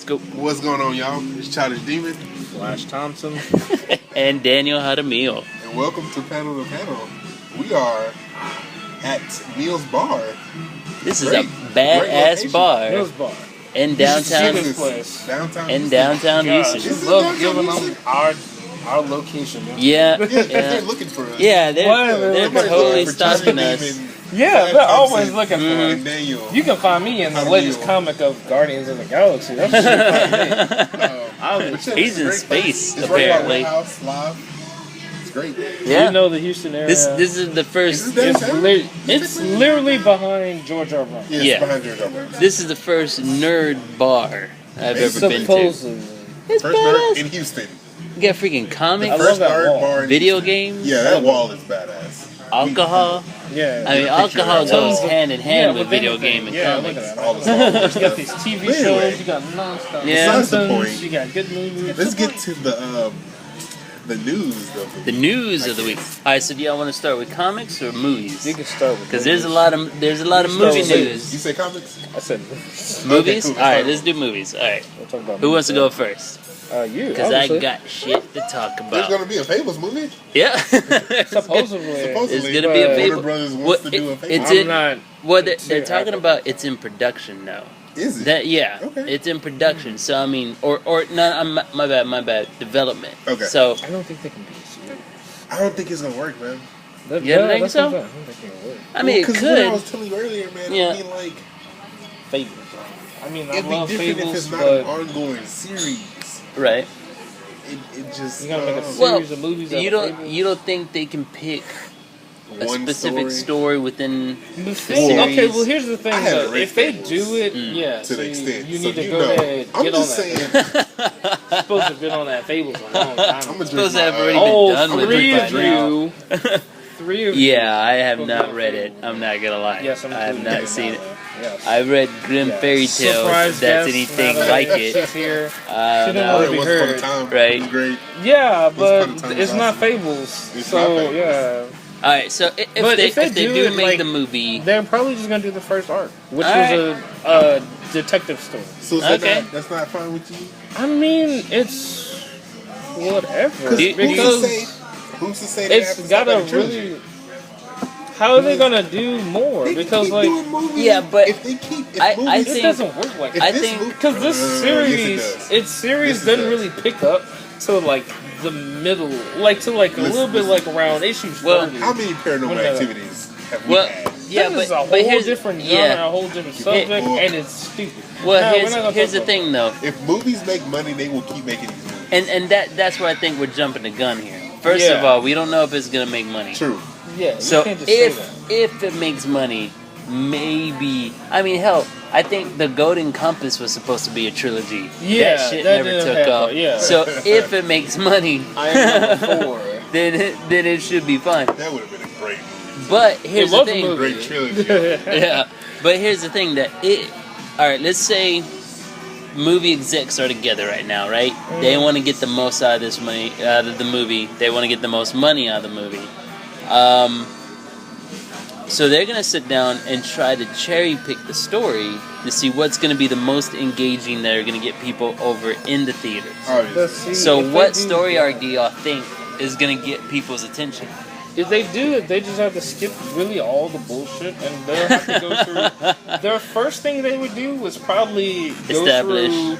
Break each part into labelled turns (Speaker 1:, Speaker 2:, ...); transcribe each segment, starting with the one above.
Speaker 1: go.
Speaker 2: What's going on, y'all? It's Childish Demon.
Speaker 3: Flash Thompson.
Speaker 1: And Daniel Hadamil.
Speaker 2: And welcome to Panel to Panel. We are at Neils Bahr.
Speaker 1: This is a badass bar
Speaker 3: Neils Bahr.
Speaker 1: in downtown Houston.
Speaker 3: Love giving them our location.
Speaker 1: Yeah,
Speaker 2: They're looking for us.
Speaker 1: Yeah, they're totally stalking us.
Speaker 3: Yeah, they're always looking for us.
Speaker 2: Daniel.
Speaker 3: You can find me in the latest comic of Guardians of the Galaxy. That's
Speaker 1: He's in space,
Speaker 2: It's
Speaker 1: apparently.
Speaker 2: right by House Live. It's great.
Speaker 1: Yeah.
Speaker 3: You know the Houston area.
Speaker 1: This is the first.
Speaker 3: It's literally behind George R. Brown.
Speaker 2: Yeah,
Speaker 1: Yeah.
Speaker 2: behind George R. Brown.
Speaker 1: This is the first nerd bar I've ever been to.
Speaker 3: Supposedly.
Speaker 1: It's
Speaker 2: First
Speaker 1: badass.
Speaker 2: nerd in Houston.
Speaker 1: You got freaking comics,
Speaker 3: I love
Speaker 2: First
Speaker 3: that
Speaker 2: nerd
Speaker 3: wall.
Speaker 2: bar in
Speaker 1: video
Speaker 2: Houston.
Speaker 1: games,
Speaker 2: Yeah, that wall is badass.
Speaker 1: alcohol.
Speaker 3: Yeah.
Speaker 1: I mean, alcohol goes hand in hand with video game and
Speaker 3: look
Speaker 1: comics.
Speaker 3: at that.
Speaker 2: All the Star Wars
Speaker 3: You got
Speaker 2: stuff.
Speaker 3: these TV
Speaker 2: But anyway,
Speaker 3: shows, you got non-stop
Speaker 1: Yeah.
Speaker 2: Besides the
Speaker 3: Simpsons,
Speaker 2: point,
Speaker 3: you got good movies.
Speaker 2: let's get to the news of
Speaker 1: The news of the week. All right, so do y'all want to start with comics or movies?
Speaker 3: You can start with
Speaker 1: Because there's a lot of movie
Speaker 2: You
Speaker 1: news.
Speaker 2: say comics?
Speaker 3: I said
Speaker 1: Movies?
Speaker 2: Okay, cool.
Speaker 1: All right, let's do movies. All right,
Speaker 3: we'll talk about
Speaker 1: who wants to
Speaker 3: movies.
Speaker 1: go first?
Speaker 3: You.
Speaker 1: Because I
Speaker 3: obviously.
Speaker 1: got shit to talk
Speaker 2: There's
Speaker 1: about.
Speaker 2: going to be a Fables movie.
Speaker 1: Yeah.
Speaker 3: Supposedly.
Speaker 1: It's gonna be a
Speaker 2: Warner
Speaker 1: Fable.
Speaker 2: Brothers wants
Speaker 1: Well,
Speaker 2: to do a Fables.
Speaker 1: it's
Speaker 3: I'm
Speaker 1: in.
Speaker 3: not.
Speaker 1: Well, they're talking about it's in production now.
Speaker 2: Is it?
Speaker 1: That yeah,
Speaker 2: Okay.
Speaker 1: it's in production. So I mean, or no, my bad, development.
Speaker 2: Okay.
Speaker 1: So
Speaker 3: I don't think they can be serious.
Speaker 2: I don't think it's going to work, man.
Speaker 1: You don't think
Speaker 3: that's
Speaker 1: so?
Speaker 3: what I'm saying. I don't think it can work.
Speaker 1: I mean, it
Speaker 2: What I
Speaker 1: could.
Speaker 2: was telling you earlier, man,
Speaker 1: Yeah.
Speaker 2: I mean, like,
Speaker 3: Fables. I mean, I
Speaker 2: it'd be
Speaker 3: love
Speaker 2: different if
Speaker 3: Fables,
Speaker 2: it's not
Speaker 3: but
Speaker 2: an ongoing series.
Speaker 1: Right.
Speaker 2: It just
Speaker 3: you gotta make a series
Speaker 1: Well,
Speaker 3: of movies. out
Speaker 1: You
Speaker 3: of
Speaker 1: don't
Speaker 3: Fables.
Speaker 1: you don't think they can pick a
Speaker 2: one
Speaker 1: specific story within
Speaker 3: The
Speaker 1: series?
Speaker 3: okay, well, here's the thing.
Speaker 2: I haven't
Speaker 3: Though.
Speaker 2: read
Speaker 3: If they
Speaker 2: Fables.
Speaker 3: do it,
Speaker 2: to
Speaker 3: yeah, so
Speaker 2: the extent.
Speaker 3: you
Speaker 2: So
Speaker 3: need to
Speaker 2: you
Speaker 3: go
Speaker 2: know.
Speaker 3: ahead
Speaker 2: I'm
Speaker 3: get
Speaker 2: just
Speaker 3: on
Speaker 2: saying.
Speaker 3: that. You're supposed to have been on that Fables a long time.
Speaker 2: I'm gonna
Speaker 1: Supposed to
Speaker 2: drink
Speaker 1: have
Speaker 2: my,
Speaker 1: already
Speaker 2: uh,
Speaker 1: been
Speaker 3: Oh,
Speaker 1: done with
Speaker 3: three
Speaker 1: it
Speaker 3: of
Speaker 1: by now.
Speaker 3: you. Three of you.
Speaker 1: Yeah, I have not read it. I'm not gonna lie.
Speaker 3: Yes, I'm
Speaker 1: I have
Speaker 3: including
Speaker 1: not
Speaker 3: you.
Speaker 1: seen it.
Speaker 3: Yes.
Speaker 1: I read Grim
Speaker 3: Yes.
Speaker 1: Fairy Tales.
Speaker 3: Surprise
Speaker 1: If that's
Speaker 3: guest,
Speaker 1: anything
Speaker 3: Natalie.
Speaker 1: like it.
Speaker 3: She's here.
Speaker 1: I
Speaker 3: She
Speaker 1: don't
Speaker 3: didn't
Speaker 2: I
Speaker 1: know.
Speaker 2: read
Speaker 3: be
Speaker 2: Once Upon a
Speaker 3: heard.
Speaker 2: Time.
Speaker 1: Right.
Speaker 2: It was great.
Speaker 3: Yeah,
Speaker 2: Upon
Speaker 3: but
Speaker 2: a Time is
Speaker 3: it's not
Speaker 2: awesome.
Speaker 3: Fables.
Speaker 2: It's
Speaker 3: So
Speaker 2: not Fables.
Speaker 3: yeah,
Speaker 1: All right, so if
Speaker 3: But
Speaker 1: they
Speaker 3: if they
Speaker 1: do
Speaker 3: do it,
Speaker 1: make
Speaker 3: like,
Speaker 1: the movie,
Speaker 3: they're probably just gonna do the first arc, which
Speaker 1: Alright.
Speaker 3: was a detective story.
Speaker 2: So is
Speaker 1: Okay.
Speaker 2: that's not fine with you?
Speaker 3: I mean, it's whatever
Speaker 1: Do you-
Speaker 3: because
Speaker 2: Who's to say they
Speaker 3: it's
Speaker 2: have to stop
Speaker 3: gotta
Speaker 2: at a trilogy?
Speaker 3: really. How are they gonna do more?
Speaker 2: They can
Speaker 3: Because
Speaker 2: keep
Speaker 3: like
Speaker 2: doing movies.
Speaker 1: Yeah, but
Speaker 2: if they keep, if
Speaker 1: I
Speaker 2: movies,
Speaker 3: it
Speaker 1: think-
Speaker 3: doesn't work like
Speaker 2: if
Speaker 3: that.
Speaker 1: I
Speaker 2: this
Speaker 1: think-
Speaker 2: movie-
Speaker 3: Because this series,
Speaker 2: yes, it does.
Speaker 3: its series
Speaker 2: Yes, it
Speaker 3: doesn't
Speaker 2: does.
Speaker 3: really pick up to like the middle, like to like a
Speaker 2: Listen,
Speaker 3: little bit
Speaker 2: listen.
Speaker 3: like around issues.
Speaker 1: Well,
Speaker 3: 30.
Speaker 2: How many paranormal
Speaker 3: When the-
Speaker 2: activities have we
Speaker 1: well,
Speaker 2: had?
Speaker 1: yeah,
Speaker 3: This is a
Speaker 1: but
Speaker 3: whole
Speaker 1: here's
Speaker 3: different genre,
Speaker 1: yeah.
Speaker 3: a whole different subject,
Speaker 2: well-
Speaker 3: and it's stupid.
Speaker 1: Well,
Speaker 3: No, we're not gonna
Speaker 1: here's the
Speaker 3: talk
Speaker 1: thing though,
Speaker 2: If movies make money, they will keep making these movies.
Speaker 1: and that's where I think we're jumping the gun here. First
Speaker 3: Yeah.
Speaker 1: of all, we don't know if it's gonna make money.
Speaker 2: True.
Speaker 3: Yeah, you
Speaker 1: So
Speaker 3: can't just say that.
Speaker 1: if it makes money, maybe. I mean, hell, I think the Golden Compass was supposed to be a trilogy.
Speaker 3: Yeah,
Speaker 1: that shit
Speaker 3: that
Speaker 1: never
Speaker 3: didn't
Speaker 1: took
Speaker 3: happen,
Speaker 1: off.
Speaker 3: yeah.
Speaker 1: So if it makes money,
Speaker 3: I am number 4.
Speaker 1: then it should be fun.
Speaker 2: That would have been a great movie.
Speaker 1: But here's
Speaker 3: It
Speaker 1: the
Speaker 3: was a
Speaker 1: thing.
Speaker 3: movie.
Speaker 2: Great trilogy.
Speaker 1: Yeah. But here's the thing that it. All right, let's say movie execs are together right now, right? They want to get the most out of this money out of the movie. They want to get the most money out of the movie. So they're gonna sit down and try to cherry pick the story to see what's gonna be the most engaging that are gonna get people over in the theaters.
Speaker 2: Obviously.
Speaker 1: So what story arc do y'all think is gonna get people's attention?
Speaker 3: If they do it, they just have to skip really all the bullshit, and they'll have to go through. Their first thing they would do was probably go
Speaker 1: Establish.
Speaker 3: through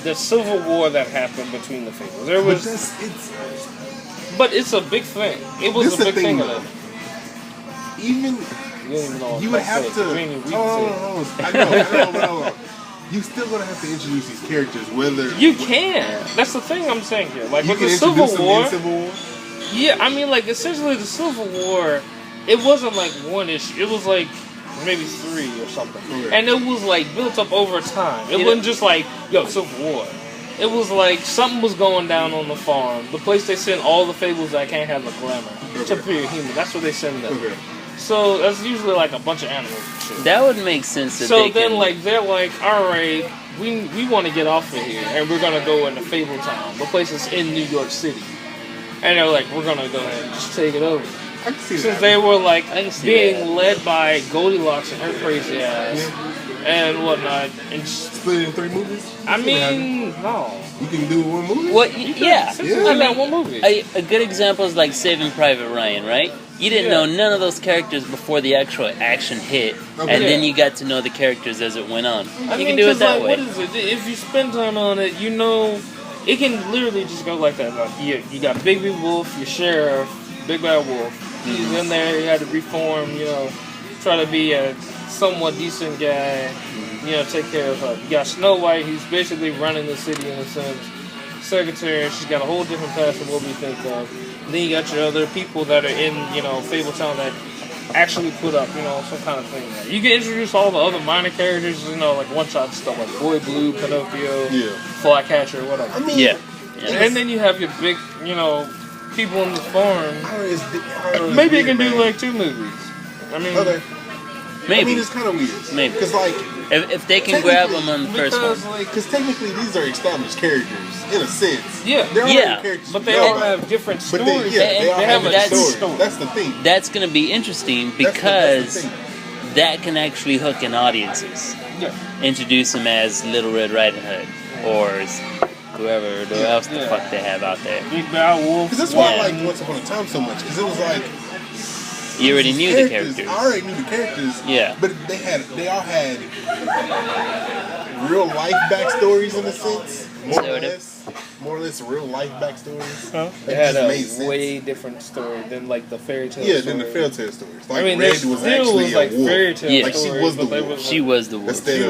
Speaker 3: the civil war that happened between the Fables. There
Speaker 2: But
Speaker 3: was,
Speaker 2: it's
Speaker 3: but it's a big thing. It was
Speaker 2: This
Speaker 3: a
Speaker 2: the
Speaker 3: big
Speaker 2: thing,
Speaker 3: thing.
Speaker 2: though. Even
Speaker 3: You don't even know.
Speaker 2: you would have to. I know. You still gonna have to introduce these characters, whether
Speaker 3: You can. That's the thing I'm saying here. Like
Speaker 2: you
Speaker 3: with
Speaker 2: can
Speaker 3: the
Speaker 2: introduce
Speaker 3: Civil
Speaker 2: them
Speaker 3: War.
Speaker 2: in Civil War.
Speaker 3: Yeah, I mean, like essentially the Civil War. It wasn't like one issue. It was like maybe 3 or something,
Speaker 2: Okay.
Speaker 3: and it was like built up over time. It wasn't just like Civil War. It was like something was going down on the farm, the place they send all the Fables that can't have a glamour to be a human. That's where they send them.
Speaker 2: Okay.
Speaker 3: So that's usually like a bunch of animals and shit.
Speaker 1: That would make sense. That
Speaker 3: So
Speaker 1: they
Speaker 3: then,
Speaker 1: can,
Speaker 3: like, they're like, all right, we want to get off of here, and we're gonna go into Fable Town, the place is in New York City, and they're like, we're gonna go ahead and just take it over.
Speaker 2: I can see
Speaker 3: Since
Speaker 2: that.
Speaker 3: they were like
Speaker 1: I can see
Speaker 3: being
Speaker 1: that.
Speaker 3: led by Goldilocks and her crazy ass, and whatnot. And
Speaker 2: Split it in 3 movies?
Speaker 3: I mean, no.
Speaker 2: You can do 1 movie?
Speaker 1: Well, yeah.
Speaker 3: I mean, one movie.
Speaker 1: A good example is like Saving Private Ryan, right? You didn't know none of those characters before the actual action hit, and then you got to know the characters as it went on. You can do it that way.
Speaker 3: What is it? If you spend time on it, you know, it can literally just go like that. Like you got Big Wolf, your sheriff, Big Bad Wolf. He's in there. He had to reform. You know, try to be a somewhat decent guy. You know, take care of her. You got Snow White. He's basically running the city in a sense. Secretary. She's got a whole different past than what we think of. Then you got your other people that are in, you know, Fabletown that actually put up, you know, some kind of thing. You can introduce all the other minor characters, you know, like one-shot stuff like Boy Blue, Pinocchio, Flycatcher, whatever.
Speaker 2: I mean,
Speaker 3: and then you have your big, you know, people on the farm. Maybe you can do like 2 movies. I mean,
Speaker 1: maybe.
Speaker 2: I mean, it's kind of weird.
Speaker 1: Maybe.
Speaker 2: Because, like,
Speaker 1: if they can grab them on the first one.
Speaker 2: Because technically these are established characters, in a sense.
Speaker 3: Yeah.
Speaker 2: They're characters,
Speaker 3: but they all have different stories.
Speaker 2: They all have
Speaker 1: that's
Speaker 2: a story. That's the thing.
Speaker 1: That's going to be interesting because that can actually hook in audiences.
Speaker 3: Yeah.
Speaker 1: Introduce them as Little Red Riding Hood or whoever else the fuck they have out there.
Speaker 3: Big Bad Wolf.
Speaker 2: Because that's why I liked Once Upon a Time so much. Because it was like,
Speaker 1: you already knew the characters.
Speaker 2: I already knew the characters.
Speaker 1: Yeah.
Speaker 2: But they all had real life backstories in a sense. More or less real life backstories.
Speaker 3: Huh? They had a way different story than like the fairy tale.
Speaker 2: Yeah, than the fairy tale stories. Like,
Speaker 3: I mean,
Speaker 2: Red was actually
Speaker 3: like
Speaker 2: a wolf.
Speaker 3: fairy tale
Speaker 2: Like she was the wolf.
Speaker 1: She was the wolf.
Speaker 2: Instead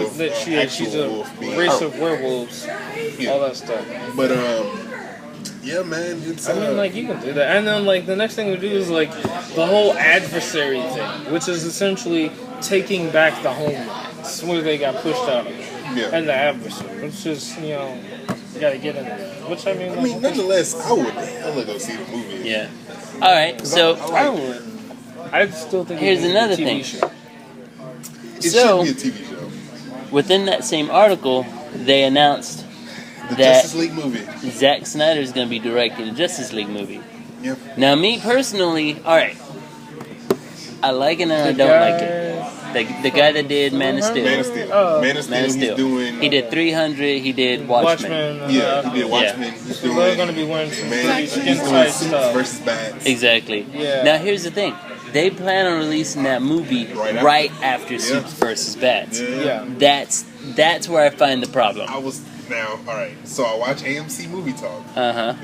Speaker 2: of
Speaker 3: she's a race of werewolves. All that stuff.
Speaker 2: But yeah, man. It's,
Speaker 3: I mean, like, you can do that. And then, like, the next thing we do is, like, the whole adversary thing, which is essentially taking back the homelands where they got pushed out of.
Speaker 2: Yeah.
Speaker 3: And the adversary, which is, you know, you gotta get into that. Which, I mean,
Speaker 2: nonetheless, I would hella go see the movie.
Speaker 1: Yeah. Alright, so.
Speaker 3: I would. I still think
Speaker 1: here's another thing.
Speaker 3: Show.
Speaker 2: It should be a TV show.
Speaker 1: Within that same article, they announced
Speaker 2: the
Speaker 1: that
Speaker 2: Justice League movie.
Speaker 1: Zack Snyder is going to be directing a Justice League movie.
Speaker 2: Yep.
Speaker 1: Now, me personally, alright, I like it and I don't like it. The guy that did Man of Steel.
Speaker 2: Man of Steel.
Speaker 1: He did 300. He did Watchmen.
Speaker 2: He did Watchmen.
Speaker 1: Yeah.
Speaker 2: He's
Speaker 3: They're going to be wearing some
Speaker 2: skin tight stuff versus Bats.
Speaker 1: Exactly.
Speaker 3: Yeah.
Speaker 1: Now, here's the thing. They plan on releasing that movie right after Supes versus Bats.
Speaker 3: Yeah.
Speaker 1: That's where I find the problem.
Speaker 2: Now, all right. So I watch AMC Movie Talk.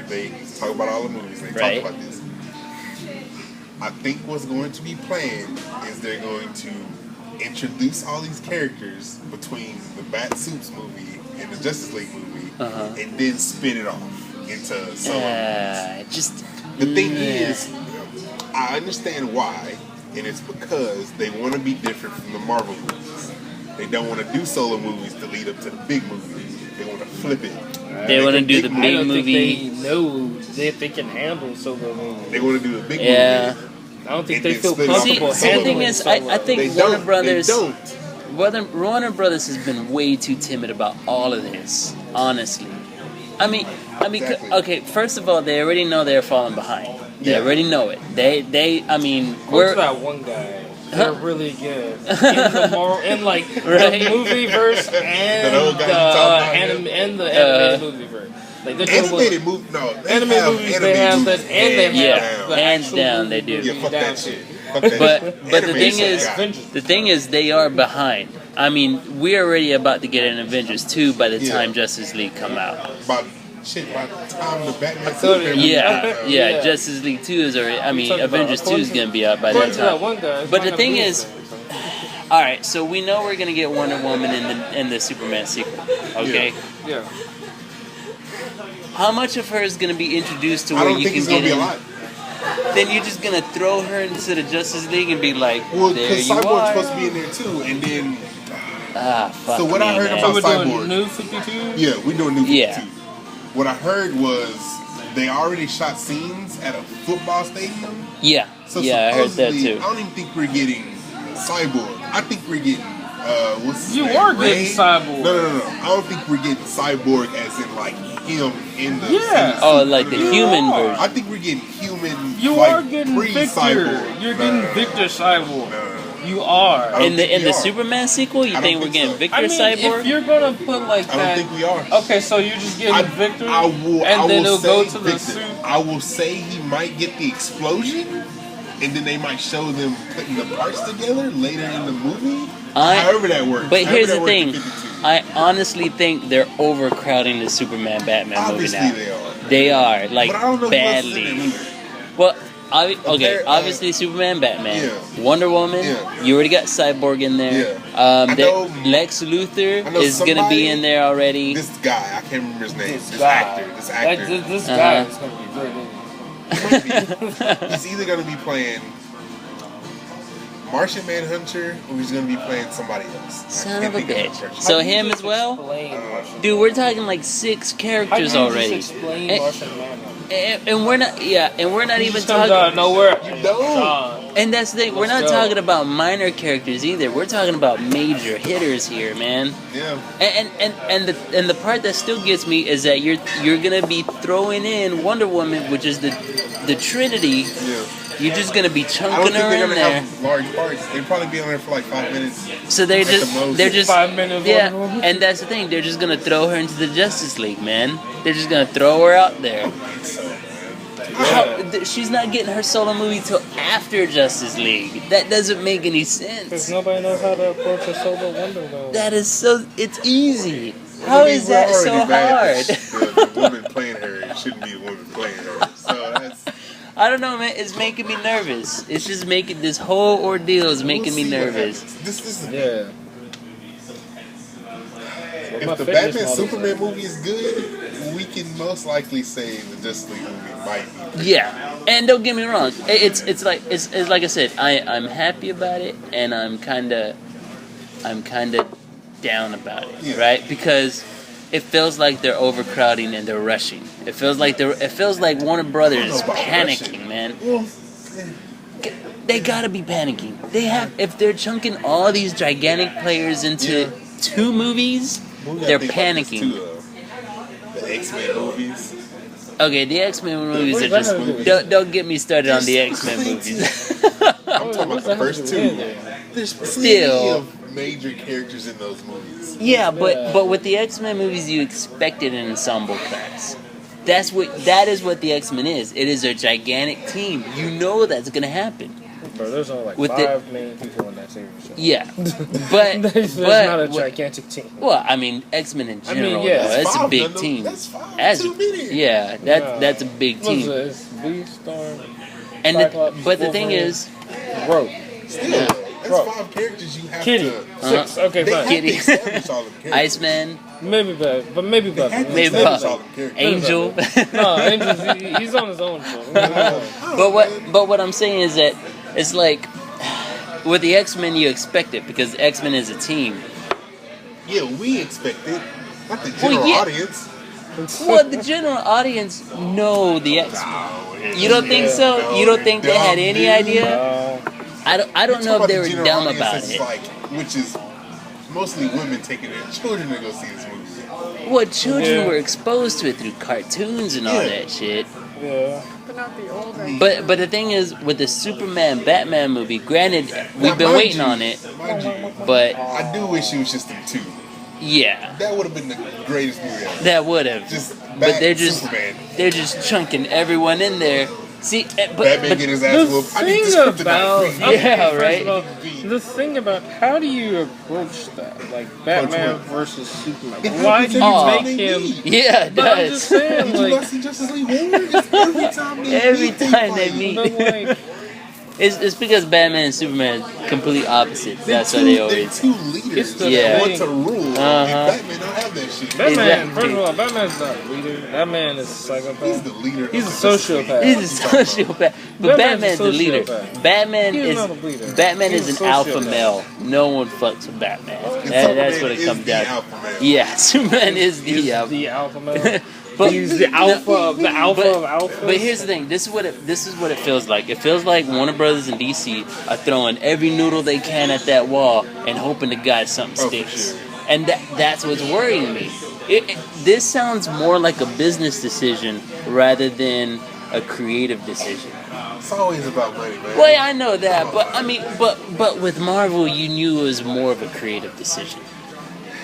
Speaker 2: They talk about all the movies. They talk about this. I think what's going to be planned is they're going to introduce all these characters between the Bat Supes movie and the Justice League movie, and then spin it off into solo movies. The thing is, I understand why, and it's because they want to be different from the Marvel movies. They don't want to do solo movies to lead up to the big movies. They want to flip it.
Speaker 1: They want to do the big movie.
Speaker 3: They know if they can handle solo movies.
Speaker 2: They want to do the big movie.
Speaker 3: I don't think they feel comfortable handling
Speaker 1: the thing is, I think Warner Brothers has been way too timid about all of this. Honestly, I mean, okay. First of all, they already know they're falling behind. They already know it. I mean,
Speaker 3: where's that one guy? They're really good in the movie verse and the animated movie verse. Like
Speaker 2: animated movie, no.
Speaker 3: Animated movies, they have that, and they have the
Speaker 1: hands down, they do.
Speaker 2: Yeah, fuck that shit.
Speaker 1: But the thing is, they are behind. I mean, we're already about to get an Avengers 2 by the time Justice League come out.
Speaker 2: By the time the Batman
Speaker 1: Justice League 2 is already. I mean, Avengers 2 is gonna be out by that time. But the thing is, all right. So we know we're gonna get Wonder Woman in the Superman sequel. Okay.
Speaker 3: Yeah.
Speaker 1: How much of her is gonna be introduced to where you can get in? Then you're just gonna throw her into the Justice League and be like,
Speaker 2: well,
Speaker 1: there
Speaker 2: because
Speaker 1: you are.
Speaker 2: Cyborg's supposed to be in there too, and then.
Speaker 1: Fuck
Speaker 2: so what I heard about Cyborg?
Speaker 3: New 52?
Speaker 2: Yeah, we're doing New 52.
Speaker 1: Yeah.
Speaker 2: What I heard was they already shot scenes at a football stadium.
Speaker 1: Yeah.
Speaker 2: So
Speaker 1: I heard that too.
Speaker 2: I don't even think we're getting Cyborg. I think we're getting what's his
Speaker 3: You
Speaker 2: name?
Speaker 3: are getting Cyborg.
Speaker 2: No. I don't think we're getting Cyborg as in like him in the
Speaker 1: scene. Oh, like the human version.
Speaker 2: I think we're getting human.
Speaker 3: You
Speaker 2: like,
Speaker 3: are getting Victor.
Speaker 2: Cyborg.
Speaker 3: You're getting Victor Cyborg. You are.
Speaker 1: In the Superman sequel, you think we're getting Victor Cyborg?
Speaker 3: If you're gonna put like that,
Speaker 2: I don't think we are.
Speaker 3: Okay, so you're just getting Victor, and then it'll go to the suit.
Speaker 2: I will say he might get the explosion, and then they might show them putting the parts together later in the movie. However that works.
Speaker 1: But here's the thing. I honestly think they're overcrowding the Superman Batman movie now.
Speaker 2: Obviously
Speaker 1: they are. Like,
Speaker 2: but I don't know
Speaker 1: badly. Well, obviously Superman, Batman, Wonder Woman. You already got Cyborg in there. Lex Luthor is gonna be in there already.
Speaker 2: This guy, I can't remember his name. This actor.
Speaker 3: This guy is gonna be good.
Speaker 2: He's either gonna be playing Martian Manhunter, or he's gonna be playing somebody else.
Speaker 1: Son of a bitch. So him as well? Dude, we're talking like 6 characters already.
Speaker 3: Explain Martian Manhunter?
Speaker 1: And we're not, and we're not even talking
Speaker 3: out of nowhere.
Speaker 2: You don't.
Speaker 1: And that's the thing. We're not talking about minor characters either. We're talking about major hitters here, man.
Speaker 2: Yeah.
Speaker 1: And the part that still gets me is that you're gonna be throwing in Wonder Woman, which is the Trinity.
Speaker 2: Yeah.
Speaker 1: You're just gonna be chunking
Speaker 2: I don't think
Speaker 1: her
Speaker 2: they're
Speaker 1: in
Speaker 2: gonna
Speaker 1: there.
Speaker 2: have large parts. They'd probably be on there for like 5 minutes.
Speaker 1: So they're just
Speaker 3: 5 minutes.
Speaker 1: and that's the thing. They're just gonna throw her into the Justice League, man. They're just gonna throw her out there. She's not getting her solo movie till after Justice League. That doesn't make any sense.
Speaker 3: Because nobody knows how to approach a solo Wonder Woman.
Speaker 1: That is so. It's easy. How is that so hard?
Speaker 2: The woman playing her, it shouldn't be a woman playing her. So that's.
Speaker 1: I don't know, man. It's making me nervous. It's just making this whole ordeal is making me nervous.
Speaker 2: This is
Speaker 3: If
Speaker 2: the Batman Superman movie is good, we can most likely say the Justice League movie might be.
Speaker 1: Yeah, and don't get me wrong. It's like I said. I'm happy about it, and I'm kind of down about it, right? Because it feels like they're overcrowding and they're rushing. It feels like Warner Brothers is panicking, man. They gotta be panicking. If they're chunking all these gigantic players into 2 movies, they're panicking.
Speaker 2: The X-Men movies.
Speaker 1: Okay, the X-Men movies are just... Don't get me started on the X-Men movies.
Speaker 2: I'm talking about the first 2. There's plenty of major characters in those movies.
Speaker 1: Yeah, but with the X-Men movies, you expected an ensemble cast. That is what the X-Men is. It is a gigantic team. You know that's gonna happen.
Speaker 3: Bro, there's only like 5 main people in that series. So.
Speaker 1: Yeah, but
Speaker 3: there's not a gigantic team.
Speaker 1: Well, I mean, X-Men in general, though, that's a big team.
Speaker 2: That's 5. Too many.
Speaker 1: Yeah, that's a big team.
Speaker 3: It's Beastar,
Speaker 1: and but the thing is,
Speaker 3: Rogue.
Speaker 2: Still, that's 5 characters you have
Speaker 3: Kitty.
Speaker 2: to.
Speaker 3: 6. Okay, fine.
Speaker 1: Kitty. Iceman.
Speaker 3: Maybe better, but maybe better.
Speaker 1: Maybe Angel.
Speaker 3: No, Angel's he's on his own.
Speaker 1: But what I'm saying is that it's like with the X-Men you expect it because X-Men is a team.
Speaker 2: Yeah, we expect it, not the general audience.
Speaker 1: Well, the general audience know the X-Men. You don't think so? You don't think they had any idea? I don't know if they were dumb about it.
Speaker 2: Which is mostly women taking their children to go see this movie.
Speaker 1: Well, children were exposed to it through cartoons and all that shit.
Speaker 3: Yeah.
Speaker 4: But not the older.
Speaker 1: But the thing is, with the Superman Batman movie, granted, we've been waiting on it, but
Speaker 2: I do wish it was just them 2.
Speaker 1: Yeah,
Speaker 2: that would have been the greatest movie ever.
Speaker 1: That would have. But they're just chunking everyone in there. See, but
Speaker 2: Batman get his ass whooped. I need this
Speaker 1: right.
Speaker 3: The thing about how do you approach that, like Batman versus Superman? Why do you make him?
Speaker 1: Yeah, it does.
Speaker 3: I'm just saying,
Speaker 2: did you not see Justice League War?
Speaker 1: Every time they meet. It's because Batman and Superman are complete opposites. That's why they always.
Speaker 2: They're 2 leaders. Want to rule. Batman don't have that shit.
Speaker 3: Batman, first of all, Batman's not a leader. That man is a psychopath.
Speaker 2: He's the leader.
Speaker 3: He's a sociopath.
Speaker 1: He's a sociopath. But Batman's the leader. Batman is an alpha male. No one fucks with Batman. That's what it comes down to. Yeah, Superman is the
Speaker 3: alpha male. But he's the alpha of alpha.
Speaker 1: But here's the thing. This is what it feels like. It feels like Warner Brothers and DC are throwing every noodle they can at that wall and hoping to God something sticks. And that's what's worrying me. This sounds more like a business decision rather than a creative decision.
Speaker 2: It's always about money, man.
Speaker 1: Well, I know that, but I mean, but with Marvel, you knew it was more of a creative decision.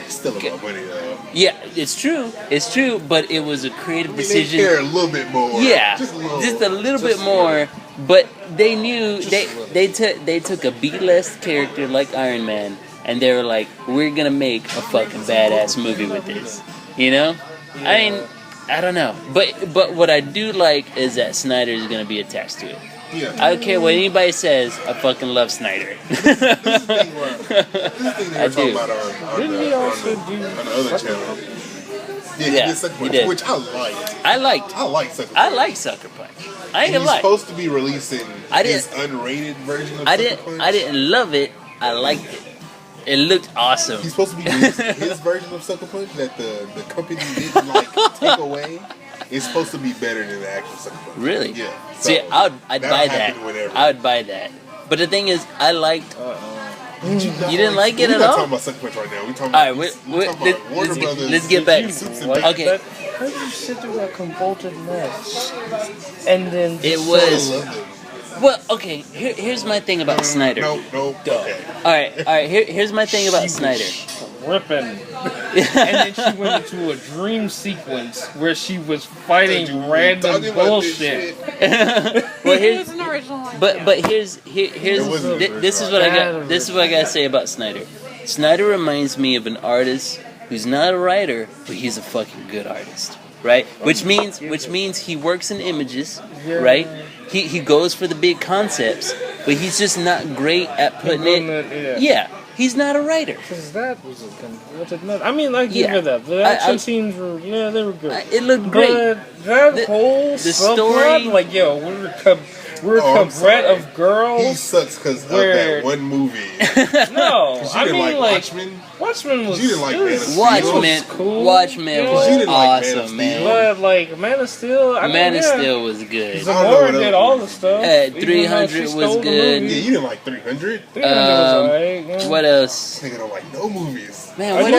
Speaker 2: It's still about money, though.
Speaker 1: Yeah, it's true, but it was a creative decision.
Speaker 2: They care a little bit more.
Speaker 1: Yeah, just a little bit more. But they knew they took a B-list character like Iron Man, and they were like, we're gonna make a fucking badass movie with this. You know? Yeah. I mean, I don't know, but what I do like is that Snyder is gonna be attached to it.
Speaker 2: Yeah.
Speaker 1: I don't care what anybody says. I fucking love Snyder.
Speaker 2: This thing they were talking about on the other channel. Yeah, he did, which I liked. I like Sucker Punch.
Speaker 1: I like Sucker Punch. I ain't gonna lie.
Speaker 2: He's supposed to be releasing his unrated version of Sucker Punch.
Speaker 1: I didn't love it. I liked it. It looked awesome.
Speaker 2: He's supposed to be releasing his version of Sucker Punch that the company didn't take away. It's supposed to be better than the actual Sucker Punch.
Speaker 1: Really?
Speaker 2: Yeah.
Speaker 1: So see, I'd buy that. I would buy that. But the thing is, I liked. You didn't like it at all?
Speaker 2: We're not talking about Sucker Punch right now. We're talking about, Warner Brothers.
Speaker 1: Let's get back. Okay.
Speaker 3: How did you sit through that convoluted mess? And then
Speaker 1: it was. Well, okay. Here's my thing about Snyder.
Speaker 2: No. Okay.
Speaker 1: All right. Here's my thing about Snyder.
Speaker 3: Ripping. And then she went into a dream sequence where she was fighting random bullshit.
Speaker 1: Well, here's an original one. But here's this is what I got. This is what I gotta say about Snyder. Snyder reminds me of an artist who's not a writer, but he's a fucking good artist, right? Which means he works in images, right? He goes for the big concepts, but he's just not great at putting it. Yeah. He's not a writer.
Speaker 3: Because that was a convoluted mess. I mean, I give it that. The action scenes were, they were good.
Speaker 1: It looked great.
Speaker 3: But that whole story, like, we're a cabaret of girls.
Speaker 2: He sucks because of that one movie.
Speaker 3: No, I mean, like,
Speaker 2: Watchmen was. You didn't like
Speaker 1: Man of Steel.
Speaker 3: Cool.
Speaker 1: Watchmen was awesome, man.
Speaker 3: But like Man of Steel,
Speaker 1: Man of Steel was good.
Speaker 3: Zamora did all the stuff.
Speaker 1: 300 was good.
Speaker 2: Yeah, you didn't like 300.
Speaker 3: 300 was alright. Yeah.
Speaker 1: What else?
Speaker 2: Nigga don't like no movies.
Speaker 1: Man, what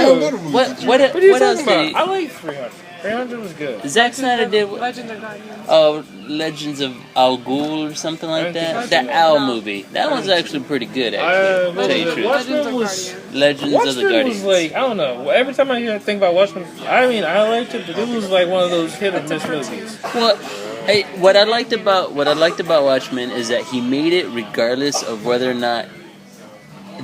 Speaker 1: else did he?
Speaker 3: I like 300. 300 was good.
Speaker 1: Zack Snyder did
Speaker 4: Legends of Guardians.
Speaker 1: Oh, Legends of Al Ghul or something like that. That Owl movie. That one's actually pretty good, actually.
Speaker 4: Legends of
Speaker 1: Legends of the Guardians.
Speaker 3: Was like, I don't know. Every time I think about Watchmen, I mean, I liked it, but it was like one of those hit or miss movies.
Speaker 1: Well, what I liked about Watchmen is that he made it regardless of whether or not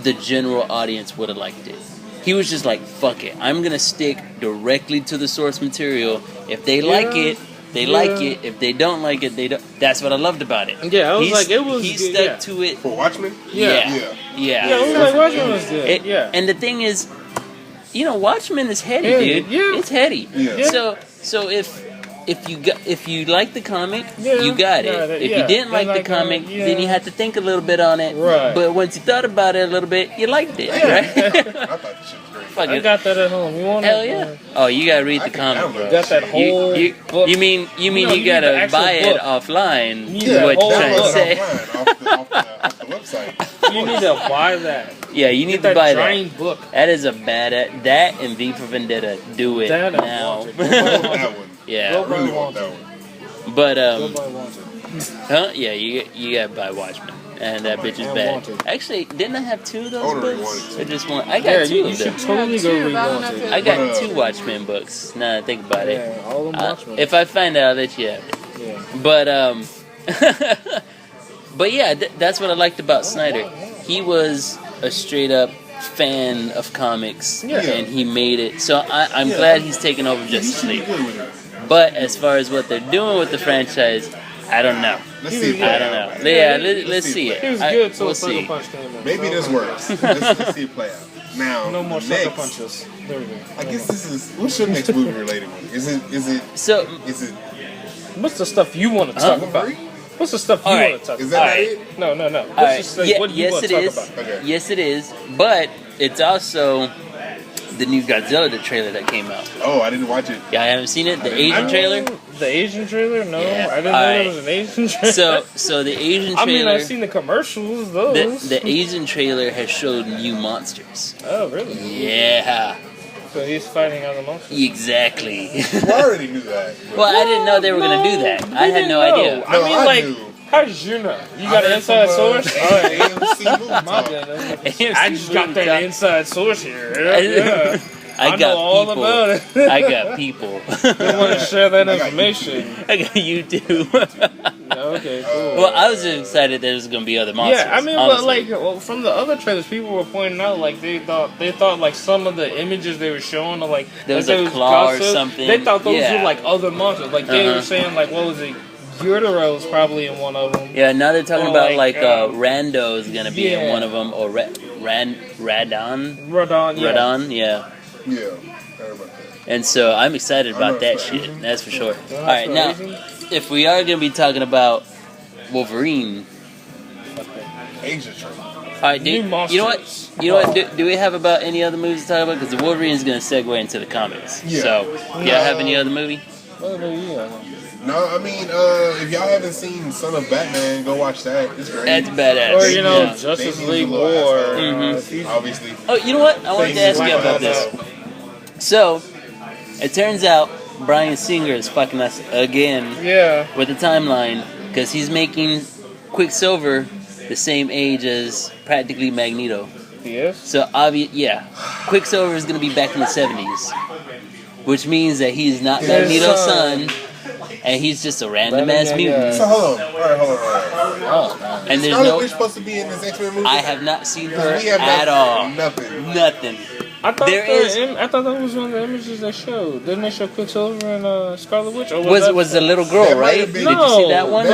Speaker 1: the general audience would have liked it. He was just like, fuck it. I'm going to stick directly to the source material. If they like it, they like it. If they don't like it, they don't. That's what I loved about it.
Speaker 3: Yeah, I was
Speaker 1: he stuck to it.
Speaker 2: For Watchmen?
Speaker 1: Yeah,
Speaker 3: it was like Watchmen was good.
Speaker 1: And the thing is, Watchmen is heady, dude.
Speaker 3: Yeah.
Speaker 1: It's heady.
Speaker 2: Yeah.
Speaker 1: So if you like the comic, you got it. If you didn't like the comic, then you had to think a little bit on it.
Speaker 3: Right.
Speaker 1: But once you thought about it a little bit, you liked it, right?
Speaker 2: I thought this shit was great.
Speaker 3: I got that at home. You want
Speaker 1: Hell yeah! Oh, you gotta read the comic, bro.
Speaker 3: You got that whole book.
Speaker 1: You mean you gotta buy it offline?
Speaker 3: Yeah,
Speaker 1: what you trying to say?
Speaker 2: Off the website.
Speaker 3: You need to buy that.
Speaker 1: Yeah, you need to buy that.
Speaker 3: Giant book.
Speaker 1: That is a bad. That and V for Vendetta. Do it
Speaker 3: that
Speaker 1: now.
Speaker 2: That one.
Speaker 1: Yeah.
Speaker 2: I really want that one.
Speaker 1: But huh? Yeah, you gotta buy Watchmen, and that bitch is bad. Actually, didn't I have two of those books? Or just one? I got two of them.
Speaker 3: Totally go read Wanted.
Speaker 1: I got two Watchmen books. Now that I think about it.
Speaker 3: Yeah, all them Watchmen.
Speaker 1: If I find out, I'll let you have it.
Speaker 3: Yeah.
Speaker 1: But yeah, that's what I liked about Snyder. He was a straight up fan of comics, and he made it. So I'm glad he's taking over Justice League. But as far as what they're doing with the franchise, I don't know.
Speaker 2: Let's see.
Speaker 1: I don't know. Yeah, let's see it.
Speaker 3: He was good, so
Speaker 1: we'll
Speaker 3: Sucker
Speaker 1: see.
Speaker 3: Punch came in.
Speaker 2: Maybe this works. Let's see it play out. Now,
Speaker 3: No more Sucker Punches. There we go.
Speaker 2: I guess this is. What's your next movie related one? Is it?
Speaker 3: What's the stuff you want to talk about? What's the stuff you want to talk about?
Speaker 2: Is that it?
Speaker 3: No.
Speaker 1: All right.
Speaker 3: What do you want to talk about?
Speaker 2: Okay.
Speaker 1: Yes, it is. But it's also the new Godzilla trailer that came out.
Speaker 2: Oh, I didn't watch it.
Speaker 1: Yeah, I haven't seen it. The Asian trailer.
Speaker 3: The Asian trailer? No,
Speaker 1: Yeah.
Speaker 3: I didn't know there was an Asian trailer.
Speaker 1: So the Asian trailer.
Speaker 3: I mean, I've seen the commercials. Those.
Speaker 1: The Asian trailer has showed new monsters.
Speaker 3: Oh, really?
Speaker 1: Yeah.
Speaker 3: So he's fighting other monsters.
Speaker 1: Exactly.
Speaker 2: Well, I already knew that.
Speaker 1: Well, I didn't know they were gonna do that. I had no idea.
Speaker 3: I mean, like, How did you know? You got an inside source?
Speaker 2: AMC movie
Speaker 3: My
Speaker 2: talk.
Speaker 3: goodness. I just got that inside source here. Yeah. I
Speaker 1: got
Speaker 3: know all
Speaker 1: people.
Speaker 3: about it.
Speaker 1: I got people.
Speaker 3: They want to share that information.
Speaker 1: I got YouTube.
Speaker 3: Okay, cool.
Speaker 1: Well, I was just excited that there's gonna be other monsters.
Speaker 3: Yeah, I mean,
Speaker 1: honestly.
Speaker 3: but from the other trailers, people were pointing out like they thought like some of the images they were showing are like
Speaker 1: there was
Speaker 3: like,
Speaker 1: a claw or something.
Speaker 3: They thought those were like other monsters. Like they were saying like what was it? Utero's probably in one of them.
Speaker 1: Yeah, now they're talking about Rando is gonna be in one of them, or Radon. Radon, yeah.
Speaker 2: Yeah, heard about that.
Speaker 1: And so I'm excited about that shit. That's for sure. All right, now if we are gonna be talking about Wolverine,
Speaker 2: Asia Train.
Speaker 1: all right, you know what? You know what? Do we have about any other movies to talk about? Because the Wolverine is gonna segue into the comics.
Speaker 2: Yeah.
Speaker 1: So, y'all have any other movie?
Speaker 2: No, I mean, if y'all haven't seen Son of Batman, go watch that. It's great.
Speaker 1: That's badass.
Speaker 3: Or Justice League War.
Speaker 2: Obviously.
Speaker 1: Oh, you know what? I wanted to ask you about this. So, it turns out Bryan Singer is fucking us again.
Speaker 3: Yeah.
Speaker 1: With the timeline, because he's making Quicksilver the same age as practically Magneto.
Speaker 3: Yes.
Speaker 1: So Quicksilver is gonna be back in the 70s, which means that he's not Magneto's son. And he's just a random ass mutant.
Speaker 2: So hold on. All right.
Speaker 1: And there's
Speaker 2: Scarlet Witch supposed to be in this X-Men movie?
Speaker 1: I have not seen her at all. Nothing.
Speaker 3: I thought that was one of the images they showed. Didn't they show Quicksilver and Scarlet Witch? Or
Speaker 1: was the little girl, right? Did you see that one?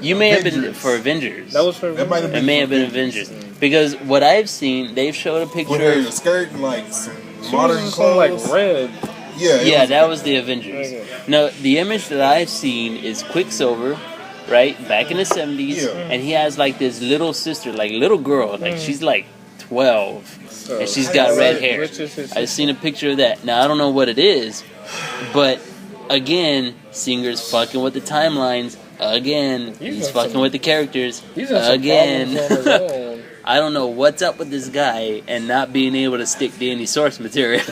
Speaker 1: You may have been for Avengers.
Speaker 3: That was for Avengers.
Speaker 1: It may have been Avengers. Because what I've seen, they've showed a picture.
Speaker 2: With her skirt and like some modern clothes.
Speaker 3: Like red.
Speaker 2: Yeah,
Speaker 1: that was the Avengers. No, the image that I've seen is Quicksilver, right, back in the 70s, and he has like this little sister, like little girl, like she's like 12, and she's got red hair. I've seen a picture of that. Now I don't know what it is, but again, Singer's fucking with the timelines. Again, he's fucking with the characters. Again. I don't know what's up with this guy and not being able to stick to any source material.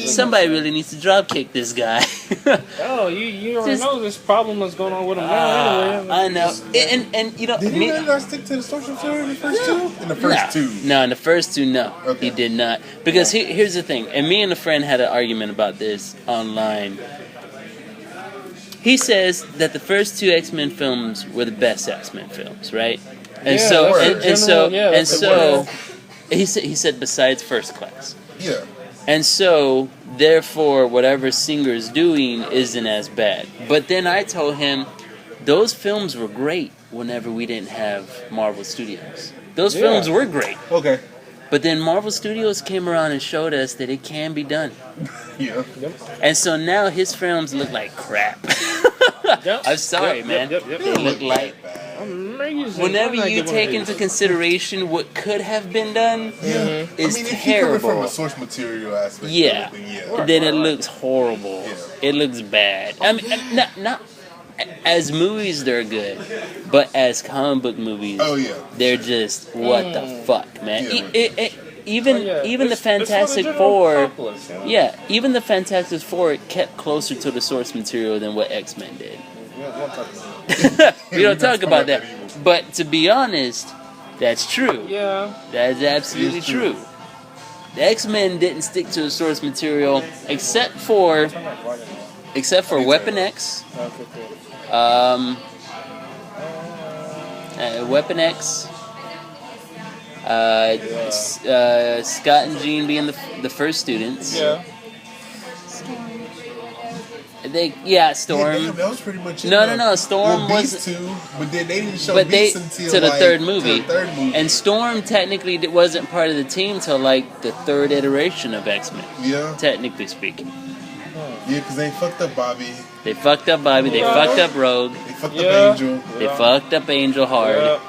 Speaker 1: Somebody really needs to drop kick this guy.
Speaker 3: You already know this problem is going on with him now anyway.
Speaker 1: I know. And you know,
Speaker 2: did he really not stick to the source material in the first two? In the first two?
Speaker 1: No, in the first two, no. Okay. He did not. Because here's the thing, and me and a friend had an argument about this online. He says that the first two X-Men films were the best X-Men films, right? And so he said besides First Class.
Speaker 2: Yeah.
Speaker 1: And so therefore whatever Singer's doing isn't as bad. But then I told him those films were great whenever we didn't have Marvel Studios. Those films were great.
Speaker 2: Okay.
Speaker 1: But then Marvel Studios came around and showed us that it can be done.
Speaker 2: Yeah.
Speaker 1: And so now his films look like crap. I'm sorry, man. They look like...
Speaker 3: Amazing.
Speaker 1: Whenever you take into consideration what could have been done, it's
Speaker 2: if
Speaker 1: terrible.
Speaker 2: If you from a source material aspect,
Speaker 1: then it looks horrible. Yeah. It looks bad. I mean, not as movies they're good, but as comic book movies, they're just what the fuck, man. Even the Fantastic Four, even the Fantastic Four kept closer to the source material than what X-Men did. We don't talk about that. But to be honest, that's true.
Speaker 3: Yeah.
Speaker 1: That is absolutely true. The X-Men didn't stick to the source material except for Weapon X. Weapon X. Scott and Jean being the first students.
Speaker 3: Yeah.
Speaker 1: Storm.
Speaker 2: That was pretty much it.
Speaker 1: No. Storm was
Speaker 2: two, but then they didn't show Beast until
Speaker 1: to the third movie.
Speaker 2: And
Speaker 1: Storm technically wasn't part of the team till like the third iteration of X-Men.
Speaker 2: Yeah.
Speaker 1: Technically speaking.
Speaker 2: Yeah, because they fucked up Bobby.
Speaker 1: They fucked up Bobby. They fucked up Rogue.
Speaker 2: They fucked up Angel.
Speaker 1: They fucked up Angel hard.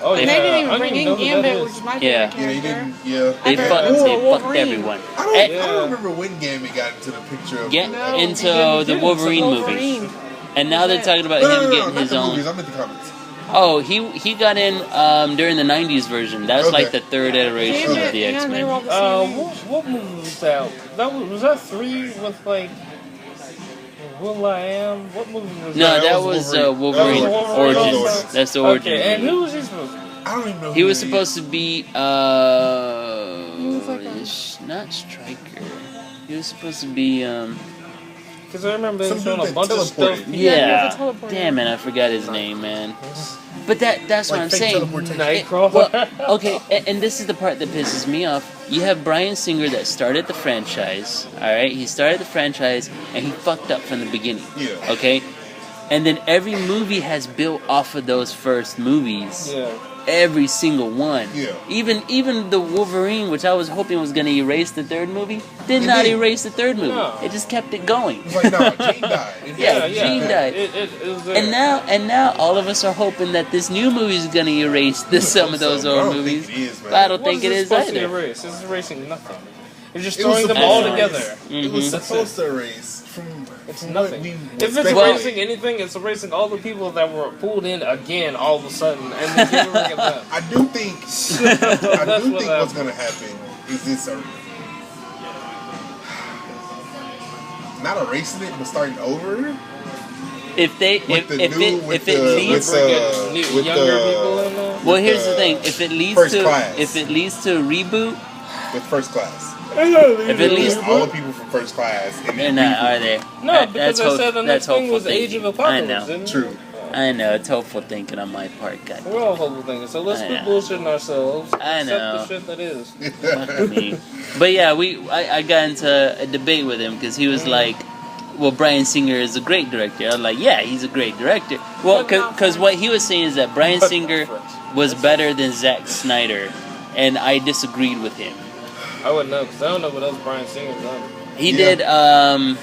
Speaker 4: Oh, they didn't even bring in Gambit, which is my favorite character.
Speaker 2: They didn't. Yeah.
Speaker 1: They fucked everyone.
Speaker 2: I don't remember when Gambit got into the picture of
Speaker 1: into the Wolverine movie. And now they're talking about him getting his own.
Speaker 2: I'm in the comments.
Speaker 1: Oh, he got in during the 90s version. That was like the third iteration of the X-Men.
Speaker 3: What movie was that? Was that 3 with like Will I Am? What movie was
Speaker 1: No,
Speaker 3: that?
Speaker 1: that was Wolverine Origins. That's the origin.
Speaker 3: Okay, and who was he supposed to be?
Speaker 2: I don't even know.
Speaker 1: He was supposed to be not Striker. He was supposed to be
Speaker 3: Because I remember they showing a bunch of stuff.
Speaker 1: Yeah. Damn it, I forgot his name, man. But that's what I'm saying.
Speaker 3: Nightcrawler.
Speaker 1: Well, okay, and this is the part that pisses me off. You have Bryan Singer that started the franchise, alright? He started the franchise, and he fucked up from the beginning.
Speaker 2: Yeah.
Speaker 1: Okay? And then every movie has built off of those first movies.
Speaker 3: Yeah.
Speaker 1: Every single one.
Speaker 2: Yeah.
Speaker 1: Even the Wolverine, which I was hoping was going to erase the third movie, did not erase the third movie.
Speaker 3: No.
Speaker 1: It just kept it going.
Speaker 2: It's like, no, Gene died.
Speaker 1: Yeah, Gene died.
Speaker 3: It was there.
Speaker 1: And now all of us are hoping that this new movie is going to erase some of those old movies. But I don't think it is
Speaker 3: supposed
Speaker 1: either.
Speaker 3: to erase? It's erasing nothing. It's just
Speaker 2: It was
Speaker 3: throwing them
Speaker 2: supposed
Speaker 3: all
Speaker 2: to
Speaker 3: together.
Speaker 2: erase. It was supposed to erase from.
Speaker 3: It's
Speaker 2: from
Speaker 3: nothing.
Speaker 2: what we
Speaker 3: If it's
Speaker 2: expected.
Speaker 3: erasing anything, it's erasing all the people that were pulled in again all of a sudden and then getting rid of them.
Speaker 2: I do think. I do think what's
Speaker 3: happened.
Speaker 2: gonna happen is this. Not erasing it, but starting over.
Speaker 1: If it leads
Speaker 3: Younger people in there.
Speaker 1: well, here's the thing: if it leads
Speaker 2: First
Speaker 1: to
Speaker 2: Class.
Speaker 1: if it leads to a reboot,
Speaker 2: With First Class.
Speaker 1: if it leads
Speaker 2: All the people from First Class. And
Speaker 1: they're
Speaker 2: then
Speaker 1: not, are they?
Speaker 3: No, because I said the next
Speaker 1: that's
Speaker 3: thing was
Speaker 1: hopeful
Speaker 3: Age of
Speaker 1: thinking.
Speaker 3: Apocalypse.
Speaker 1: I know,
Speaker 3: Didn't it?
Speaker 2: True.
Speaker 1: I know. It's hopeful thinking on my part. God,
Speaker 3: We're all hopeful thinking, so let's
Speaker 1: I
Speaker 3: quit
Speaker 1: know.
Speaker 3: bullshitting ourselves.
Speaker 1: I know.
Speaker 3: Accept the shit that is.
Speaker 1: fuck me. But yeah, I got into a debate with him because he was like, well, Bryan Singer is a great director. I was like, yeah, he's a great director. Well, because what he was saying is that Bryan Singer was better than Zack Snyder, and I disagreed with him.
Speaker 3: I wouldn't know, because I don't know what else Bryan Singer's done.
Speaker 1: He
Speaker 2: Yeah.
Speaker 1: did,
Speaker 3: I'm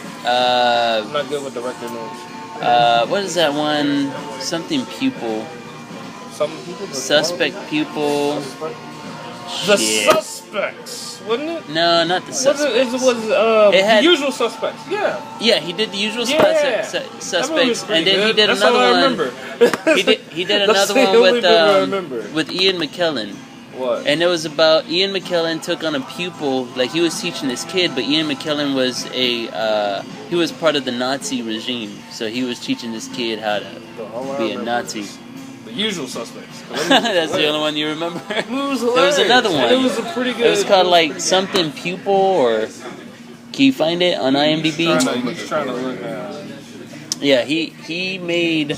Speaker 3: not good with director names.
Speaker 1: what is that one? Something Pupil.
Speaker 3: Some people.
Speaker 1: Suspect Pupil.
Speaker 3: The
Speaker 1: Shit.
Speaker 3: Suspects, wasn't it?
Speaker 1: No, not the
Speaker 3: Was
Speaker 1: Suspects.
Speaker 3: it
Speaker 1: had-
Speaker 3: The Usual Suspects? Yeah.
Speaker 1: Yeah, he did the Usual
Speaker 3: Yeah.
Speaker 1: Suspects, and then he did
Speaker 3: That's
Speaker 1: another
Speaker 3: all I
Speaker 1: one.
Speaker 3: remember.
Speaker 1: He did
Speaker 3: That's
Speaker 1: another
Speaker 3: the
Speaker 1: one
Speaker 3: only
Speaker 1: with
Speaker 3: movie I remember.
Speaker 1: Ian McKellen.
Speaker 3: What?
Speaker 1: And it was about Ian McKellen took on a pupil, like he was teaching this kid, but Ian McKellen was he was part of the Nazi regime, so he was teaching this kid how to be a Nazi.
Speaker 3: The Usual Suspects.
Speaker 1: That's the only one you remember.
Speaker 3: It was
Speaker 1: There was another one.
Speaker 3: It was a pretty good.
Speaker 1: It was called like something pupil, or can you find it on IMDb?
Speaker 3: He's trying to look now.
Speaker 1: Yeah, he made.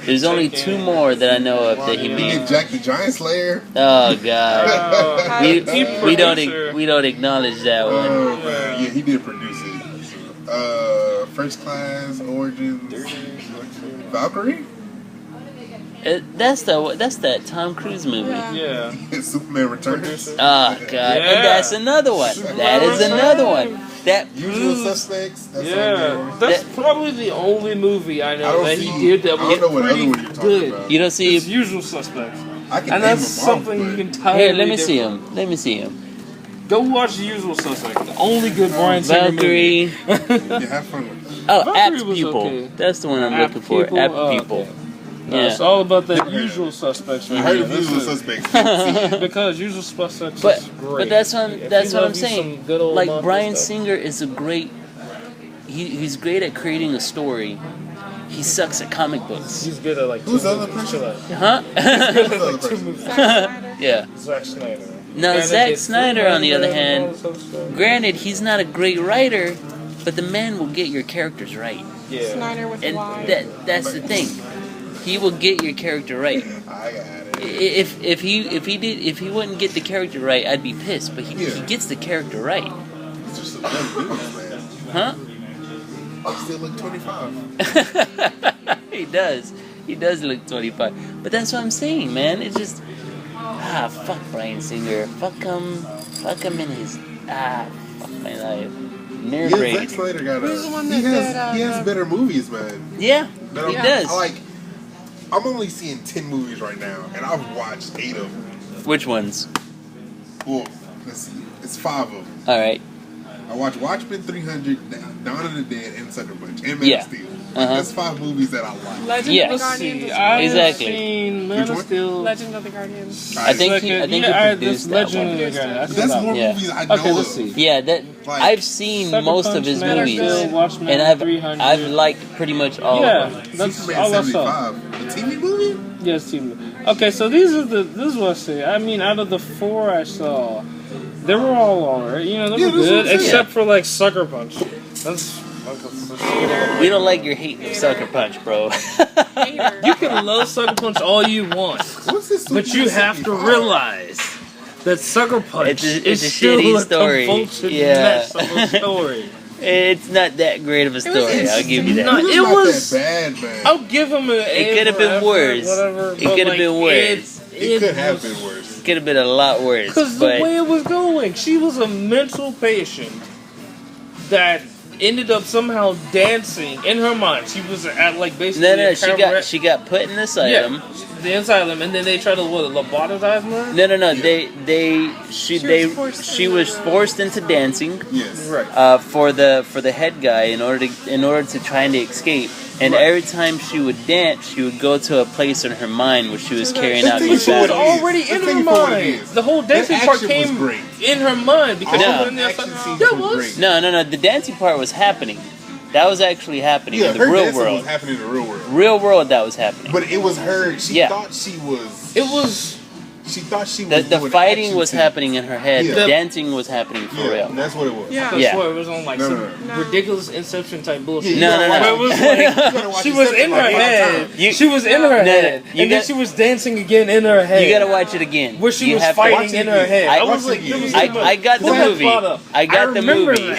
Speaker 1: There's only two more that I know of that he
Speaker 2: He
Speaker 1: made.
Speaker 2: did Jack the Giant Slayer.
Speaker 1: Oh god. We don't
Speaker 3: producer.
Speaker 1: we don't acknowledge that one.
Speaker 2: Oh man, yeah, he did produce it. First Class, Origins, Valkyrie,
Speaker 1: That's that Tom Cruise movie.
Speaker 3: Yeah.
Speaker 2: Superman Returns,
Speaker 3: Producer.
Speaker 1: Oh god,
Speaker 3: Yeah.
Speaker 1: and that's another one. That is another one. That
Speaker 2: Usual
Speaker 1: proves
Speaker 2: Suspects. That's
Speaker 3: Yeah,
Speaker 2: on
Speaker 3: that's
Speaker 1: That-
Speaker 3: probably the only movie I
Speaker 2: there. I
Speaker 3: know
Speaker 2: don't
Speaker 3: that
Speaker 2: see.
Speaker 3: he did that
Speaker 2: I
Speaker 3: was
Speaker 2: don't know what other
Speaker 3: pretty
Speaker 2: one you're talking
Speaker 3: good.
Speaker 2: about.
Speaker 1: you don't see.
Speaker 3: It's Usual Suspects,
Speaker 2: I can
Speaker 3: and
Speaker 2: name
Speaker 3: that's
Speaker 2: them off,
Speaker 3: something
Speaker 2: but-
Speaker 3: you can entirely
Speaker 1: Here, let me see
Speaker 3: different.
Speaker 1: him. Let me see him.
Speaker 3: Go watch The Usual Suspects, the only good Bryan Singer movie.
Speaker 1: Valkyrie.
Speaker 2: Yeah, have fun with that.
Speaker 1: Oh,
Speaker 3: Valkyrie
Speaker 1: Apt
Speaker 3: was
Speaker 1: Pupil.
Speaker 3: okay.
Speaker 1: That's the one I'm
Speaker 3: Apt
Speaker 1: looking for.
Speaker 3: Pupil?
Speaker 1: Apt
Speaker 3: Oh,
Speaker 1: Pupil.
Speaker 3: okay. No,
Speaker 1: Yeah.
Speaker 3: it's all about the Usual Suspects. Right
Speaker 2: I heard
Speaker 3: here.
Speaker 2: of
Speaker 3: This
Speaker 2: Usual
Speaker 3: is-
Speaker 2: Suspects. Didn't see it.
Speaker 3: Because Usual Suspects
Speaker 1: But
Speaker 3: is great.
Speaker 1: but that's what
Speaker 3: If
Speaker 1: that's
Speaker 3: you
Speaker 1: what I'm
Speaker 3: love you
Speaker 1: saying.
Speaker 3: some good old
Speaker 1: Like
Speaker 3: mafia
Speaker 1: Bryan
Speaker 3: stuff.
Speaker 1: Singer is a great. He's great at creating a story. He sucks at comic books.
Speaker 3: He's good at like
Speaker 2: Who's
Speaker 3: two
Speaker 2: the other
Speaker 3: movies.
Speaker 2: person?
Speaker 3: Chill out.
Speaker 1: Huh?
Speaker 2: Who's the other
Speaker 3: Two
Speaker 2: person?
Speaker 3: movies.
Speaker 1: Yeah.
Speaker 3: Zack Snyder.
Speaker 1: Now
Speaker 3: And
Speaker 1: Zack
Speaker 3: it gets
Speaker 1: Snyder, on the other
Speaker 3: Superman
Speaker 1: hand,
Speaker 3: and all this other stuff.
Speaker 1: granted he's not a great writer, but the man will get your characters right.
Speaker 3: Yeah.
Speaker 4: Snyder with
Speaker 1: And
Speaker 4: Y.
Speaker 1: that's the thing. He will get your character right.
Speaker 2: I got it.
Speaker 1: If he wouldn't get the character right, I'd be pissed. But he gets the character right,
Speaker 2: It's just some young dudes, man.
Speaker 1: huh?
Speaker 2: I still look 25.
Speaker 1: He does. He does look 25. But that's what I'm saying, man. It's just fuck Bryan Singer. Fuck him in his fuck my life. Nerve
Speaker 2: Yeah, Zack
Speaker 1: rage.
Speaker 2: Snyder got
Speaker 4: Who's the one
Speaker 2: he
Speaker 4: that
Speaker 2: has
Speaker 4: did,
Speaker 2: better movies, man.
Speaker 1: Yeah,
Speaker 2: That
Speaker 1: he
Speaker 2: I'm-
Speaker 1: does.
Speaker 2: I'm only seeing 10 movies right now, and I've watched 8 of them.
Speaker 1: Which ones?
Speaker 2: Well, let's see. It's 5 of them.
Speaker 1: All right.
Speaker 2: I watched Watchmen, 300, Dawn of the Dead, and Sucker Punch, and Man
Speaker 1: Yeah.
Speaker 2: of Steel. That's 5 movies that I like.
Speaker 4: Legend of the Guardians.
Speaker 1: Exactly.
Speaker 3: Seen Man of Steel.
Speaker 4: Legend of the Guardians.
Speaker 1: I think he produced that
Speaker 3: Legend
Speaker 1: one.
Speaker 3: of the Guardians.
Speaker 2: That's more movies I know.
Speaker 3: Okay, let's see.
Speaker 1: Yeah, that I've seen most of his movies, and I've liked pretty much all of them.
Speaker 3: That's all I saw.
Speaker 2: The TV movie?
Speaker 3: Yes, TV. Okay, so this is what I say. I mean, out of the 4 I saw, they were all alright. You know, they were good, except for like Sucker Punch. That's
Speaker 1: we don't like your hate of Sucker Punch, bro.
Speaker 3: You can love Sucker Punch all you want, but you have to realize that Sucker Punch is
Speaker 1: a
Speaker 3: still
Speaker 1: shitty
Speaker 3: a
Speaker 1: story.
Speaker 3: convoluted mess of a story.
Speaker 1: It's not that great of a story. I'll give you that.
Speaker 3: It was
Speaker 2: that bad, man.
Speaker 3: I'll give him an A.
Speaker 1: It could have been worse.
Speaker 3: Whatever,
Speaker 1: it could have been worse.
Speaker 2: It could have been worse.
Speaker 1: It could have been a lot worse.
Speaker 3: Because the way it was going, she was a mental patient that ended up somehow dancing in her mind. She was at like basically.
Speaker 1: No. She got put in the asylum.
Speaker 3: Yeah, the asylum, and then they tried to lobotomize her.
Speaker 1: No. She was forced into dancing.
Speaker 2: Yes.
Speaker 3: Right.
Speaker 1: For the head guy in order to try and escape. And every time she would dance, she would go to a place in her mind where she was carrying out these
Speaker 3: She was
Speaker 1: battles.
Speaker 3: already in her mind. The whole dancing part came in her mind because she was in the asylum.
Speaker 1: No. The dancing part was happening. That was actually happening in the
Speaker 2: her
Speaker 1: real world.
Speaker 2: Was happening in the real world.
Speaker 1: Real world, that was happening.
Speaker 2: But it was her. She thought she was.
Speaker 3: It was.
Speaker 2: She thought she was.
Speaker 1: The fighting was happening in her head.
Speaker 2: Yeah.
Speaker 1: The dancing was happening for real.
Speaker 2: That's what it was.
Speaker 3: Yeah. I swear it was on like some ridiculous Inception type bullshit.
Speaker 1: No.
Speaker 3: It was like, she was in her head. She was in her head, and then she was dancing again in her head.
Speaker 1: You gotta watch it again.
Speaker 3: Where she was fighting in her head.
Speaker 1: I got the movie. I got the movie.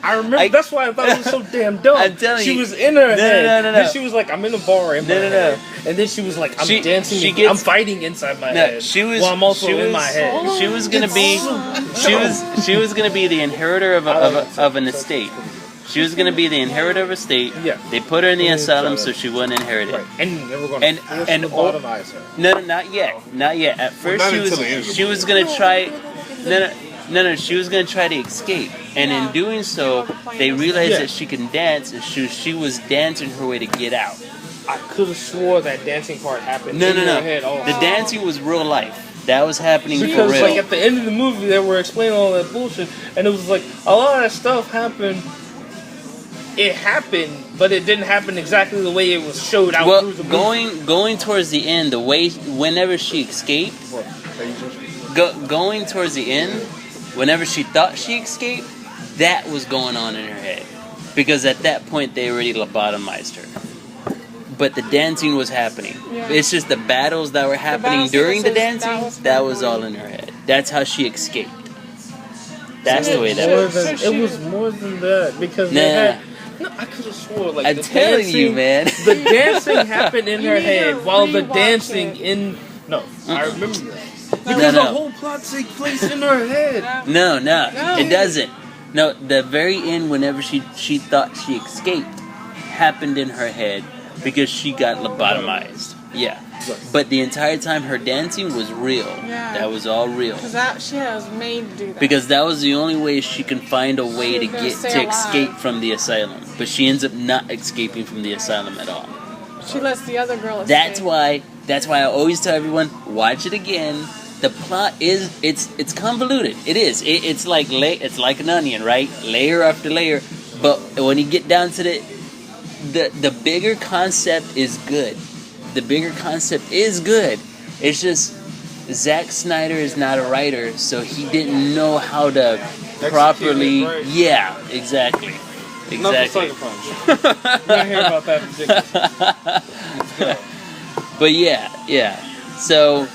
Speaker 3: I remember. That's why I thought it was so damn dumb.
Speaker 1: I'm telling you,
Speaker 3: she was in her head.
Speaker 1: No.
Speaker 3: Then she was like, "I'm in a bar in my head," and then she was like, "I'm dancing. I'm fighting inside my head." While I'm also in my head.
Speaker 1: She was gonna be. She was gonna be the inheritor of an estate. She was gonna be the inheritor of a estate.
Speaker 3: Yeah.
Speaker 1: They put her in the asylum so she wouldn't inherit it.
Speaker 3: Right. And they were going to lobotomize her.
Speaker 1: No, not yet. At first, she was gonna try. No, she was going to try to escape. And in doing so, they realized that she can dance, and she was dancing her way to get out.
Speaker 3: I could have swore that dancing part happened
Speaker 1: No.
Speaker 3: her head also.
Speaker 1: The dancing was real life. That was happening for real.
Speaker 3: Because, like, at the end of the movie, they were explaining all that bullshit, and it was like, a lot of that stuff happened. It happened, but it didn't happen exactly the way it was showed out through the movie.
Speaker 1: Going towards the end, the way, whenever she escaped, going towards the end, whenever she thought she escaped, that was going on in her head. Because at that point, they already lobotomized her. But the dancing was happening. Yeah. It's just the battles that were happening during the dancing, that was all in her head. That's how she escaped. That's the way that was.
Speaker 3: It was more than that. Because they had... No, I could have swore, like,
Speaker 1: I'm telling you, man.
Speaker 3: The dancing happened in her head while the dancing in... No, I remember that. Because the whole plot takes place in her head.
Speaker 1: No, it doesn't. No, the very end, whenever she thought she escaped, happened in her head because she got lobotomized. Yeah. But the entire time, her dancing was real. Yeah. That was all real.
Speaker 4: Because she was made to do that.
Speaker 1: Because that was the only way she can find a way to escape from the asylum. But she ends up not escaping from the asylum at all.
Speaker 4: She lets the other girl escape.
Speaker 1: That's why I always tell everyone, watch it again. The plot it's convoluted. It is. It's like an onion, right? Layer after layer. But when you get down to the bigger concept is good. The bigger concept is good. It's just Zack Snyder is not a writer, so he didn't know how to properly. Right? Yeah, exactly.
Speaker 3: Not the Sucker Punch. Not hear about that particular.
Speaker 1: But yeah. So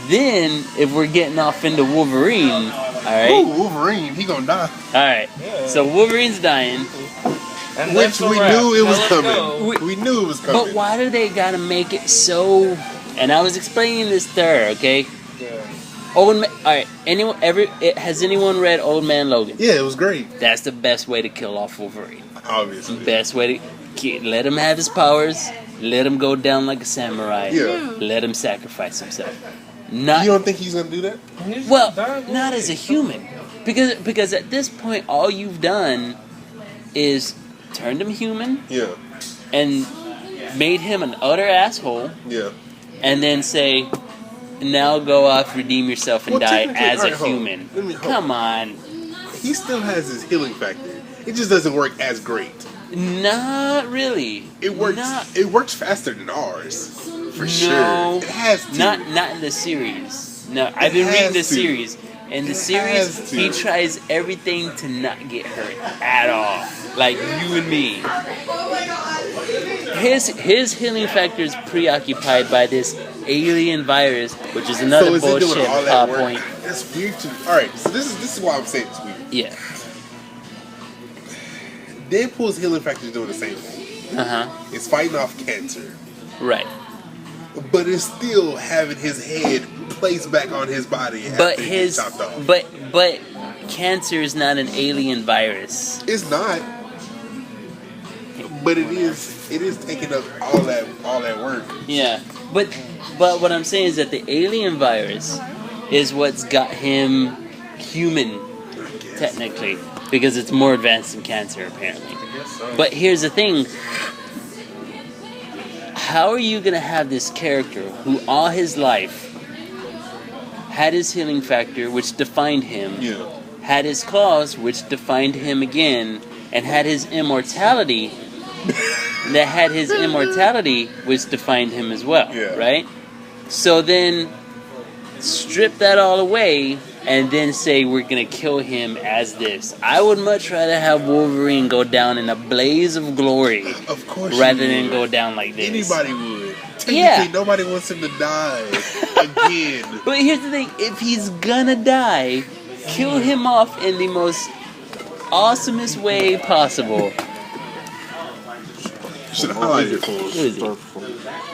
Speaker 1: then, if we're getting off into Wolverine, all right.
Speaker 2: Ooh, Wolverine, he gonna die.
Speaker 1: All right. Yeah. So Wolverine's dying.
Speaker 2: And which we knew it was coming. We knew it was coming.
Speaker 1: But why do they gotta make it so? And I was explaining this to her, okay? Yeah. All right. Has anyone read Old Man Logan?
Speaker 2: Yeah, it was great.
Speaker 1: That's the best way to kill off Wolverine.
Speaker 2: Obviously.
Speaker 1: Best way to let him have his powers. Let him go down like a samurai.
Speaker 2: Yeah.
Speaker 1: Let him sacrifice himself.
Speaker 2: You don't think he's gonna do that?
Speaker 1: Well, not as a human, because at this point, all you've done is turned him human.
Speaker 2: Yeah.
Speaker 1: And made him an utter asshole.
Speaker 2: Yeah.
Speaker 1: And then say, now go off, redeem yourself, and die as a human. Come on.
Speaker 2: He still has his healing factor. It just doesn't work as great.
Speaker 1: Not really.
Speaker 2: It works. It works faster than ours, for sure. It has to.
Speaker 1: Not in the series. No, I've been reading the series. In the series, he tries everything to not get hurt at all, like you and me. His healing factor is preoccupied by this alien virus, which is another bullshit plot point.
Speaker 2: That's weird to me. All right, so this is why I'm saying it's weird.
Speaker 1: Yeah.
Speaker 2: Deadpool's healing factor is doing the same thing. It's fighting off cancer.
Speaker 1: Right.
Speaker 2: But it's still having his head placed back on his body after he gets chopped off.
Speaker 1: But cancer is not an alien virus.
Speaker 2: It's not. But it is taking up all that work.
Speaker 1: Yeah. But what I'm saying is that the alien virus is what's got him human, technically, because it's more advanced than cancer, apparently. But here's the thing. How are you going to have this character who all his life had his healing factor, which defined him, had his claws, which defined him again, and had his immortality, that had his immortality, which defined him as well, right? So then strip that all away and then say we're going to kill him as this. I would much rather have Wolverine go down in a blaze of glory,
Speaker 2: of course,
Speaker 1: rather than go down like this.
Speaker 2: Anybody would. Technically, nobody wants him to die again.
Speaker 1: But here's the thing. If he's gonna die, kill him off in the most awesomest way possible.
Speaker 2: Should have highlighted it for him.
Speaker 1: What is it?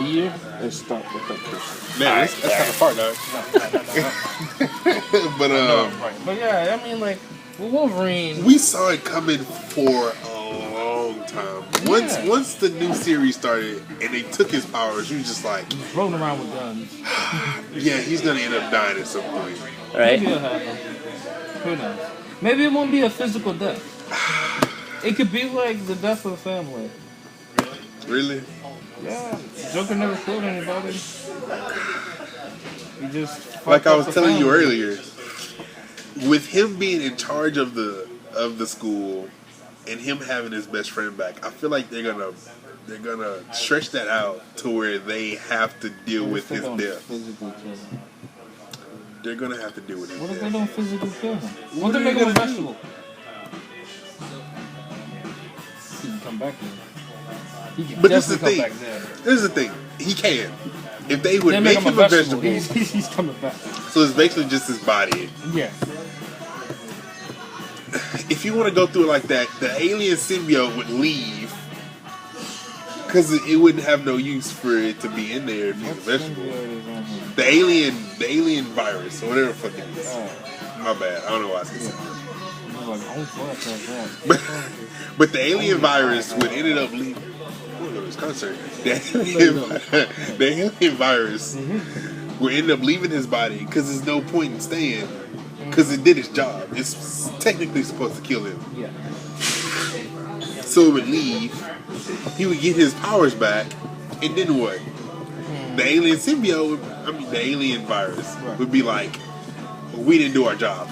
Speaker 3: Here, let's start with that person.
Speaker 2: Man, that's kind of far, dog.
Speaker 3: But yeah, I mean, like, with Wolverine,
Speaker 2: we saw it coming for a long time. Once the new series started and they took his powers, you was just like,
Speaker 3: rolling around with guns.
Speaker 2: Yeah, he's gonna end up dying at some point.
Speaker 1: Right?
Speaker 3: Maybe it'll happen. Who knows? Maybe it won't be a physical death. It could be like the death of a family.
Speaker 2: Really?
Speaker 3: Yeah. Joker never killed anybody. He just
Speaker 2: like I was telling you earlier, with him being in charge of the school and him having his best friend back, I feel like they're gonna stretch that out to where they have to deal with his death. They're gonna have to deal with his death.
Speaker 3: What if they don't physically kill him? What if they make him a vegetable? He can come back then.
Speaker 2: But this is the thing. This is the thing. He can. If they would make him a vegetable,
Speaker 3: he's coming back.
Speaker 2: So it's basically just his body.
Speaker 3: Yeah.
Speaker 2: If you want to go through it like that, the alien symbiote would leave because it wouldn't have no use for it to be in there if he's a vegetable. The alien virus, or whatever the fuck it is. My bad. I don't know why I said that. But the alien virus would ended up leaving. Concert. The alien virus will end up leaving his body because there's no point in staying because it did its job. It's technically supposed to kill him.
Speaker 3: Yeah.
Speaker 2: So it would leave. He would get his powers back, and then what? The alien symbiote, the alien virus would be like, we didn't do our job.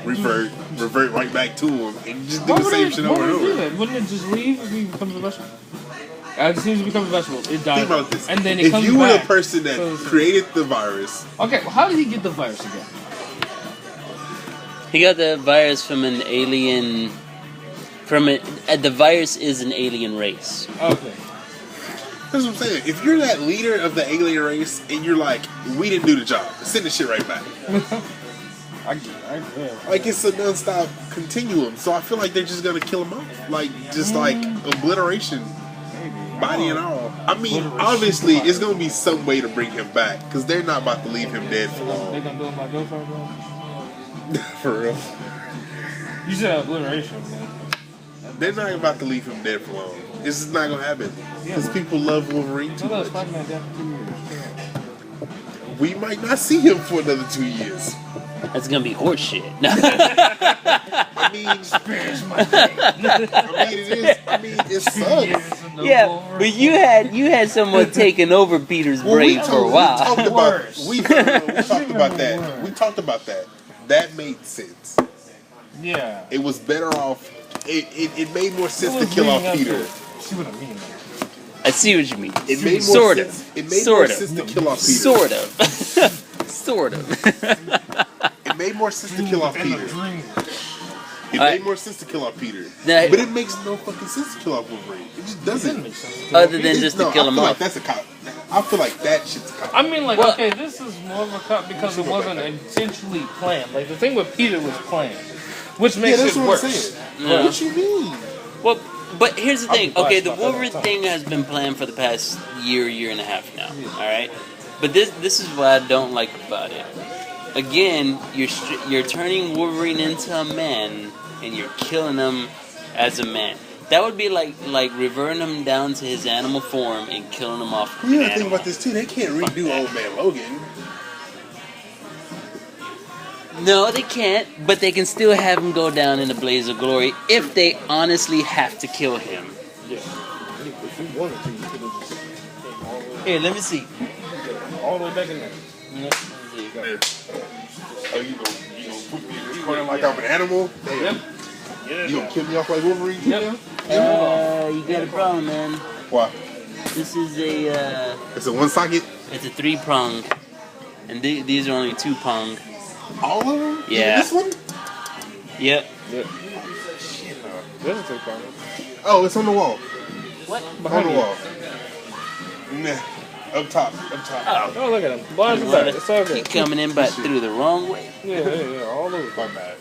Speaker 2: Revert right back to him and just do the same shit over and over.
Speaker 3: Wouldn't it just leave if he becomes a vegetable? As soon as it becomes a vegetable, it dies.
Speaker 2: Think about this.
Speaker 3: And then it
Speaker 2: if
Speaker 3: comes
Speaker 2: you were
Speaker 3: back.
Speaker 2: the person that created the virus.
Speaker 3: Okay, well, how did he get the virus again?
Speaker 1: He got the virus from an alien. The virus is an alien race.
Speaker 3: Okay.
Speaker 2: That's what I'm saying. If you're that leader of the alien race and you're like, we didn't do the job, send the shit right back. Like it's a non-stop continuum. So I feel like they're just gonna kill him off. Like just like obliteration. Body and all. I mean, obviously, it's gonna be some way to bring him back because they're not about to leave him dead for long.
Speaker 3: They gonna do him like Ghostfire, bro?
Speaker 2: For real.
Speaker 3: You said obliteration, man.
Speaker 2: They're not about to leave him dead for long. This is not gonna happen because people love Wolverine too much.
Speaker 3: Spider-Man dead for 2 years.
Speaker 2: We might not see him for another 2 years.
Speaker 1: That's gonna be horse shit. No.
Speaker 2: I mean, it sucks.
Speaker 1: Yeah, but you had someone taking over Peter's brain for a while.
Speaker 2: We talked about that. That made sense.
Speaker 3: Yeah.
Speaker 2: It was better off. It made more sense to kill off Peter.
Speaker 3: See what I mean?
Speaker 1: I see what you mean.
Speaker 2: It made more
Speaker 1: sort
Speaker 2: sense.
Speaker 1: of.
Speaker 2: It made
Speaker 1: sort
Speaker 2: more
Speaker 1: of.
Speaker 2: sense to kill off Peter.
Speaker 1: Sort of. Sort of.
Speaker 2: It made more sense to kill off Peter. It made more sense to kill off Peter.
Speaker 1: Now,
Speaker 2: but it makes no fucking sense to kill off Wolverine. It just doesn't make sense.
Speaker 1: Other than just to kill him off.
Speaker 2: That's a cop. I feel like that shit's a cop.
Speaker 3: I mean, like, okay, this is more of a cop because it wasn't intentionally planned. Like, the thing with Peter was planned, which makes it worse.
Speaker 2: I'm saying. What you mean?
Speaker 1: Well, but here's the thing. Okay, the Wolverine thing has been planned for the past year and a half now. All right, but this is what I don't like about it. Again, you're turning Wolverine into a man, and you're killing him as a man. That would be like reverting him down to his animal form and killing him off.
Speaker 2: You gotta think about this too. They can't redo Old Man Logan.
Speaker 1: No, they can't. But they can still have him go down in a blaze of glory if they honestly have to kill him.
Speaker 3: Yeah. If you wanted to, you could have just came all the way.
Speaker 1: Here, let me see.
Speaker 3: All the way back in there.
Speaker 2: Oh, you gonna put me in this corner like I'm an animal?
Speaker 3: Yep.
Speaker 2: You gonna kill me off like Wolverine?
Speaker 3: Yep.
Speaker 1: You got a problem, man.
Speaker 2: Why?
Speaker 1: This is a.
Speaker 2: It's a one socket.
Speaker 1: It's a 3-prong, and these are only 2-prong.
Speaker 2: All of them?
Speaker 1: Yeah.
Speaker 2: This one?
Speaker 1: Yep.
Speaker 3: Shit, no. This is a problem.
Speaker 2: Oh, it's on the wall.
Speaker 1: What?
Speaker 2: On the wall. Nah. Up top.
Speaker 3: Oh, look at him. Blind as that. It's all good.
Speaker 1: Keep coming in, but through the wrong way.
Speaker 3: Yeah. All over. My bad.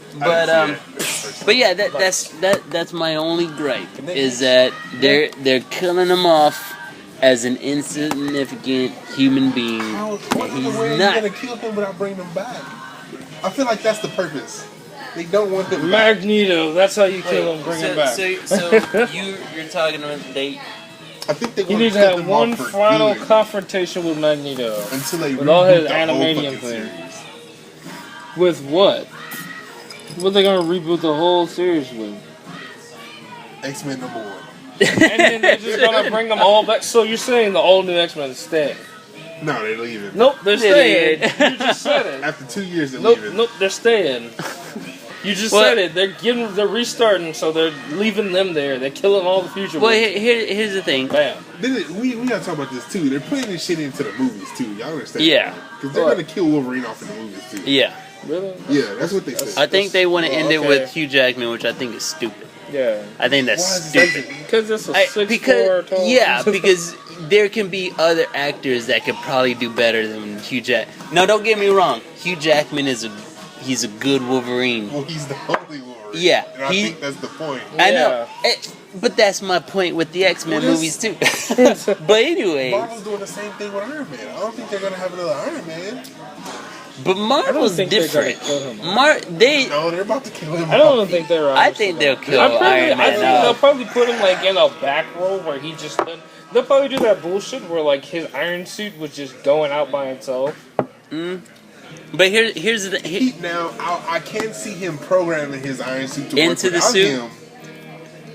Speaker 1: But yeah, that's my only gripe is that they're killing him off as an insignificant human being.
Speaker 2: What
Speaker 1: He's
Speaker 2: way are you
Speaker 1: not.
Speaker 2: gonna kill him without bringing him back? I feel like that's the purpose. They don't want him back.
Speaker 3: Magneto. That's how you kill him. Bring him back.
Speaker 1: So you're talking about they.
Speaker 2: I think they
Speaker 3: You
Speaker 2: want
Speaker 3: need
Speaker 2: to
Speaker 3: to
Speaker 2: kill
Speaker 3: have
Speaker 2: him
Speaker 3: one
Speaker 2: off for
Speaker 3: final
Speaker 2: good
Speaker 3: confrontation with Magneto.
Speaker 2: until they
Speaker 3: with all his
Speaker 2: reboot the whole
Speaker 3: animanium
Speaker 2: fucking
Speaker 3: thing.
Speaker 2: series.
Speaker 3: With what? What they gonna reboot the whole series with?
Speaker 2: X-Men #1.
Speaker 3: And then they're just gonna bring them all back. So you're saying the all new X-Men is staying?
Speaker 2: No, they're leaving.
Speaker 3: Nope, they're staying. You just said it.
Speaker 2: After 2 years, they're leaving.
Speaker 3: Nope, they're staying. You just said it. They're restarting, so they're leaving them there. They're killing all the future.
Speaker 1: Well, here's the thing.
Speaker 3: Bam.
Speaker 2: We gotta talk about this too. They're putting this shit into the movies too. Y'all understand?
Speaker 1: Yeah.
Speaker 2: Because they're gonna kill Wolverine off in the movies too.
Speaker 1: Yeah.
Speaker 3: Really?
Speaker 2: Yeah, that's what they said.
Speaker 1: I think they want to end it with Hugh Jackman, which I think is stupid.
Speaker 3: Yeah.
Speaker 1: I think that's stupid.
Speaker 3: Because it's a 6'4" tall.
Speaker 1: Yeah, because there can be other actors that could probably do better than Hugh Jackman. No, don't get me wrong. Hugh Jackman he's a good Wolverine.
Speaker 2: Well, he's the only Wolverine.
Speaker 1: Yeah,
Speaker 2: and I think that's the point.
Speaker 1: I know, but that's my point with the X-Men movies too. But anyway,
Speaker 2: Marvel's doing the same thing with Iron Man. I don't think they're gonna have another Iron Man.
Speaker 1: But Marvel's different.
Speaker 2: No, they're about to kill him.
Speaker 3: I don't think they're.
Speaker 1: I think they'll kill Iron Man.
Speaker 3: I think they'll probably put him like in a back role where he just. They'll probably do that bullshit where like his iron suit was just going out by itself.
Speaker 1: But here's the thing.
Speaker 2: Now I can't see him programming his iron suit to
Speaker 1: into
Speaker 2: work
Speaker 1: the suit.
Speaker 2: him.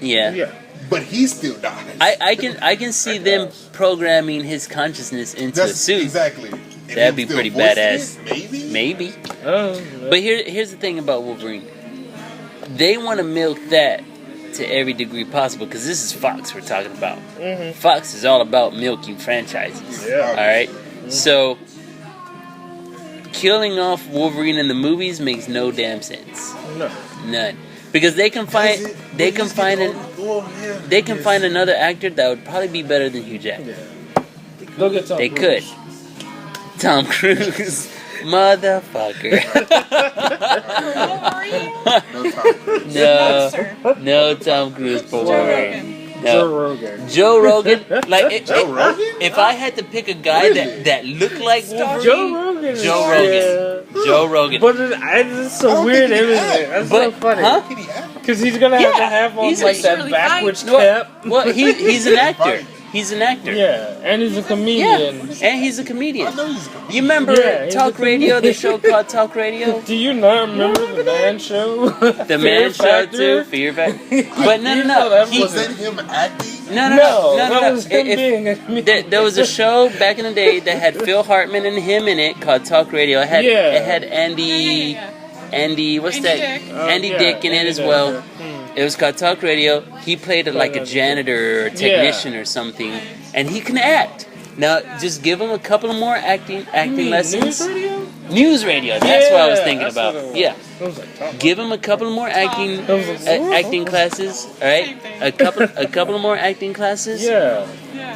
Speaker 1: Yeah.
Speaker 2: But he still dies.
Speaker 1: I can see them programming his consciousness into a suit.
Speaker 2: Exactly.
Speaker 1: That'd be pretty badass.
Speaker 2: Maybe.
Speaker 1: But here's the thing about Wolverine. They want to milk that to every degree possible because this is Fox we're talking about. Mm-hmm. Fox is all about milking franchises.
Speaker 2: Yeah.
Speaker 1: All right. So killing off Wolverine in the movies makes no damn sense.
Speaker 3: No.
Speaker 1: None. Because they can find another actor that would probably be better than Hugh Jackman.
Speaker 3: Yeah. They'll get Tom Cruise.
Speaker 1: Could. Tom Cruise. Motherfucker. No Tom Cruise for Wolverine. No. Joe Rogan. Like if I had to pick a guy that looked like Wolverine, Joe Rogan.
Speaker 3: But it's so weird image. That's so funny.
Speaker 1: Huh?
Speaker 3: Because he's gonna have to have on like that backwards cap.
Speaker 1: Well, he's an actor. He's an actor.
Speaker 3: Yeah, and he's a comedian.
Speaker 1: Yeah, and he's a comedian.
Speaker 2: I know he's a comedian.
Speaker 1: You remember Talk Radio, the show called Talk Radio?
Speaker 3: Do you not remember the Man Show?
Speaker 1: The Man Show too, Fear Factor. But no.
Speaker 2: Was that him acting?
Speaker 1: No.
Speaker 3: That was him being a comedian.
Speaker 1: There was a show back in the day that had Phil Hartman and him in it called Talk Radio. It had Andy, what's that? Andy Dick in it as well. It was called Talk Radio. He played like a janitor or technician or something, and he can act. Now, just give him a couple of more acting lessons. News radio. That's what I was thinking about. Yeah. Give him a couple of more acting classes. All right. A couple of more acting classes.
Speaker 3: Yeah.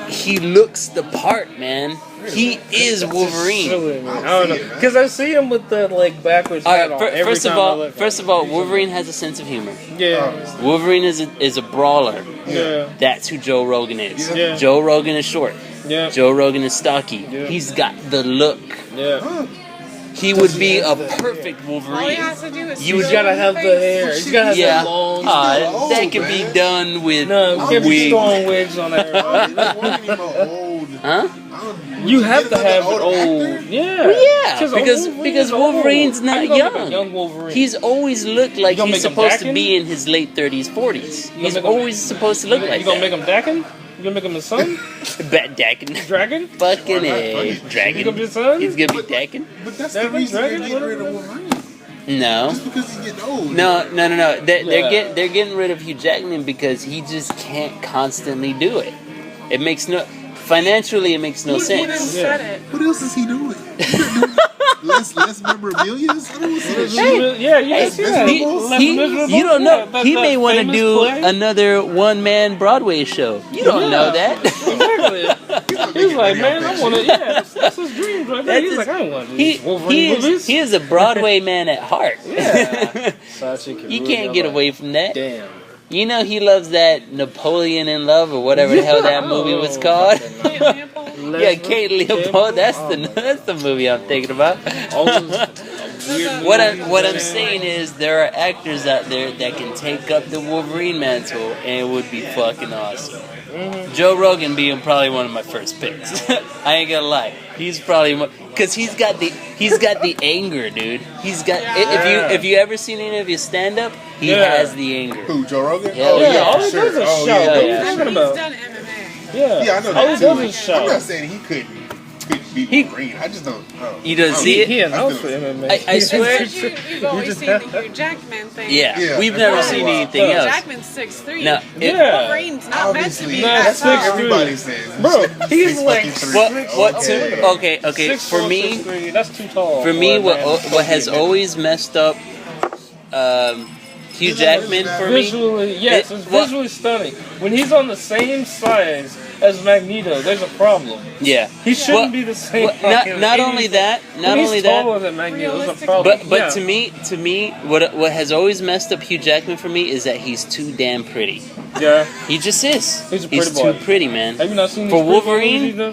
Speaker 1: He looks the part, man. He is Wolverine.
Speaker 3: I don't know, because I see him with the backwards hat on every time.
Speaker 1: First of all, Wolverine has a sense of humor.
Speaker 3: Yeah.
Speaker 1: Wolverine is a brawler.
Speaker 3: Yeah.
Speaker 1: That's who Joe Rogan is.
Speaker 3: Yeah.
Speaker 1: Joe Rogan is short.
Speaker 3: Yeah.
Speaker 1: Joe Rogan is stocky.
Speaker 3: Yeah.
Speaker 1: He's got the look.
Speaker 3: Yeah.
Speaker 1: He would be a perfect Wolverine.
Speaker 4: All he has to do is
Speaker 3: He's gotta have the hair. He's gotta have that long.
Speaker 1: That can be done with
Speaker 3: No, can't be throwing wigs on everybody.
Speaker 1: Huh?
Speaker 3: You have to have it old. Yeah.
Speaker 1: Well, because Wolverine's not young.
Speaker 3: Young Wolverine.
Speaker 1: He's always looked like he's supposed to be in his late 30s, 40s. He's always supposed to look like that.
Speaker 3: You gonna make him Dakin? You gonna make him his son?
Speaker 1: Dakin.
Speaker 3: Dragon?
Speaker 1: Fucking A. Dragon.
Speaker 3: You gonna be his son?
Speaker 1: He's gonna be Dakin?
Speaker 2: But that's the reason they're getting rid of Wolverine.
Speaker 1: No.
Speaker 2: Just because he's getting old.
Speaker 1: No. They're getting rid of Hugh Jackman because he just can't constantly do it. It makes financially it makes no sense.
Speaker 2: What else is he doing? less memorabilia?
Speaker 1: You don't know. He may want to do another one-man Broadway show. You don't know that.
Speaker 3: Exactly. He's like, man, I want to. Yeah, that's his dream right there. He's like, I don't want these Wolverine movies.
Speaker 1: He is a Broadway man at heart.
Speaker 3: Yeah.
Speaker 1: You can't get away from that.
Speaker 3: Damn.
Speaker 1: You know he loves that Napoleon in Love or whatever the hell that movie was called. Kate Leopold. That's the movie I'm thinking about. What I'm saying is there are actors out there that can take up the Wolverine mantle and it would be fucking awesome. Mm-hmm. Joe Rogan being probably one of my first picks. I ain't gonna lie. He's probably because he's got the anger, dude. He's got if you ever seen any of his stand up, he has the anger.
Speaker 2: Who, Joe Rogan?
Speaker 1: Hell yeah.
Speaker 3: All he does is show. What are you talking about?
Speaker 4: He's done MMA.
Speaker 3: Yeah,
Speaker 2: I know that.
Speaker 3: All he does is show.
Speaker 2: I'm not saying he couldn't be Wolverine. I just don't.
Speaker 1: You don't see it?
Speaker 3: He announced for MMA.
Speaker 1: I swear.
Speaker 4: You've always seen the Hugh Jackman thing.
Speaker 1: Yeah, we've never seen anything else.
Speaker 4: Jackman's 6'3".
Speaker 1: No,
Speaker 4: Wolverine's not meant to be that tall.
Speaker 2: Everybody says,
Speaker 3: bro, he's like
Speaker 1: okay. For me,
Speaker 3: 6'3", that's too tall.
Speaker 1: For me, what has always messed up Hugh Jackman for
Speaker 3: visually,
Speaker 1: me.
Speaker 3: Yes, it's visually stunning. When he's on the same size as Magneto, there's a problem.
Speaker 1: Yeah,
Speaker 3: he shouldn't be the same.
Speaker 1: Not only that.
Speaker 3: Taller than Magneto, there's a problem.
Speaker 1: But to me, what has always messed up Hugh Jackman for me is that he's too damn pretty.
Speaker 3: Yeah,
Speaker 1: he just is.
Speaker 3: He's a pretty boy.
Speaker 1: Too pretty, man.
Speaker 3: Have you not seen
Speaker 1: for Wolverine?
Speaker 4: You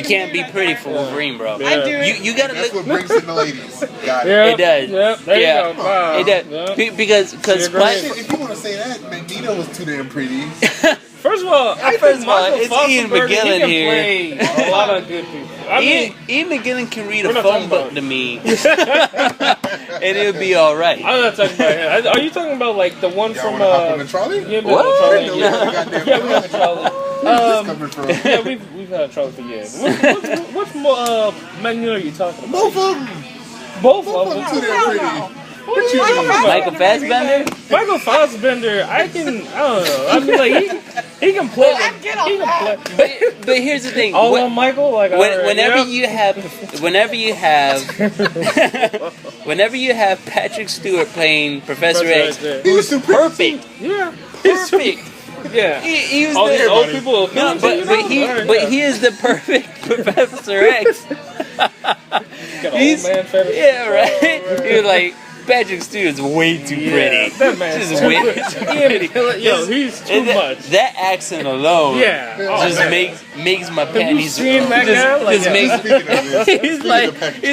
Speaker 1: can't be pretty for Wolverine, bro.
Speaker 4: I do it.
Speaker 1: You gotta
Speaker 2: That's
Speaker 1: look.
Speaker 2: what brings in the ladies. Got it.
Speaker 3: Yep,
Speaker 1: It does.
Speaker 3: Yep, there you go. Wow.
Speaker 1: It does.
Speaker 3: Yep.
Speaker 1: Because
Speaker 2: If you want to say that, Magneto was too damn pretty.
Speaker 3: First of all,
Speaker 1: it's Ian McGillen
Speaker 3: he
Speaker 1: here.
Speaker 3: Play a lot of good people.
Speaker 1: Ian McGillen can read a phone book to me, and it'll be all right.
Speaker 3: I'm not talking about him. Are you talking about like the one from?
Speaker 2: Hop on the trolley?
Speaker 3: Yeah,
Speaker 1: What?
Speaker 3: we got a trolley. Yeah, we've had a trolley for years. Which Magneto are you talking about?
Speaker 2: Both of them.
Speaker 3: Both of them.
Speaker 2: Too damn pretty.
Speaker 1: Michael Fassbender?
Speaker 3: Michael Fassbender, I don't know. I mean, like, he can play. He can play.
Speaker 1: But here's the thing.
Speaker 3: On Michael? Like,
Speaker 1: whenever you have Patrick Stewart playing Professor X, who's perfect.
Speaker 3: Yeah.
Speaker 1: Perfect.
Speaker 3: Yeah.
Speaker 1: He was
Speaker 3: all these old people.
Speaker 1: No, but he is the perfect Professor X.
Speaker 3: He's old man fetish.
Speaker 1: Yeah, right. He was like, Patrick Stewart's way too pretty.
Speaker 3: That man's
Speaker 1: just way too pretty.
Speaker 3: Yo, he's too much.
Speaker 1: That accent alone just makes my panties.
Speaker 3: Have you seen that guy?
Speaker 1: He's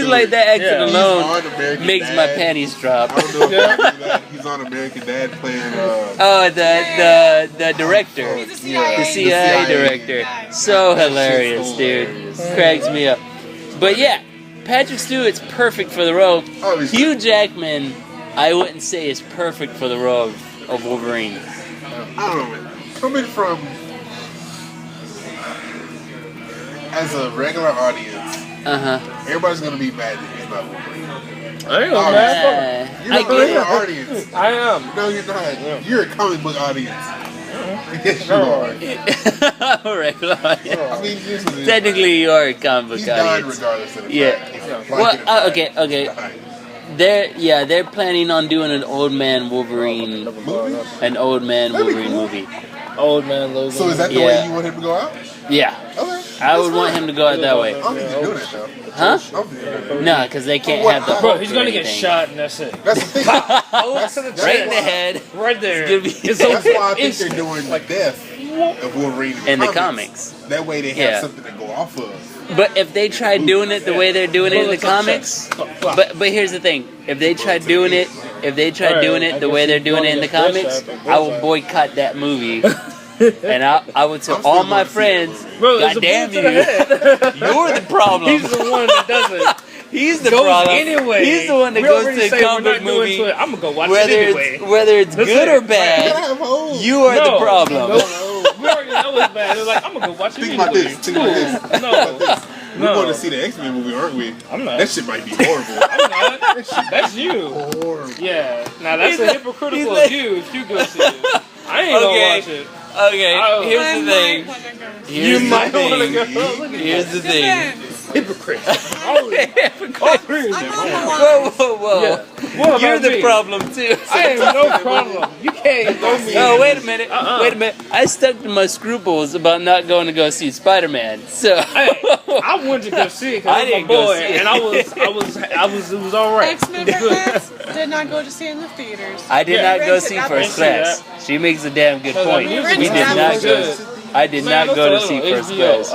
Speaker 1: like that accent alone makes my panties drop.
Speaker 2: I don't know if he's was on American Dad playing.
Speaker 1: The director.
Speaker 4: He's the
Speaker 1: CIA director. So hilarious, dude. Cracks me up. But yeah, Patrick Stewart's perfect for the role. Hugh Jackman, I wouldn't say is perfect for the role of Wolverine.
Speaker 2: I don't know, man. Coming from as a regular audience, everybody's gonna be mad that he's not Wolverine.
Speaker 3: I ain't mad.
Speaker 2: You're a regular audience.
Speaker 3: I am.
Speaker 2: No, you're not. You're a comic book audience. Yes, you are.
Speaker 1: Regular audience.
Speaker 2: I mean,
Speaker 1: technically, you are a comic book
Speaker 2: he's
Speaker 1: audience.
Speaker 2: died regardless of the fact.
Speaker 1: Well, okay. They're planning on doing an old man Wolverine movie. Old man Logan.
Speaker 2: So is that the way you want him to go out?
Speaker 1: Yeah.
Speaker 2: Okay.
Speaker 1: I would want him to go out that way.
Speaker 2: I don't think he's doing it though.
Speaker 1: Huh? No, because they can't have the.
Speaker 3: Bro, he's gonna get shot and that's it.
Speaker 2: That's the thing.
Speaker 1: Right in the head.
Speaker 3: Right there.
Speaker 2: That's why I think they're doing the death of Wolverine
Speaker 1: in the comics.
Speaker 2: That way they have something to go off of.
Speaker 1: But if they try doing it the way they're doing it in the comics, but here's the thing: if they try doing it the way they're doing it in the comics, I will boycott that movie. And I would tell all my friends, God damn you, you're the problem.
Speaker 3: He's the one that does it.
Speaker 1: He's the problem.
Speaker 3: Anyway.
Speaker 1: He's the one that goes to a comic book movie.
Speaker 3: I'm gonna go watch it anyway.
Speaker 1: Whether it's good or bad, you are the problem.
Speaker 3: We already know it's bad. It's like, I'm gonna go watch it anyway.
Speaker 2: Think about this. We're going to see the X-Men movie, aren't we?
Speaker 3: I'm not.
Speaker 2: That shit might be horrible.
Speaker 3: I'm not. That's you.
Speaker 2: Horrible.
Speaker 3: Yeah. Now that's hypocritical of you if you go see it. I ain't gonna watch it.
Speaker 1: Okay, here's the thing.
Speaker 3: You might want to go.
Speaker 1: Here's the thing.
Speaker 3: Hypocrite.
Speaker 1: Whoa. You're the problem too.
Speaker 3: I have no problem. You can't go me.
Speaker 1: Oh, wait a minute. I stuck to my scruples about not going to go see Spider-Man. So
Speaker 3: hey, I wanted to go see it because I was my boy, and it was all right.
Speaker 4: X-Men fans did not go to see it in the theaters.
Speaker 1: I did not go see First Class. She makes a damn good point. We did not go. I did not go to see First Class.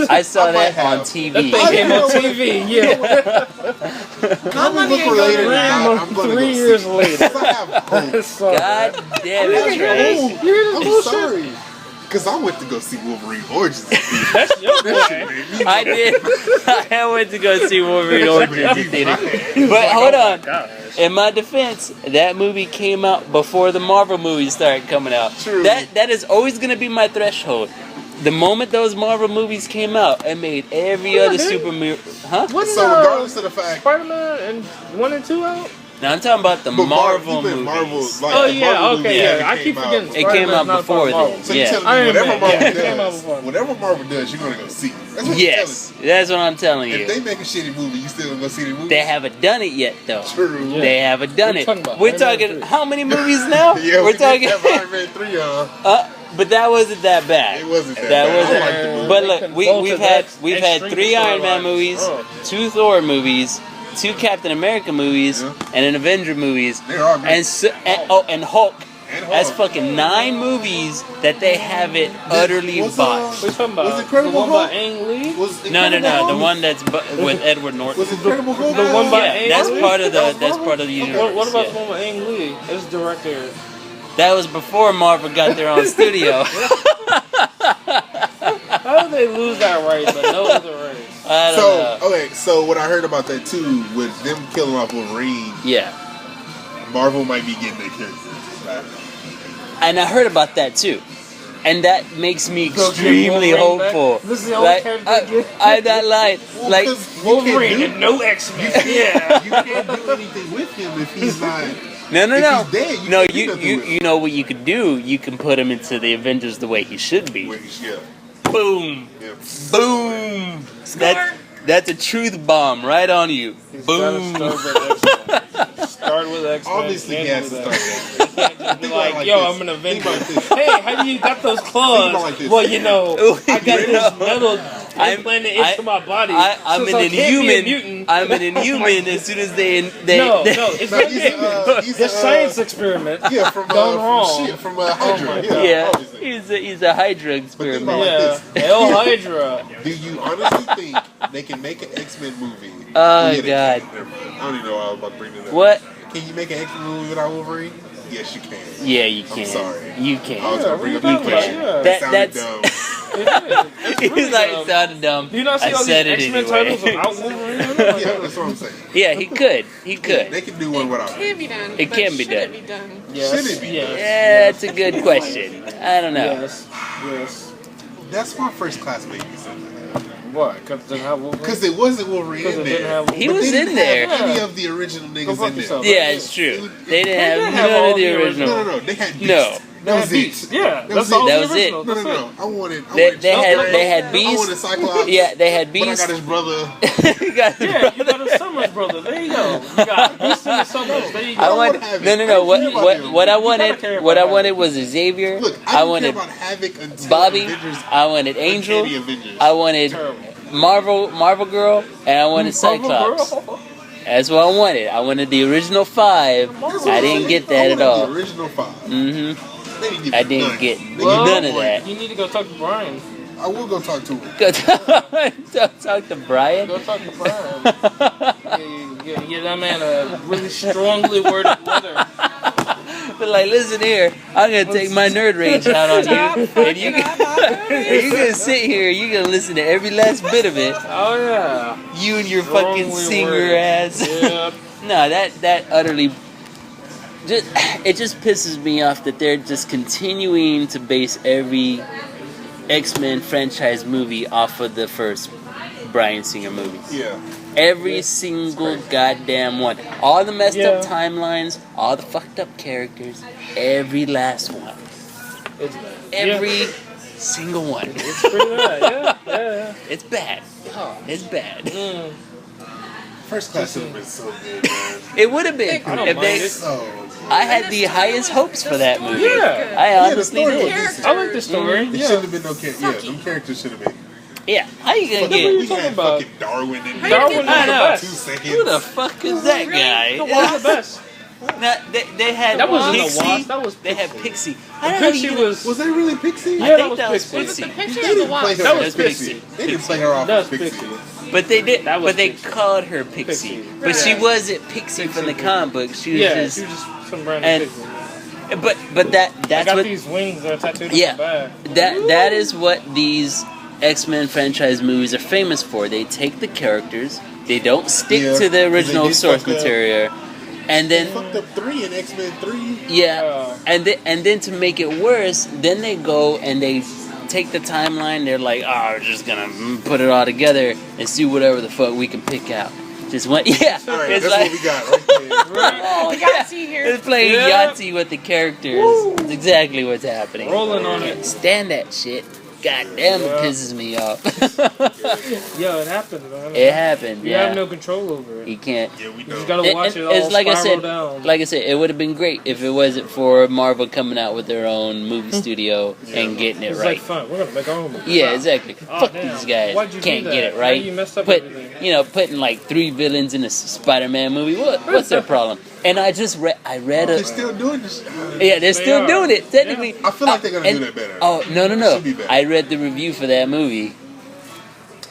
Speaker 1: I saw that on TV.
Speaker 3: That thing came on TV, yeah.
Speaker 4: My money ain't going to
Speaker 3: 3 years later.
Speaker 1: God damn it, Trey.
Speaker 2: I'm sorry. Because I went to go see Wolverine Origins.
Speaker 3: That's your boy.
Speaker 1: I did. I went to go see Wolverine Origins in theater. But hold on. In my defense, that movie came out before the Marvel movies started coming out.
Speaker 2: True.
Speaker 1: That is always going to be my threshold. The moment those Marvel movies came out, it made every other superhero. Huh?
Speaker 2: So regardless of the fact,
Speaker 3: Spider-Man and 1 and 2 out.
Speaker 1: Now I'm talking about the Marvel movies.
Speaker 2: Marvel, like,
Speaker 3: oh yeah, okay, yeah. I keep
Speaker 2: forgetting.
Speaker 3: forgetting.
Speaker 1: It came out before then.
Speaker 2: So you're telling me whatever Marvel does, you're gonna go see. That's what you're telling me.
Speaker 1: That's what I'm telling you.
Speaker 2: If they make a shitty movie, you still gonna go see the movie?
Speaker 1: They haven't done it yet, though.
Speaker 2: True.
Speaker 1: Yeah. They haven't done it. We're talking how many movies now?
Speaker 2: Yeah,
Speaker 1: we're talking.
Speaker 2: Iron Man 3,
Speaker 1: but that wasn't that bad.
Speaker 2: It wasn't that bad.
Speaker 1: Wasn't.
Speaker 2: I liked the movie.
Speaker 1: But look, we've had 3 Iron Man movies, 2 Thor movies, 2 Captain America movies, and an Avenger movies, and Hulk. That's fucking 9 movies that they haven't utterly botched.
Speaker 3: What talking about?
Speaker 2: Was Incredible
Speaker 3: the one
Speaker 2: Hulk?
Speaker 3: by Ang Lee?
Speaker 1: No. The one that's with Edward Norton.
Speaker 2: Was Incredible Hulk?
Speaker 3: The one by Ang Lee?
Speaker 1: That's part of the universe.
Speaker 3: What about the one with Ang Lee? It's director.
Speaker 1: That was before Marvel got their own studio.
Speaker 3: How did they lose that right, but no other right?
Speaker 1: I don't know.
Speaker 2: Okay, so what I heard about that too, with them killing off Wolverine, Marvel might be getting their characters back.
Speaker 1: And I heard about that too. And that makes me extremely hopeful.
Speaker 3: This is the only character
Speaker 1: I'm not lying. Like
Speaker 3: Wolverine and no X-Men.
Speaker 2: You can't do anything with him if he's not.
Speaker 1: No.
Speaker 2: If he's dead,
Speaker 1: you know what you could do? You can put him into the Avengers the way he should be. Boom.
Speaker 2: Yeah.
Speaker 1: Boom. That's a truth bomb right on you. Boom.
Speaker 3: Start with X-Men.
Speaker 2: Obviously, he has to start with
Speaker 3: X-Men. Be like, yo, I'm an Avenger. Hey, how do you got those claws? Well, you know, I got this metal implanted into my body.
Speaker 1: I'm an inhuman. I'm an inhuman as soon as they
Speaker 3: No, it's not he's a science experiment.
Speaker 2: Yeah, from
Speaker 3: gone wrong.
Speaker 2: From Hydra.
Speaker 1: He's a Hydra experiment.
Speaker 3: Yeah, El Hydra.
Speaker 2: Do you honestly think they can make an X-Men movie?
Speaker 1: Oh God!
Speaker 2: I don't even know why I was about to bring it up.
Speaker 1: What?
Speaker 2: Can you make an X-Men movie without Wolverine? Yes, you can.
Speaker 1: Yeah, you can.
Speaker 2: I'm sorry.
Speaker 1: You can.
Speaker 2: I was gonna bring up
Speaker 1: You
Speaker 2: that question.
Speaker 1: can.
Speaker 2: It sounded
Speaker 1: That's
Speaker 2: dumb.
Speaker 1: He's like, it sounded dumb.
Speaker 3: Do you not see
Speaker 1: I
Speaker 3: all these
Speaker 1: said it
Speaker 3: X-Men
Speaker 1: anyway.
Speaker 3: titles without Wolverine?
Speaker 2: Yeah, that's what I'm saying.
Speaker 1: Yeah, he could. He could.
Speaker 2: They can do one without
Speaker 4: It
Speaker 2: him.
Speaker 4: can be done.
Speaker 1: It
Speaker 4: but
Speaker 1: can be
Speaker 4: should
Speaker 1: done.
Speaker 4: It be done?
Speaker 3: Yes.
Speaker 2: Should it be
Speaker 3: Yes.
Speaker 2: done?
Speaker 1: Yeah, that's a good question. I don't know.
Speaker 3: Yes. Yes.
Speaker 2: That's my first class baby.
Speaker 3: What? Because it didn't have Wolverine?
Speaker 2: Because it wasn't Wolverine
Speaker 3: Because
Speaker 2: in
Speaker 3: it didn't
Speaker 2: there.
Speaker 3: have
Speaker 1: He
Speaker 3: Wolverine.
Speaker 1: was
Speaker 2: They didn't
Speaker 1: in there.
Speaker 2: have any
Speaker 3: Yeah.
Speaker 2: of the original
Speaker 3: Go
Speaker 2: niggas
Speaker 3: fuck
Speaker 2: in there.
Speaker 3: yourself.
Speaker 1: Yeah, it's true. They didn't have
Speaker 3: didn't have
Speaker 1: none
Speaker 3: all
Speaker 1: of the
Speaker 3: the
Speaker 1: original.
Speaker 2: No. They had Beast.
Speaker 1: No.
Speaker 2: That was
Speaker 3: Beast.
Speaker 2: it.
Speaker 3: Yeah,
Speaker 2: That
Speaker 3: that's
Speaker 2: was
Speaker 3: all
Speaker 2: it.
Speaker 1: That
Speaker 3: the
Speaker 1: was it.
Speaker 3: original.
Speaker 2: No.
Speaker 3: That's
Speaker 2: I wanted
Speaker 1: They had
Speaker 2: I
Speaker 1: Beast.
Speaker 2: wanted Cyclops.
Speaker 1: Yeah, they had
Speaker 2: But I
Speaker 1: Beast.
Speaker 2: got his brother.
Speaker 1: You got his
Speaker 3: Yeah, you
Speaker 1: brother.
Speaker 3: got a Summers brother. There you go. You got Beast in the Summers. There you go.
Speaker 1: I want
Speaker 2: have
Speaker 1: no.
Speaker 2: it. I don't care about him.
Speaker 1: What I
Speaker 3: You gotta
Speaker 1: wanted.
Speaker 3: care
Speaker 1: What I
Speaker 3: about
Speaker 1: wanted
Speaker 3: him.
Speaker 1: was Xavier.
Speaker 2: Look,
Speaker 1: I
Speaker 2: I didn't
Speaker 1: wanted
Speaker 2: care about Havoc until
Speaker 1: Bobby.
Speaker 2: Avengers.
Speaker 1: I wanted Angel.
Speaker 2: Uncanny Avengers.
Speaker 1: I wanted
Speaker 3: Terrible.
Speaker 1: Marvel Girl, and I wanted Cyclops.
Speaker 3: Girl.
Speaker 1: That's what I wanted. I wanted the original 5. I didn't get that at
Speaker 2: I
Speaker 1: all.
Speaker 2: wanted the original 5.
Speaker 1: Mm-hmm.
Speaker 2: They didn't give
Speaker 1: I
Speaker 2: me
Speaker 1: didn't
Speaker 2: none.
Speaker 1: get
Speaker 2: They gave
Speaker 3: Well,
Speaker 2: me
Speaker 1: none of
Speaker 2: one.
Speaker 1: that.
Speaker 3: You need to go talk to Brian.
Speaker 2: I will go talk to him.
Speaker 1: Go talk to Brian.
Speaker 3: Go talk to Brian. Get that man a really strongly worded letter.
Speaker 1: But like, listen here, I'm gonna take my nerd rage out on you, and you gonna sit here, you gonna listen to every last bit of it.
Speaker 3: Oh yeah.
Speaker 1: You and your fucking
Speaker 3: Strongly
Speaker 1: singer
Speaker 3: worded.
Speaker 1: ass.
Speaker 3: Yeah.
Speaker 1: No, that utterly. It just pisses me off that they're just continuing to base every X-Men franchise movie off of the first Bryan Singer movies.
Speaker 2: Yeah.
Speaker 1: Every single goddamn one. All the messed
Speaker 3: Yeah.
Speaker 1: up timelines, all the fucked up characters, every last one.
Speaker 3: It's bad.
Speaker 1: Every single one.
Speaker 3: It's pretty bad. Yeah.
Speaker 1: It's bad. It's bad.
Speaker 3: Mm.
Speaker 2: First class would have been so good, man.
Speaker 1: It would have been.
Speaker 3: I don't
Speaker 1: If
Speaker 3: mind
Speaker 1: they,
Speaker 3: it.
Speaker 2: So
Speaker 1: I had the highest hopes for that movie.
Speaker 3: Yeah.
Speaker 1: I
Speaker 2: the
Speaker 1: honestly
Speaker 2: story was
Speaker 1: did.
Speaker 2: decent.
Speaker 3: I like the story.
Speaker 2: It
Speaker 3: Yeah.
Speaker 2: shouldn't have been no character. Yeah, them characters should have been.
Speaker 1: Yeah. How you gonna
Speaker 3: What the
Speaker 1: get?
Speaker 3: you
Speaker 2: We
Speaker 3: talking
Speaker 2: had
Speaker 3: about?
Speaker 2: fucking Darwin in
Speaker 3: Darwin
Speaker 2: there.
Speaker 3: was the
Speaker 1: I know.
Speaker 3: best.
Speaker 2: 2 seconds.
Speaker 1: Who the fuck is that guy?
Speaker 3: One of the best.
Speaker 1: Now, they had
Speaker 3: That wasn't a
Speaker 1: Pixie.
Speaker 3: wasp. That was
Speaker 1: They had
Speaker 3: Pixie.
Speaker 1: Pixie. How the hell
Speaker 3: Pixie
Speaker 1: you
Speaker 3: was.
Speaker 2: Was that really Pixie?
Speaker 3: Yeah,
Speaker 1: I
Speaker 3: that
Speaker 1: think
Speaker 3: was
Speaker 1: that was
Speaker 3: Pixie.
Speaker 4: Was it the
Speaker 1: Pixie.
Speaker 4: picture
Speaker 2: They
Speaker 4: or the
Speaker 2: didn't play
Speaker 4: wasp?
Speaker 2: her
Speaker 3: That
Speaker 2: as
Speaker 3: was
Speaker 2: Pixie.
Speaker 1: Pixie.
Speaker 2: They didn't play her off
Speaker 3: That
Speaker 2: as
Speaker 3: was
Speaker 2: Pixie.
Speaker 3: Pixie.
Speaker 1: But they did.
Speaker 3: That was
Speaker 1: But they
Speaker 3: Pixie.
Speaker 1: called her Pixie.
Speaker 3: Pixie.
Speaker 1: But she
Speaker 3: Right.
Speaker 1: wasn't Pixie from the comic book. She was
Speaker 3: Yeah,
Speaker 1: just.
Speaker 3: she was just some random
Speaker 1: and-
Speaker 3: Pixie.
Speaker 1: But
Speaker 3: I
Speaker 1: that's
Speaker 3: got
Speaker 1: what.
Speaker 3: these wings that are tattooed
Speaker 1: Yeah.
Speaker 3: on my back.
Speaker 1: That is what these X-Men franchise movies are famous for. They take the characters, they don't stick
Speaker 2: Yeah,
Speaker 1: to the
Speaker 2: they
Speaker 1: original
Speaker 2: did
Speaker 1: source
Speaker 2: fuck up.
Speaker 1: material, and
Speaker 2: They
Speaker 1: then
Speaker 2: fucked up 3 in X-Men 3.
Speaker 1: yeah, and then to make it worse, then they go and they take the timeline. They're like, oh, we're just gonna put it all together and see whatever the fuck we can pick out. Just one, yeah.
Speaker 2: All right,
Speaker 1: It's
Speaker 2: that's
Speaker 1: like,
Speaker 2: what we got right there.
Speaker 1: oh,
Speaker 4: We
Speaker 1: yeah.
Speaker 4: got Yahtzee here.
Speaker 1: It's playing
Speaker 3: Yeah.
Speaker 1: Yahtzee with the characters. It's exactly what's happening.
Speaker 3: Rolling on it.
Speaker 1: Stand that shit. God damn, it
Speaker 3: Yeah.
Speaker 1: pisses me off.
Speaker 3: Yeah, it happened, man.
Speaker 1: It happened.
Speaker 3: You
Speaker 1: Yeah.
Speaker 3: have no control over it.
Speaker 1: You can't.
Speaker 2: Yeah, we
Speaker 3: You
Speaker 2: know.
Speaker 3: just gotta watch it all
Speaker 1: It's like I
Speaker 3: spiral
Speaker 1: said.
Speaker 3: down.
Speaker 1: Like I said, it would have been great if it wasn't for Marvel coming out with their own movie studio and getting it
Speaker 3: it's
Speaker 1: right.
Speaker 3: like fun. We're gonna make our own movie.
Speaker 1: Yeah, exactly.
Speaker 3: Oh,
Speaker 1: Fuck
Speaker 3: damn.
Speaker 1: these guys.
Speaker 3: Why'd you do
Speaker 1: Can't
Speaker 3: that?
Speaker 1: get it
Speaker 3: Now
Speaker 1: right.
Speaker 3: you messed up
Speaker 1: Put
Speaker 3: everything.
Speaker 1: putting like 3 villains in a Spider-Man movie. What's their problem? And I just read. I read
Speaker 2: They're
Speaker 1: a.
Speaker 2: still doing this.
Speaker 1: Yeah, they're still
Speaker 3: are.
Speaker 1: doing it. Technically,
Speaker 2: I feel like they're gonna
Speaker 1: and-
Speaker 2: do that better.
Speaker 1: Oh no!
Speaker 2: It should be better.
Speaker 1: I read the review for that movie.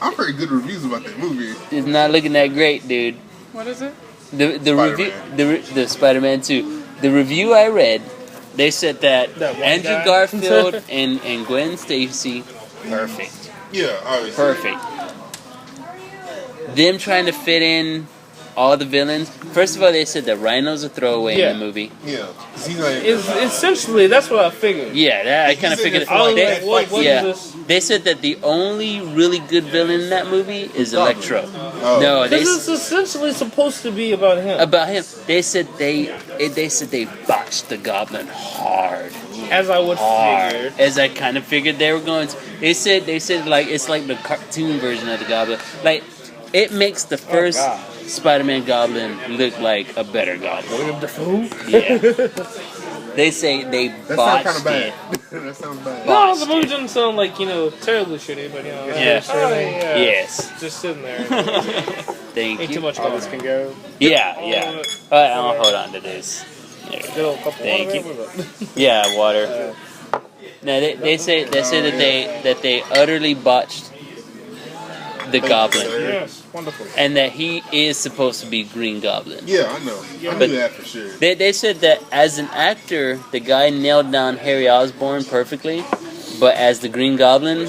Speaker 2: I've heard good reviews about that movie.
Speaker 1: It's not looking that great, dude.
Speaker 4: What is it?
Speaker 1: The review the Spider-Man 2. The review I read, they said that
Speaker 3: That one
Speaker 1: Andrew
Speaker 3: guy?
Speaker 1: Garfield and Gwen Stacy, perfect,
Speaker 2: Yeah, obviously.
Speaker 1: perfect. Them trying to fit in all the villains. First of all, they said that Rhino's a throwaway
Speaker 3: Yeah.
Speaker 1: in the movie.
Speaker 2: Yeah. 'Cause he's like,
Speaker 3: It's essentially that's what I figured.
Speaker 1: Yeah, that I
Speaker 2: He's
Speaker 1: kind of
Speaker 2: in
Speaker 1: figured.
Speaker 2: it for
Speaker 3: I was
Speaker 2: like
Speaker 3: like,
Speaker 2: that
Speaker 3: what
Speaker 2: fight
Speaker 3: is
Speaker 1: Yeah.
Speaker 3: this?
Speaker 1: They said that the only really good villain in that movie is Electro.
Speaker 2: Oh.
Speaker 1: No, they
Speaker 3: This is essentially supposed to be about him.
Speaker 1: about him. They said they botched the Goblin hard.
Speaker 3: As I would
Speaker 1: Hard,
Speaker 3: figure.
Speaker 1: as I kind of figured they were going to. They said like it's like the cartoon version of the Goblin. Like it makes the first
Speaker 3: God.
Speaker 1: Spider-Man Goblin look like a better Goblin.
Speaker 3: William Dafoe?
Speaker 1: Yeah. They say they
Speaker 2: that sounds
Speaker 1: botched
Speaker 2: kind of bad.
Speaker 1: it.
Speaker 2: That sounds bad.
Speaker 3: No, the movie doesn't sound like, terribly shitty, but,
Speaker 1: Yeah.
Speaker 3: yeah.
Speaker 1: Yes.
Speaker 3: Just sitting there.
Speaker 1: Thank
Speaker 3: Ain't
Speaker 1: you.
Speaker 3: too much going on.
Speaker 2: Can go.
Speaker 1: Yeah,
Speaker 3: All
Speaker 1: yeah.
Speaker 3: of it.
Speaker 1: I'll hold on to this. There you
Speaker 3: Get
Speaker 1: go.
Speaker 3: a couple
Speaker 1: Thank
Speaker 3: water,
Speaker 1: you.
Speaker 3: what is it?
Speaker 1: Yeah, water. No, they say that they utterly botched the Goblin.
Speaker 2: sir.
Speaker 3: Yes. Wonderful.
Speaker 1: And that he is supposed to be Green Goblin.
Speaker 2: Yeah, I know. I knew that for sure.
Speaker 1: They said that as an actor, the guy nailed down Harry Osborn perfectly, but as the Green Goblin,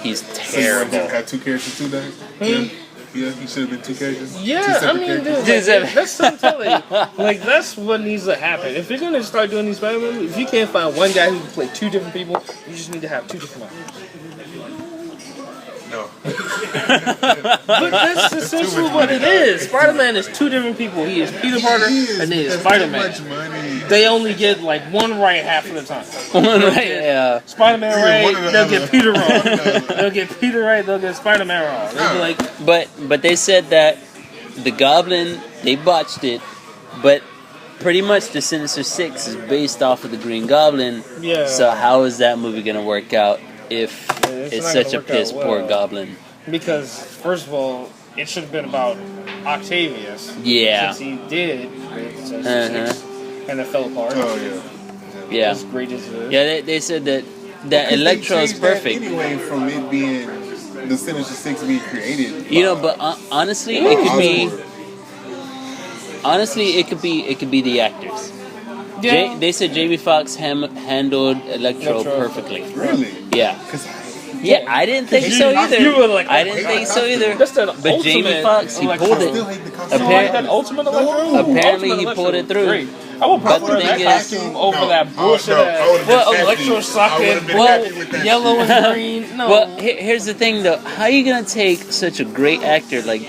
Speaker 1: he's terrible.
Speaker 2: So you had two characters too, then? Yeah, he should have been two characters.
Speaker 3: Yeah, I mean, dude, that's something. Like, that's what needs to happen. If you're gonna start doing these Spider-Man movies, if you can't find one guy who can play two different people, you just need to have two different actors.
Speaker 2: No.
Speaker 3: But that's essentially what it is. Spider-Man is two different people. He is Peter Parker and he is Spider-Man. They only get like one right half of the time.
Speaker 1: One right, yeah.
Speaker 3: Spider-Man right, they'll get Peter wrong. They'll get Peter right, they'll get Spider-Man wrong. They'll be like,
Speaker 1: but they said that the Goblin, they botched it, but pretty much the Sinister Six is based off of the Green Goblin.
Speaker 3: Yeah.
Speaker 1: So how is that movie gonna work out if it's such a piss poor Goblin?
Speaker 3: Because first of all, it should have been about Octavius.
Speaker 1: Yeah.
Speaker 3: Since he did with Sinister Six, and it fell apart.
Speaker 2: Oh yeah.
Speaker 3: Yeah. As great as it is.
Speaker 1: Yeah, they said that Electro is perfect.
Speaker 2: Anyway, from it being the Sinister Six being created.
Speaker 1: You know, but honestly, it could be. Honestly, it could be the actors.
Speaker 3: Yeah.
Speaker 1: They said Jamie Foxx handled Electro perfectly.
Speaker 2: Really?
Speaker 1: Yeah. Yeah, I didn't think so either.
Speaker 3: You were like,
Speaker 1: I didn't think so either.
Speaker 3: That's that
Speaker 1: But Jamie Foxx, he pulled it. Apparently, he pulled it through.
Speaker 3: Great. I would prefer that costume over that bullshit. Well, Electro socket, yellow and green. No.
Speaker 1: Well, here's the thing though. How are you gonna take such a great actor like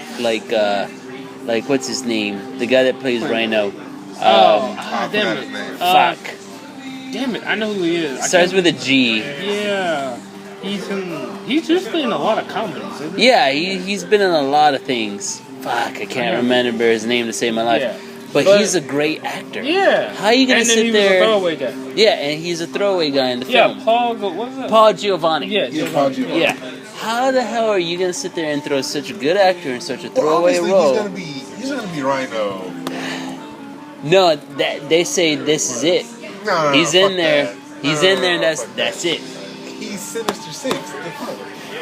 Speaker 1: what's his name? The guy that plays Rhino.
Speaker 3: Damn it.
Speaker 1: Fuck.
Speaker 3: Damn it, I know who he is.
Speaker 1: Starts with a G.
Speaker 3: Yeah. He's just been in a lot of comedies, isn't he?
Speaker 1: Yeah, he's been in a lot of things. Fuck, I can't remember his name to save my life.
Speaker 3: Yeah.
Speaker 1: But he's a great actor.
Speaker 3: Yeah.
Speaker 1: How are you gonna sit there?
Speaker 3: And he was a throwaway guy.
Speaker 1: Yeah, and he's a throwaway guy in the film.
Speaker 3: Yeah, what was that?
Speaker 1: Paul Giovanni.
Speaker 3: Yeah,
Speaker 2: Paul Giovanni.
Speaker 1: Yeah. How the hell are you gonna sit there and throw such a good actor in such a throwaway role?
Speaker 2: He's gonna be Rhino.
Speaker 1: No, they say this is it.
Speaker 2: No,
Speaker 1: he's in there. He's in there. And that's it.
Speaker 2: He's Sinister Six.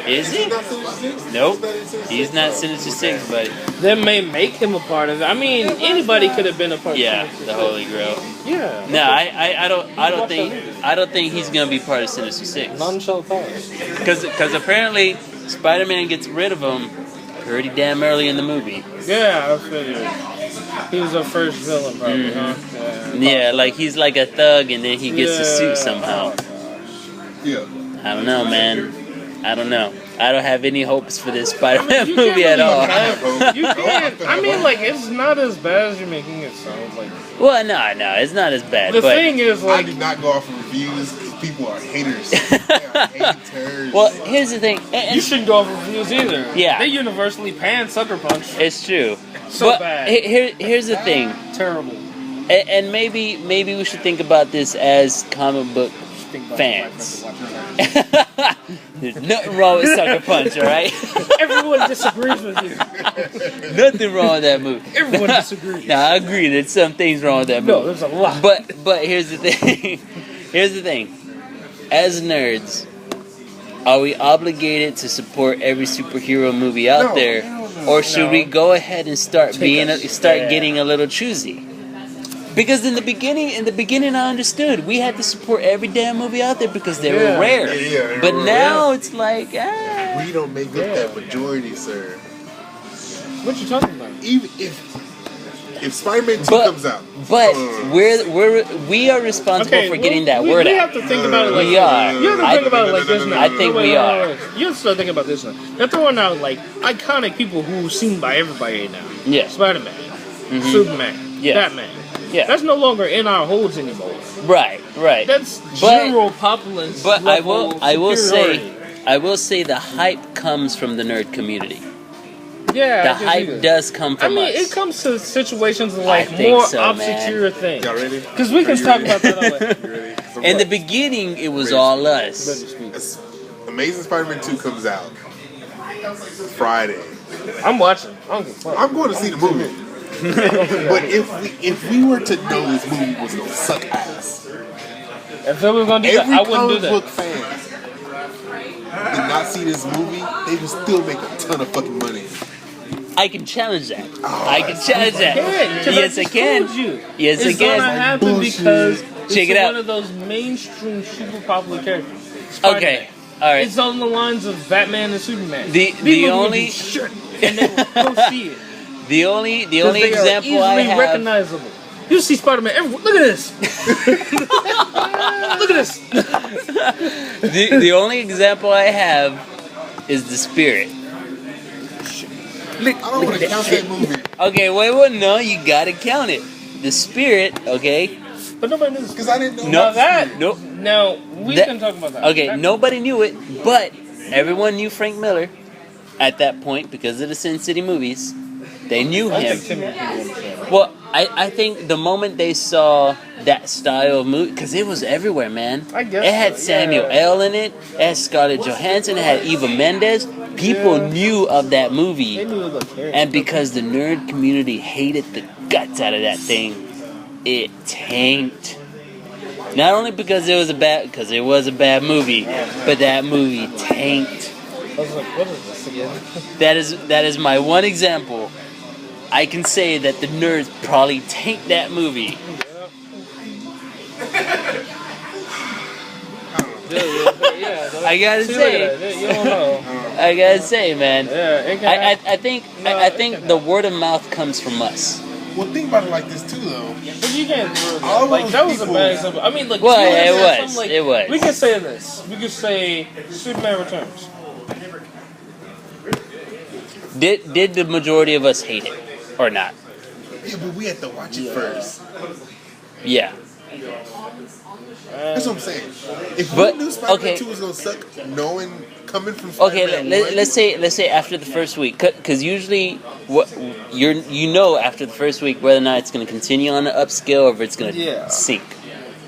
Speaker 1: Is he?
Speaker 2: Not Sinister Six?
Speaker 1: Nope. He's not Sinister Six, but
Speaker 3: they may make him a part of it. I mean, anybody could have been a part.
Speaker 1: Yeah,
Speaker 3: of
Speaker 1: the Holy Grail.
Speaker 3: Yeah.
Speaker 1: No, I don't think he's gonna be part of Sinister Six.
Speaker 3: None shall pass.
Speaker 1: Because apparently Spider-Man gets rid of him pretty damn early in the movie.
Speaker 3: Yeah, I figured. He was our first villain, probably, huh?
Speaker 1: Yeah, like he's like a thug, and then he gets the suit somehow.
Speaker 2: Yeah.
Speaker 1: I don't know, man. I don't know. I don't have any hopes for this Spider-Man movie at all.
Speaker 3: You can't. I mean, like, it's not as bad as you're making it sound. Like,
Speaker 1: well, no, it's not as bad.
Speaker 3: The thing is, like,
Speaker 2: I did not go off of reviews. People are haters. They are haters.
Speaker 1: Well, here's the thing.
Speaker 3: You shouldn't go off reviews either.
Speaker 1: Yeah.
Speaker 3: They universally pan Sucker Punch.
Speaker 1: It's true.
Speaker 3: So
Speaker 1: but
Speaker 3: bad.
Speaker 1: Here's the thing.
Speaker 3: Terrible.
Speaker 1: And maybe we should think about this as comic book fans. There's nothing wrong with Sucker Punch, all right?
Speaker 3: Everyone disagrees with you.
Speaker 1: Nothing wrong with that movie.
Speaker 3: Everyone disagrees.
Speaker 1: Nah, I agree. There's some things wrong with that movie.
Speaker 3: No, there's a lot.
Speaker 1: But here's the thing. Here's the thing. As nerds, are we obligated to support every superhero movie out there, or should we go ahead and start getting a little choosy? Because in the beginning, I understood we had to support every damn movie out there because they were rare.
Speaker 2: Yeah,
Speaker 1: but now it's like,
Speaker 2: we don't make up that majority, sir.
Speaker 3: What you talking about?
Speaker 2: Even if Spider-Man 2 comes out,
Speaker 1: but we are responsible for getting that word out.
Speaker 3: You have to think about it like
Speaker 1: we are.
Speaker 3: You have to think about it like this now.
Speaker 1: I think we are.
Speaker 3: You have to start thinking about this now. They're throwing out like iconic people who are seen by everybody now.
Speaker 1: Yeah.
Speaker 3: Spider-Man, Superman, Batman.
Speaker 1: Yeah.
Speaker 3: That's no longer in our holds anymore.
Speaker 1: Right.
Speaker 3: That's general populace.
Speaker 1: But I will say the hype comes from the nerd community.
Speaker 3: Yeah,
Speaker 1: the hype does come from us.
Speaker 3: I mean, it comes to situations like more obscure things.
Speaker 2: Y'all ready?
Speaker 3: Because we can talk about that all later.
Speaker 1: In the beginning, it was all us.
Speaker 2: Amazing Spider-Man 2 comes out Friday.
Speaker 3: I'm watching.
Speaker 2: I'm going to see the movie. But if we were to know this movie was going to suck ass,
Speaker 3: if it was going to do that, I wouldn't do that.
Speaker 2: Every comic book fan did not see this movie, they would still make a ton of fucking money.
Speaker 1: I can challenge that. I can challenge that. Yes, I can. Yes, I
Speaker 3: It's gonna
Speaker 1: can.
Speaker 3: happen because
Speaker 1: Check it
Speaker 3: it's
Speaker 1: out.
Speaker 3: one of those mainstream, super popular characters.
Speaker 1: Okay. All right.
Speaker 3: It's on the lines of Batman and Superman.
Speaker 1: The
Speaker 3: People
Speaker 1: only
Speaker 3: will do shit, and they will go see it.
Speaker 1: the only
Speaker 3: They
Speaker 1: example
Speaker 3: are
Speaker 1: I
Speaker 3: easily
Speaker 1: have.
Speaker 3: recognizable. You see Spider-Man everywhere. Look at this. Look at this.
Speaker 1: The only example I have is the Spirit.
Speaker 2: I don't want to count that movie.
Speaker 1: Okay, wait, no, you gotta count it. The Spirit, okay.
Speaker 3: But nobody knows.
Speaker 2: Because I didn't know.
Speaker 1: No,
Speaker 3: that.
Speaker 1: Nope.
Speaker 3: Now we can talk about that.
Speaker 1: Okay, nobody knew it, but everyone knew Frank Miller at that point because of the Sin City movies. They knew him. Well, I think the moment they saw that style of movie, because it was everywhere, man.
Speaker 3: I guess
Speaker 1: it had
Speaker 3: so,
Speaker 1: Samuel L. in it. It had Scarlett Johansson. It had Eva Mendes. People knew of that movie,
Speaker 3: They knew it looked scary.
Speaker 1: and because the nerd community hated the guts out of that thing, it tanked. Not only because it was a bad movie, but that movie tanked.
Speaker 3: I was like, what is this again?
Speaker 1: That is my one example. I can say that the nerds probably tanked that movie. I gotta say,
Speaker 3: you don't know.
Speaker 1: I gotta say, man.
Speaker 3: Yeah, it can
Speaker 1: I think the word of mouth comes from us.
Speaker 2: Well, think about it like this too, though.
Speaker 3: But you can't do
Speaker 2: All
Speaker 3: that. Like,
Speaker 2: those
Speaker 3: that was a
Speaker 2: people-
Speaker 3: bad example. I mean, like,
Speaker 1: Well,
Speaker 3: you
Speaker 1: it
Speaker 3: understand
Speaker 1: was.
Speaker 3: something, like,
Speaker 1: It was.
Speaker 3: We can say this. We could say Superman Returns.
Speaker 1: Did the majority of us hate it or not?
Speaker 2: Yeah, but we had to watch it first.
Speaker 1: Yeah.
Speaker 2: That's what I'm saying. If
Speaker 1: But-
Speaker 2: we knew Spider-Man
Speaker 1: okay.
Speaker 2: 2 was gonna suck, coming from
Speaker 1: Okay,
Speaker 2: Spider-Man 1,
Speaker 1: let's say after the first week, because usually what you know after the first week whether or not it's going to continue on the upscale or if it's going to sink.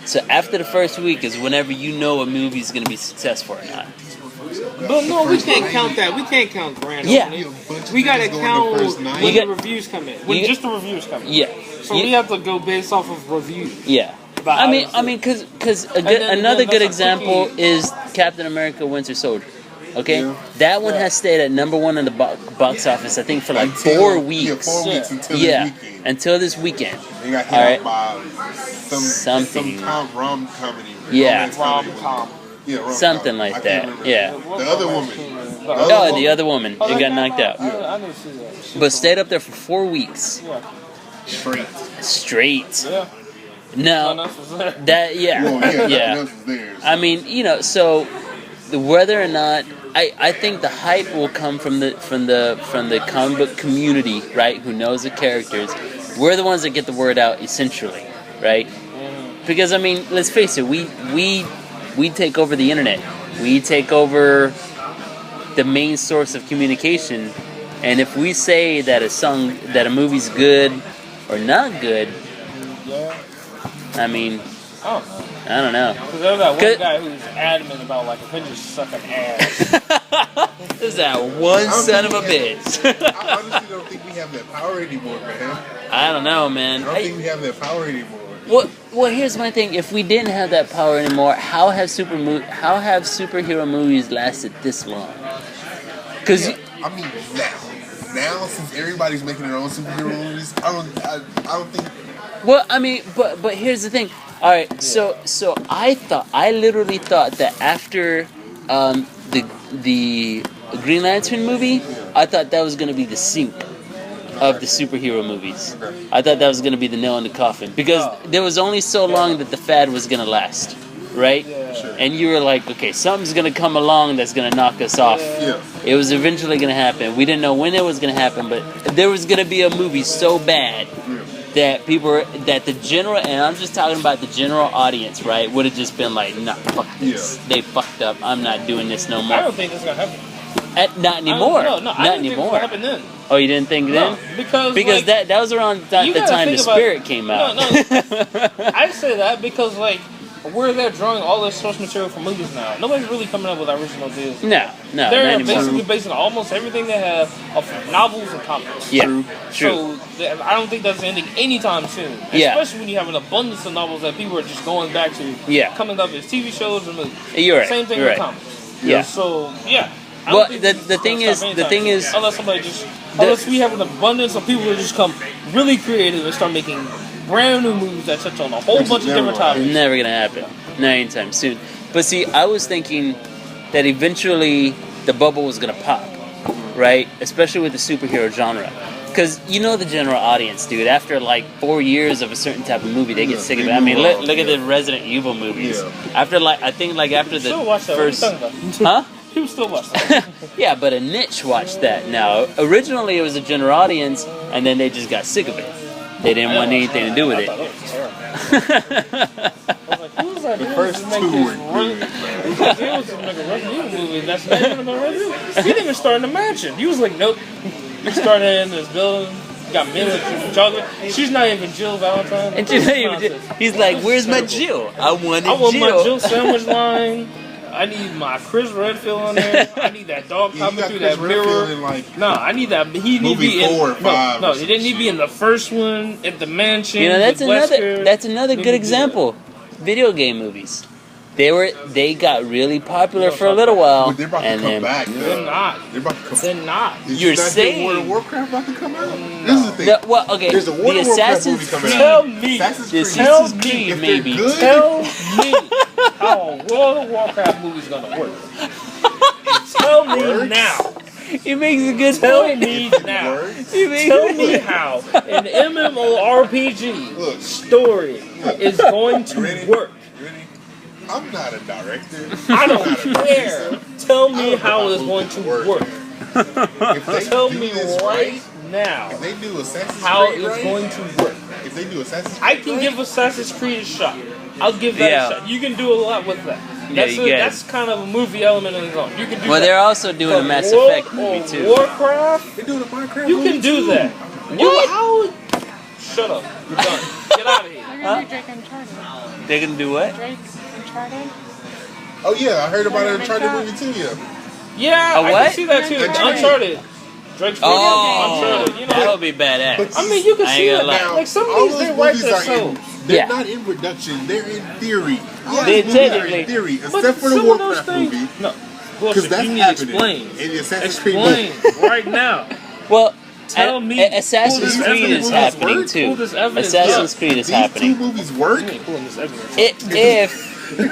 Speaker 1: So after the first week is whenever you know a movie is going to be successful or not.
Speaker 4: But no, we can't count that. We can't count grand
Speaker 1: Yeah.
Speaker 4: opening. We gotta count when
Speaker 1: You
Speaker 4: the
Speaker 1: got-
Speaker 4: reviews come in.
Speaker 3: When
Speaker 1: You-
Speaker 3: just the reviews come in.
Speaker 1: Yeah.
Speaker 4: So we have to go based off of reviews.
Speaker 1: Yeah.
Speaker 3: But
Speaker 1: I mean, because
Speaker 3: then
Speaker 1: another good
Speaker 3: that's a
Speaker 1: example
Speaker 3: quickie.
Speaker 1: is Captain America: Winter Soldier. Okay,
Speaker 2: Yeah.
Speaker 1: that one has stayed at number one in the box office. I think for like 4 weeks.
Speaker 2: Yeah, 4 weeks until
Speaker 1: Yeah,
Speaker 2: this weekend.
Speaker 1: until this weekend.
Speaker 2: They got hit
Speaker 1: All
Speaker 2: out
Speaker 1: right.
Speaker 2: by
Speaker 1: Something.
Speaker 2: some rom comedy.
Speaker 1: Yeah.
Speaker 3: Rom-com.
Speaker 2: Yeah, rom-com.
Speaker 1: Something
Speaker 2: I
Speaker 1: like
Speaker 2: can't
Speaker 1: that.
Speaker 2: remember.
Speaker 1: Yeah.
Speaker 2: The other woman.
Speaker 1: Oh, the other woman, it got knocked out,
Speaker 3: I didn't see that.
Speaker 1: but stayed up there for 4 weeks
Speaker 2: Straight.
Speaker 1: straight.
Speaker 3: Yeah.
Speaker 1: Now
Speaker 3: Nothing else was there.
Speaker 1: that yeah
Speaker 2: Well, yeah, nothing
Speaker 1: yeah.
Speaker 2: else was theirs.
Speaker 1: I mean, so whether or not I think the hype will come from the comic book community, right? Who knows the characters? We're the ones that get the word out, essentially, right? Because I mean, let's face it, we take over the internet, we take over the main source of communication, and if we say that a movie's good or not good, I mean,
Speaker 3: Oh,
Speaker 1: I don't know.
Speaker 3: because there's that one
Speaker 1: Good.
Speaker 3: guy who's adamant about like Avengers sucking ass.
Speaker 1: There's that one
Speaker 2: don't
Speaker 1: son of
Speaker 2: think
Speaker 1: a
Speaker 2: we
Speaker 1: bitch.
Speaker 2: I honestly don't think we have that power anymore, man.
Speaker 1: I don't know, man.
Speaker 2: I don't think we have that power anymore.
Speaker 1: Well, here's my thing. If we didn't have that power anymore, how have superhero movies lasted this long? Because
Speaker 2: I mean, now since everybody's making their own superhero movies, I don't think.
Speaker 1: well, I mean, but here's the thing. All right, so I literally thought that after the Green Lantern movie, I thought that was gonna be the sink of the superhero movies. I thought that was gonna be the nail in the coffin because there was only so long that the fad was gonna last, right? And you were like, okay, something's gonna come along that's gonna knock us off.
Speaker 2: Yeah.
Speaker 1: It was eventually gonna happen. We didn't know when it was gonna happen, but there was gonna be a movie so bad that the general, and I'm just talking about the general audience, right, would have just been like, nah, fuck this.
Speaker 2: Yeah.
Speaker 1: They fucked up. I'm not doing this no
Speaker 3: I
Speaker 1: more.
Speaker 3: don't think it's gonna happen.
Speaker 1: Not anymore.
Speaker 3: No, I
Speaker 1: Not
Speaker 3: didn't think it
Speaker 1: anymore.
Speaker 3: was gonna happen then.
Speaker 1: Oh, you didn't think then?
Speaker 3: No, because like,
Speaker 1: that was around the
Speaker 3: you
Speaker 1: time
Speaker 3: gotta
Speaker 1: the
Speaker 3: think about-
Speaker 1: Spirit came out.
Speaker 3: No, I say that because like we're there drawing all this source material for movies now. Nobody's really coming up with original ideas.
Speaker 1: no, not
Speaker 3: They're
Speaker 1: anymore.
Speaker 3: basically basing almost everything they have off of novels and comics.
Speaker 1: Yeah, true.
Speaker 3: So I don't think that's ending anytime soon.
Speaker 1: Yeah.
Speaker 3: Especially when you have an abundance of novels that people are just going back to.
Speaker 1: Yeah.
Speaker 3: Coming up as TV shows or movies.
Speaker 1: You're right.
Speaker 3: Same thing
Speaker 1: You're
Speaker 3: with
Speaker 1: right.
Speaker 3: comics.
Speaker 1: Yeah.
Speaker 3: So yeah,
Speaker 1: Well, the thing is,
Speaker 3: unless we have an abundance of people who just come really creative and start making brand new movies that touch on a whole bunch of different topics.
Speaker 1: It's never gonna happen. Not anytime soon. But see, I was thinking that eventually the bubble was gonna pop, right? Especially with the superhero genre. Because you know the general audience, dude. After like 4 years of a certain type of movie, they get sick of it. I mean, look at the Resident Evil movies. Yeah. After after the first, huh?
Speaker 3: People still watch that.
Speaker 1: Yeah, but a niche watched that. Now, originally it was a general audience, and then they just got sick of it. They didn't want anything to do with it.
Speaker 2: The first two were good.
Speaker 3: It was like a Resident Evil movie. That's not even about Resident Evil. He didn't even start in the mansion. He was like, nope. He started in this building. Got milk and chocolate. She's not even Jill Valentine.
Speaker 1: And she's not even Jill. He's like, where's my Jill? I want
Speaker 3: my Jill sandwich line. I need my Chris Redfield on there. I need that dog popping through that mirror. I need that. He need to be in 4 or 5. No, he didn't need to be in the first one at the mansion.
Speaker 1: You know, that's another good example. Video game movies. They got really popular for a little while.
Speaker 2: But they're about to come back.
Speaker 3: They're not.
Speaker 2: They're about to come.
Speaker 3: They're not.
Speaker 1: You're saying
Speaker 2: World of Warcraft about to come out? This is the thing.
Speaker 1: Well, okay.
Speaker 2: There's a World of Warcraft movie coming out.
Speaker 3: Tell me.
Speaker 1: Tell me, maybe.
Speaker 3: Tell me how a World of Warcraft movie is gonna work. Tell me now.
Speaker 1: He makes a good
Speaker 3: Tell
Speaker 1: point.
Speaker 3: me now. Tell me how an MMORPG story is going to work.
Speaker 2: I'm not a director.
Speaker 3: I don't care. Tell me how it's going to work. Tell me right now
Speaker 2: if they do Assassin's
Speaker 3: how
Speaker 2: Creed
Speaker 3: it's going to work.
Speaker 2: If they do Assassin's Creed,
Speaker 3: I can give Assassin's Creed a shot. I'll give that a shot. You can do a lot with that. That's kind of a movie element in its own. You can do
Speaker 1: well,
Speaker 3: that.
Speaker 1: they're also doing a Mass Effect movie too.
Speaker 3: Warcraft.
Speaker 2: They're doing a Minecraft
Speaker 3: You
Speaker 2: movie
Speaker 3: can do
Speaker 2: too.
Speaker 3: that.
Speaker 1: What?
Speaker 3: Shut up. You're done. Get out of here.
Speaker 4: They're gonna do Drake Uncharted.
Speaker 1: They're gonna do what?
Speaker 4: Drake Uncharted.
Speaker 2: Oh yeah, I heard about an Uncharted movie too.
Speaker 3: Yeah, I
Speaker 1: what?
Speaker 3: can see that too. Uncharted. Drake's Uncharted. You know,
Speaker 1: that would be badass.
Speaker 2: But
Speaker 3: I mean, you can see it
Speaker 2: now.
Speaker 3: like some of these they write themselves.
Speaker 2: They're not in production. They're in theory.
Speaker 1: They
Speaker 2: technically in theory, except for the Warcraft movie.
Speaker 3: No,
Speaker 2: because that's
Speaker 3: you need
Speaker 2: happening.
Speaker 3: to explain.
Speaker 2: In the Assassin's Creed movie.
Speaker 3: right now.
Speaker 1: Well,
Speaker 3: tell me.
Speaker 1: Assassin's Creed is happening too. Assassin's Creed is happening.
Speaker 2: These 2 movies work.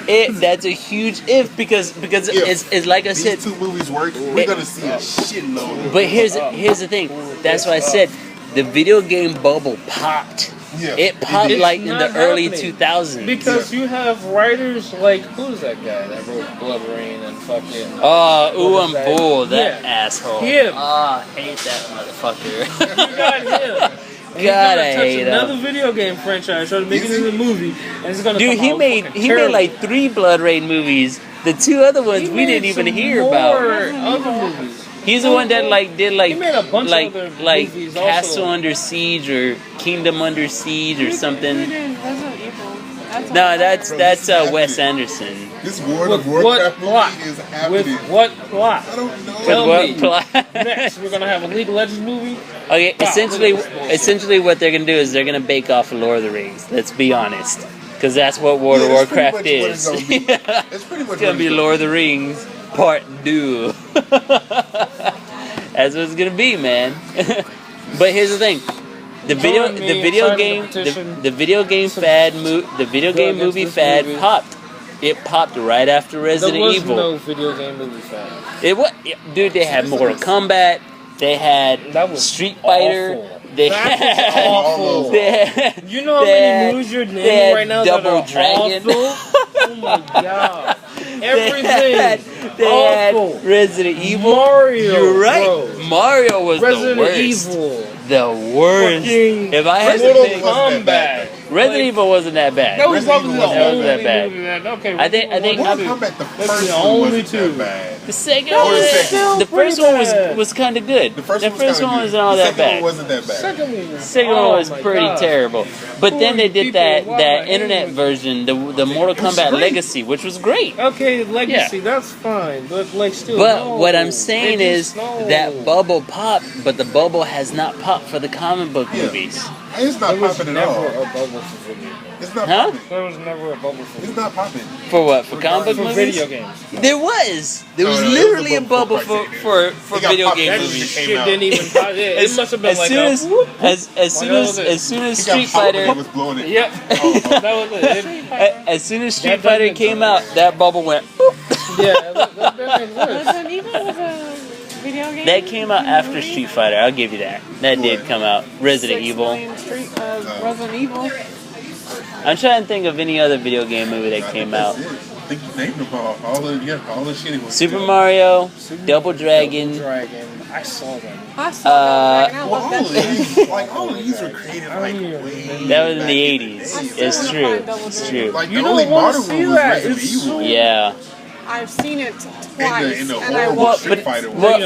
Speaker 1: If that's a huge if because it's like I said.
Speaker 2: These 2 movies work. We're gonna see a shitload.
Speaker 1: But here's the thing. That's why I said the video game bubble popped.
Speaker 2: Yeah.
Speaker 1: It popped like in the early 2000s.
Speaker 3: Because you have writers like, who's that guy that wrote Blood Rain and fucking...
Speaker 1: Bull, that asshole.
Speaker 3: Him.
Speaker 1: I hate that motherfucker.
Speaker 3: You got him.
Speaker 1: God, I hate him.
Speaker 3: Another video game franchise, try to make it into a movie, and it's gonna
Speaker 1: Dude, he made like 3 Blood Rain movies. The 2 other ones we didn't even hear about.
Speaker 3: Other movies.
Speaker 1: He's the one that did
Speaker 3: he made a bunch
Speaker 1: like
Speaker 3: of other
Speaker 1: like
Speaker 3: movies
Speaker 1: Castle
Speaker 3: also.
Speaker 1: Under Siege or Kingdom Under Siege or something.
Speaker 4: Resident Evil.
Speaker 1: No, that's Wes Anderson.
Speaker 2: This World of Warcraft movie is happening.
Speaker 3: With what plot?
Speaker 2: I don't know.
Speaker 3: Tell
Speaker 1: what
Speaker 3: me.
Speaker 1: plot?
Speaker 3: Next, we're gonna have a League of Legends movie.
Speaker 1: Okay, essentially what they're gonna do is they're gonna bake off Lord of the Rings. Let's be honest, because that's what World of Warcraft is.
Speaker 2: It's pretty much.
Speaker 1: It's gonna be Lord of the Rings Part 2. That's what it's gonna be, man. But here's the thing: the video game movie fad popped. It popped right after Resident Evil.
Speaker 3: There was no video game movie fad.
Speaker 1: Dude, they had Mortal Kombat. They had Street Fighter.
Speaker 3: Awful.
Speaker 1: They
Speaker 3: That
Speaker 1: had,
Speaker 3: awful.
Speaker 1: They had,
Speaker 3: You know how many movies you're naming right now
Speaker 1: Double
Speaker 3: that are
Speaker 1: Dragon.
Speaker 3: awful? Oh my god. Everything.
Speaker 1: They
Speaker 3: awful.
Speaker 1: had Resident Evil.
Speaker 3: Mario.
Speaker 1: You're right.
Speaker 3: Bro.
Speaker 1: Mario was
Speaker 3: Resident
Speaker 1: the worst.
Speaker 3: Evil.
Speaker 1: The worst.
Speaker 3: Fucking
Speaker 1: If I had to
Speaker 3: Mortal
Speaker 1: pick,
Speaker 3: Kombat.
Speaker 1: Resident Evil wasn't that bad.
Speaker 3: That was probably the
Speaker 2: Resident Evil
Speaker 3: only
Speaker 1: wasn't that bad.
Speaker 3: movie that. Okay,
Speaker 1: I think
Speaker 2: Mortal Kombat, the
Speaker 3: That's
Speaker 2: first
Speaker 3: the
Speaker 2: one
Speaker 3: only
Speaker 2: wasn't
Speaker 3: two.
Speaker 2: that bad.
Speaker 1: The second
Speaker 3: That
Speaker 1: one,
Speaker 3: was still
Speaker 1: the first
Speaker 3: pretty
Speaker 1: one
Speaker 3: bad.
Speaker 1: was kind of good.
Speaker 2: The first
Speaker 1: one wasn't all
Speaker 2: the
Speaker 1: that
Speaker 2: second
Speaker 1: bad.
Speaker 2: one wasn't that bad.
Speaker 1: The second one was pretty terrible. But then they did that internet version, the Mortal Kombat Legacy, which was great.
Speaker 3: Okay, Legacy, that's fine, but like still.
Speaker 1: But
Speaker 3: no.
Speaker 1: what I'm saying is
Speaker 3: no.
Speaker 1: that bubble popped, but the bubble has not popped for the comic book movies.
Speaker 2: It's not
Speaker 3: There was
Speaker 2: popping at
Speaker 3: never
Speaker 2: all.
Speaker 3: a bubble for video games.
Speaker 2: It's not popping.
Speaker 3: There was never a bubble for.
Speaker 2: It's not popping.
Speaker 1: For what? For comic book
Speaker 3: For
Speaker 1: movies?
Speaker 3: video games.
Speaker 1: There was. There was
Speaker 2: No,
Speaker 1: literally
Speaker 2: it
Speaker 1: a
Speaker 2: was a
Speaker 1: bubble
Speaker 2: bubble
Speaker 1: for
Speaker 2: It got
Speaker 1: video
Speaker 2: popped
Speaker 1: game
Speaker 2: as
Speaker 3: That
Speaker 2: soon as
Speaker 1: movies.
Speaker 2: it came
Speaker 3: shit
Speaker 2: out.
Speaker 3: didn't even. It must have been
Speaker 1: As
Speaker 3: like
Speaker 1: soon
Speaker 3: a.
Speaker 1: as soon as
Speaker 2: It got
Speaker 1: Street
Speaker 2: popped when
Speaker 1: Fighter
Speaker 2: it was blowing it.
Speaker 3: Yep. That was it.
Speaker 1: as soon as Street
Speaker 3: That
Speaker 1: Fighter
Speaker 3: doesn't
Speaker 1: came
Speaker 3: make
Speaker 1: out, that bubble went. Boop.
Speaker 3: Yeah, that makes worse.
Speaker 4: Resident Evil was a video game.
Speaker 1: That came out after Street Fighter. I'll give you that. That did come out. Resident
Speaker 4: 6
Speaker 1: Evil.
Speaker 4: million Resident Evil.
Speaker 1: I'm trying to think of any other video game movie that came out.
Speaker 2: I think you named them all the shit. Was
Speaker 1: Super Mario, Double Dragon.
Speaker 3: Dragon. I saw them.
Speaker 4: I saw that. I
Speaker 2: Well,
Speaker 4: love
Speaker 2: all
Speaker 4: that
Speaker 2: of
Speaker 4: shit.
Speaker 2: these, all of these were created like way
Speaker 1: That was in
Speaker 2: back
Speaker 1: the
Speaker 2: day.
Speaker 1: 80s. It's true. It's true.
Speaker 2: Like
Speaker 3: You
Speaker 2: the
Speaker 3: don't
Speaker 2: only
Speaker 3: wanna
Speaker 2: modern
Speaker 3: see
Speaker 2: one was
Speaker 3: that.
Speaker 2: Resident
Speaker 3: It's
Speaker 2: Evil.
Speaker 1: Yeah.
Speaker 4: I've seen it twice,
Speaker 2: And the
Speaker 4: and I
Speaker 2: horrible
Speaker 4: watched
Speaker 2: Street
Speaker 4: it.
Speaker 2: Fighter one.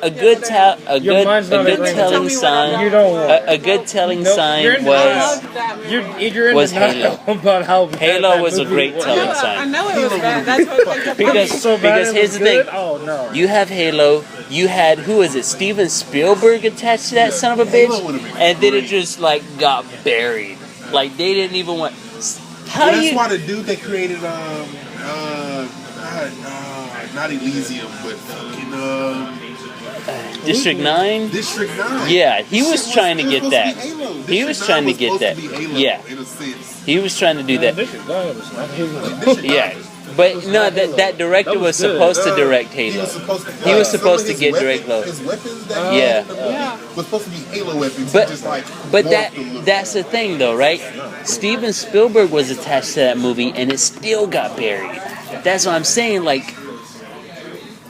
Speaker 1: A good
Speaker 3: mind's not
Speaker 1: telling
Speaker 3: agreeing.
Speaker 1: sign.
Speaker 3: You don't want.
Speaker 1: A good telling
Speaker 3: Nope,
Speaker 1: sign
Speaker 3: you're in
Speaker 4: I
Speaker 1: was
Speaker 4: loved that movie.
Speaker 3: You're in
Speaker 1: Was
Speaker 3: denial about how bad
Speaker 1: Halo
Speaker 3: that
Speaker 1: was a
Speaker 3: movie
Speaker 1: great
Speaker 3: was.
Speaker 1: telling
Speaker 4: I
Speaker 1: sign.
Speaker 4: know it was bad. That's what like the
Speaker 1: Because
Speaker 3: So bad
Speaker 1: because
Speaker 3: it
Speaker 1: here's
Speaker 3: was
Speaker 1: the thing.
Speaker 3: good? Oh no.
Speaker 1: You have Halo. You had who is it? Steven Spielberg attached to that son of a
Speaker 2: Halo
Speaker 1: bitch,
Speaker 2: would've been
Speaker 1: and then it
Speaker 2: great.
Speaker 1: just like got buried. Like they didn't even want. How
Speaker 2: Well, that's
Speaker 1: you?
Speaker 2: why the dude that created not Elysium, but fucking
Speaker 1: District 9?
Speaker 2: District 9.
Speaker 1: Yeah, he was trying to
Speaker 2: it
Speaker 1: get
Speaker 2: supposed
Speaker 1: that.
Speaker 2: to be Halo.
Speaker 1: He was
Speaker 2: District
Speaker 1: trying
Speaker 2: 9
Speaker 1: to get
Speaker 2: supposed
Speaker 1: that.
Speaker 2: be Halo,
Speaker 1: Yeah.
Speaker 2: in a sense.
Speaker 1: He was trying to do that.
Speaker 3: District 9 was not Halo.
Speaker 2: District 9
Speaker 1: Yeah.
Speaker 2: was-
Speaker 1: But no, that director
Speaker 3: That
Speaker 1: was
Speaker 3: was good.
Speaker 1: supposed to direct
Speaker 2: He
Speaker 1: Halo.
Speaker 2: was supposed to.
Speaker 1: He was
Speaker 2: some
Speaker 1: supposed
Speaker 2: of
Speaker 1: to
Speaker 2: his
Speaker 1: get
Speaker 2: weapons-
Speaker 1: direct Halo.
Speaker 2: His weapons that he
Speaker 1: Yeah.
Speaker 2: had in the movie
Speaker 4: Yeah.
Speaker 2: was supposed to be Halo weapons.
Speaker 1: But
Speaker 2: he just like
Speaker 1: but
Speaker 2: morphed a little.
Speaker 1: that's the thing though, right? Steven Spielberg was attached to that movie and it still got buried. That's what I'm saying. Like,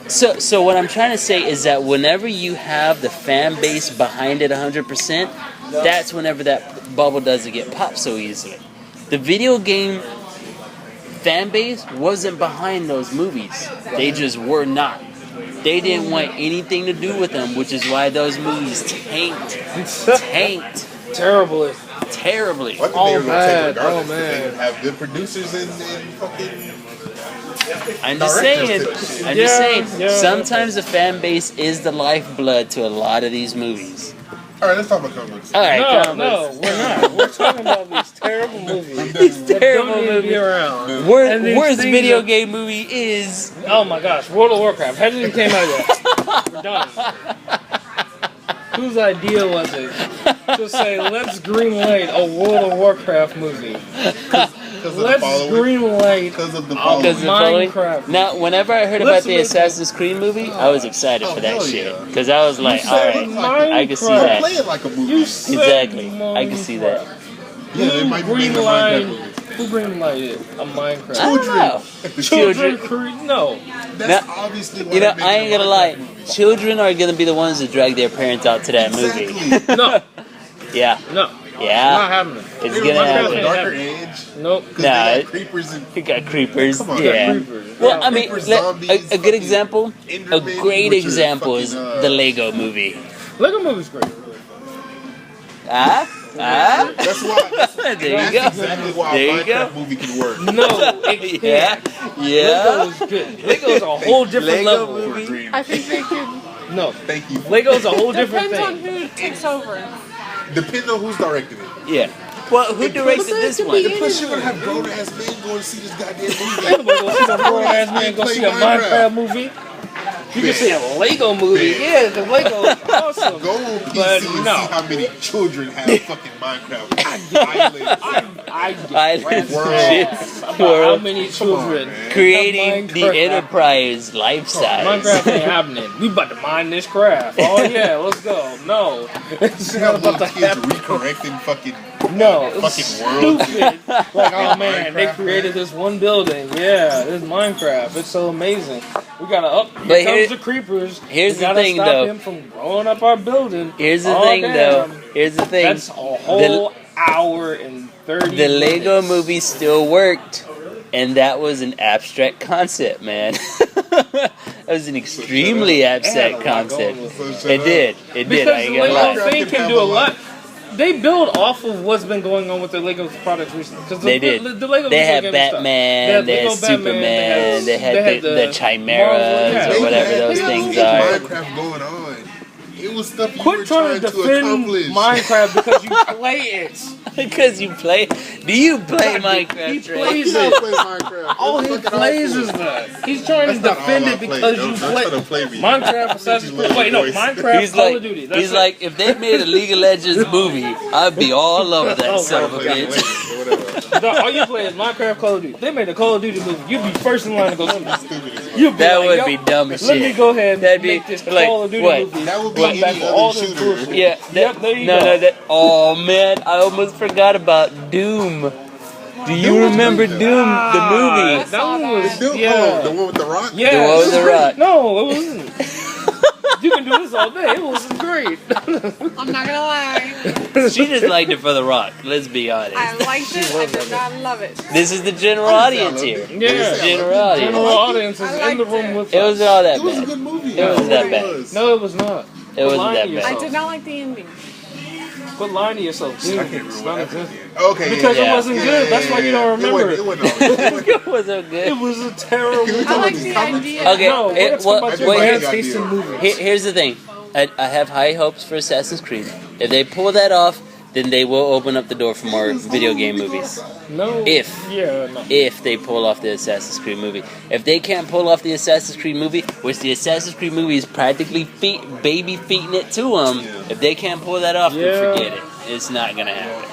Speaker 1: so what I'm trying to say is that whenever you have the fan base behind it 100%, that's whenever that bubble doesn't get popped so easily. The video game fan base wasn't behind those movies. They just were not. They didn't want anything to do with them, which is why those movies tanked
Speaker 3: Terribly.
Speaker 1: terribly.
Speaker 2: I think
Speaker 3: Oh,
Speaker 2: they were gonna
Speaker 3: man.
Speaker 2: take regardless,
Speaker 3: Oh,
Speaker 2: but they
Speaker 3: man.
Speaker 2: have good producers and fucking.
Speaker 1: I'm just
Speaker 2: Directors
Speaker 1: saying.
Speaker 2: to that shit.
Speaker 1: I'm just saying.
Speaker 3: Yeah.
Speaker 1: Sometimes the fan base is the lifeblood to a lot of these movies.
Speaker 2: All right, let's talk about comic books.
Speaker 1: All right,
Speaker 3: No,
Speaker 1: come
Speaker 3: no,
Speaker 1: on.
Speaker 3: we're not. We're talking about these terrible movies.
Speaker 1: These
Speaker 3: that
Speaker 1: terrible
Speaker 3: don't need to be
Speaker 1: movies.
Speaker 3: around. And
Speaker 1: Worst
Speaker 3: these things
Speaker 1: video
Speaker 3: that-
Speaker 1: game movie is.
Speaker 3: Oh my gosh, World of Warcraft hasn't even came out yet. We're done. Whose idea was it to say let's greenlight a World of Warcraft movie?
Speaker 2: Because of the
Speaker 3: Let's
Speaker 2: following.
Speaker 3: greenlight.
Speaker 2: Because of the
Speaker 3: Oh,
Speaker 2: following.
Speaker 1: Because of the following.
Speaker 3: Minecraft.
Speaker 1: Now, whenever I heard
Speaker 3: Let's
Speaker 1: about the
Speaker 3: make
Speaker 1: Assassin's Creed movie, I was excited for that
Speaker 2: hell
Speaker 1: shit.
Speaker 2: yeah.
Speaker 1: Because I was like,
Speaker 3: You
Speaker 1: all
Speaker 3: said
Speaker 1: right, I can see
Speaker 3: Minecraft.
Speaker 1: that.
Speaker 2: Play it like a movie.
Speaker 3: You said
Speaker 1: Exactly. I can see that.
Speaker 2: Yeah, they might be making a Minecraft
Speaker 3: Greenlight.
Speaker 2: movie.
Speaker 3: Who greenlighted a Minecraft?
Speaker 1: I don't know.
Speaker 3: Children Creed? No.
Speaker 2: That's
Speaker 1: Now,
Speaker 2: obviously why
Speaker 1: You know,
Speaker 2: they're
Speaker 1: I ain't
Speaker 2: making a
Speaker 1: gonna lie.
Speaker 2: Minecraft movie.
Speaker 1: Children are gonna be the ones that drag their parents out to that movie.
Speaker 2: Exactly.
Speaker 3: No.
Speaker 1: Yeah,
Speaker 3: No. Not
Speaker 1: yeah.
Speaker 3: happening.
Speaker 1: It's
Speaker 2: They
Speaker 1: gonna
Speaker 2: might have
Speaker 1: happen.
Speaker 2: a darker edge.
Speaker 3: Nope.
Speaker 2: Because
Speaker 1: Nah,
Speaker 2: they
Speaker 1: it-
Speaker 2: got creepers and
Speaker 1: We got creepers.
Speaker 2: Come on,
Speaker 1: Yeah.
Speaker 3: Creepers.
Speaker 1: Well, I mean,
Speaker 2: Creepers,
Speaker 1: a
Speaker 2: zombies,
Speaker 1: good
Speaker 2: fucking
Speaker 1: example, a
Speaker 2: Endermen,
Speaker 1: great
Speaker 2: which are
Speaker 1: example is
Speaker 2: fucking,
Speaker 1: the Lego movie.
Speaker 3: Lego movie's great.
Speaker 1: Ah, ah.
Speaker 2: That's why. That's
Speaker 1: There you
Speaker 2: that's
Speaker 1: go.
Speaker 2: exactly why
Speaker 1: There
Speaker 2: a
Speaker 1: you
Speaker 2: Minecraft
Speaker 1: go.
Speaker 2: movie can work.
Speaker 3: No, it
Speaker 1: Yeah,
Speaker 3: can't.
Speaker 1: yeah.
Speaker 3: Lego's good. Lego's a whole different
Speaker 1: Lego
Speaker 3: level.
Speaker 1: movie.
Speaker 4: I think they could.
Speaker 3: No,
Speaker 2: Thank you.
Speaker 3: Lego's a whole different
Speaker 4: Depends on
Speaker 3: thing.
Speaker 4: who takes over.
Speaker 2: Depending on who's directing it.
Speaker 1: Yeah. Well, who directed this one?
Speaker 2: And plus, you're gonna have grown ass men going to see this goddamn movie.
Speaker 3: Anybody go see a grown ass man go see a Minecraft movie? You can see a Lego movie. Yeah, the Lego is awesome.
Speaker 2: Go on PC
Speaker 3: But
Speaker 2: and
Speaker 3: no.
Speaker 2: see how many children have fucking Minecraft islands.
Speaker 3: I get
Speaker 1: Islands
Speaker 2: World.
Speaker 1: and shit.
Speaker 3: about how
Speaker 1: World.
Speaker 3: many children
Speaker 2: man.
Speaker 1: Creating the
Speaker 3: Minecraft.
Speaker 1: enterprise life size.
Speaker 3: Minecraft ain't happening. We about to mine this craft. Oh yeah, let's go. No, it's
Speaker 2: You
Speaker 3: not
Speaker 2: have
Speaker 3: about
Speaker 2: little
Speaker 3: to
Speaker 2: kids
Speaker 3: happen.
Speaker 2: recorrecting fucking.
Speaker 3: No, it's
Speaker 2: Fucking world.
Speaker 3: stupid. Like, oh man, they
Speaker 2: Minecraft,
Speaker 3: created
Speaker 2: man.
Speaker 3: this one building. Yeah, this is Minecraft. It's so amazing. We gotta up. Here
Speaker 1: But
Speaker 3: comes
Speaker 1: here-
Speaker 3: the creepers.
Speaker 1: here's
Speaker 3: we
Speaker 1: the
Speaker 3: gotta
Speaker 1: thing,
Speaker 3: stop
Speaker 1: though.
Speaker 3: him from blowing up our building.
Speaker 1: Here's the
Speaker 3: Oh,
Speaker 1: thing,
Speaker 3: damn.
Speaker 1: though. Here's the thing.
Speaker 3: That's a whole hour and 30
Speaker 1: The Lego
Speaker 3: minutes.
Speaker 1: movie still worked, and that was an abstract concept, man. That was an extremely
Speaker 3: It had a
Speaker 1: abstract
Speaker 3: lot
Speaker 1: concept.
Speaker 3: going with
Speaker 2: So shut
Speaker 1: It
Speaker 2: up.
Speaker 1: did. It did.
Speaker 3: Because
Speaker 1: I
Speaker 3: the
Speaker 1: ain't gonna
Speaker 3: Lego
Speaker 1: lie.
Speaker 3: thing can do a lot. They build off of what's been going on with the Lego products recently. Because
Speaker 1: They did.
Speaker 3: The Lego
Speaker 1: They
Speaker 3: video
Speaker 1: had
Speaker 3: game
Speaker 1: Batman, they had
Speaker 3: Lego Batman,
Speaker 1: Superman, they had the chimeras
Speaker 3: Marvel,
Speaker 1: or whatever
Speaker 2: They
Speaker 1: those
Speaker 2: had
Speaker 1: things
Speaker 2: fucking
Speaker 1: are.
Speaker 2: Minecraft going on. It was stuff you were
Speaker 3: Quit trying to defend
Speaker 2: accomplish.
Speaker 3: Minecraft because you play it.
Speaker 1: Because you play. Do you play Minecraft?
Speaker 3: He
Speaker 1: Trey?
Speaker 3: plays
Speaker 2: He
Speaker 3: it.
Speaker 2: don't play Minecraft.
Speaker 3: All he plays is that. He's trying to defend it because you play Minecraft, Assassin's Creed. Wait, no, Minecraft, Call of Duty.
Speaker 1: He's like, if they made a League of Legends movie, I'd be all over that son of a bitch.
Speaker 3: All you play is Minecraft, Call of Duty. They made a Call of Duty movie. You'd be first in line to go see it.
Speaker 1: That would be dumb as shit.
Speaker 3: Let me go ahead and make this
Speaker 1: like,
Speaker 3: Call of Duty
Speaker 1: what?
Speaker 3: movie.
Speaker 2: That would be any other shooter.
Speaker 1: Yeah.
Speaker 3: Yep, there you go.
Speaker 1: Oh man, I almost forgot about Doom. Do you remember Doom, the movie?
Speaker 3: That one was,
Speaker 2: the one with the rock?
Speaker 3: Yeah.
Speaker 1: The one with the rock.
Speaker 3: No, it wasn't. You can do this all day. It was great.
Speaker 4: I'm not gonna lie.
Speaker 1: She just liked it for the rock. Let's be honest.
Speaker 4: I liked it. I did not love it.
Speaker 1: This is the general audience here.
Speaker 3: Yeah.
Speaker 1: General audience.
Speaker 3: General audience is in the room with us.
Speaker 1: It wasn't all that
Speaker 2: It was a
Speaker 1: bad.
Speaker 2: good movie.
Speaker 1: It wasn't that bad.
Speaker 3: No, it was not.
Speaker 1: It wasn't that
Speaker 3: yourself.
Speaker 1: bad.
Speaker 4: I did not like the ending.
Speaker 3: Quit lying to yourself, dude.
Speaker 2: I can't remember
Speaker 3: It's
Speaker 2: what
Speaker 3: not
Speaker 2: happened.
Speaker 3: good.
Speaker 2: Okay.
Speaker 3: Because
Speaker 1: Yeah.
Speaker 3: it wasn't good. That's why you don't remember it.
Speaker 2: It wasn't.
Speaker 1: It wasn't good.
Speaker 3: It was a terrible.
Speaker 4: I like the idea.
Speaker 1: Okay,
Speaker 3: No, we're
Speaker 1: it,
Speaker 3: talking
Speaker 1: well,
Speaker 3: about your
Speaker 1: well,
Speaker 3: bad
Speaker 1: here's,
Speaker 3: taste in movies.
Speaker 1: here's the thing. I have high hopes for Assassin's Creed. If they pull that off, then they will open up the door for more video game movies.
Speaker 3: No.
Speaker 1: If they pull off the Assassin's Creed movie. If they can't pull off the Assassin's Creed movie, which the Assassin's Creed movie is practically baby feeding it to them, if they can't pull that off, then forget it. It's not gonna happen.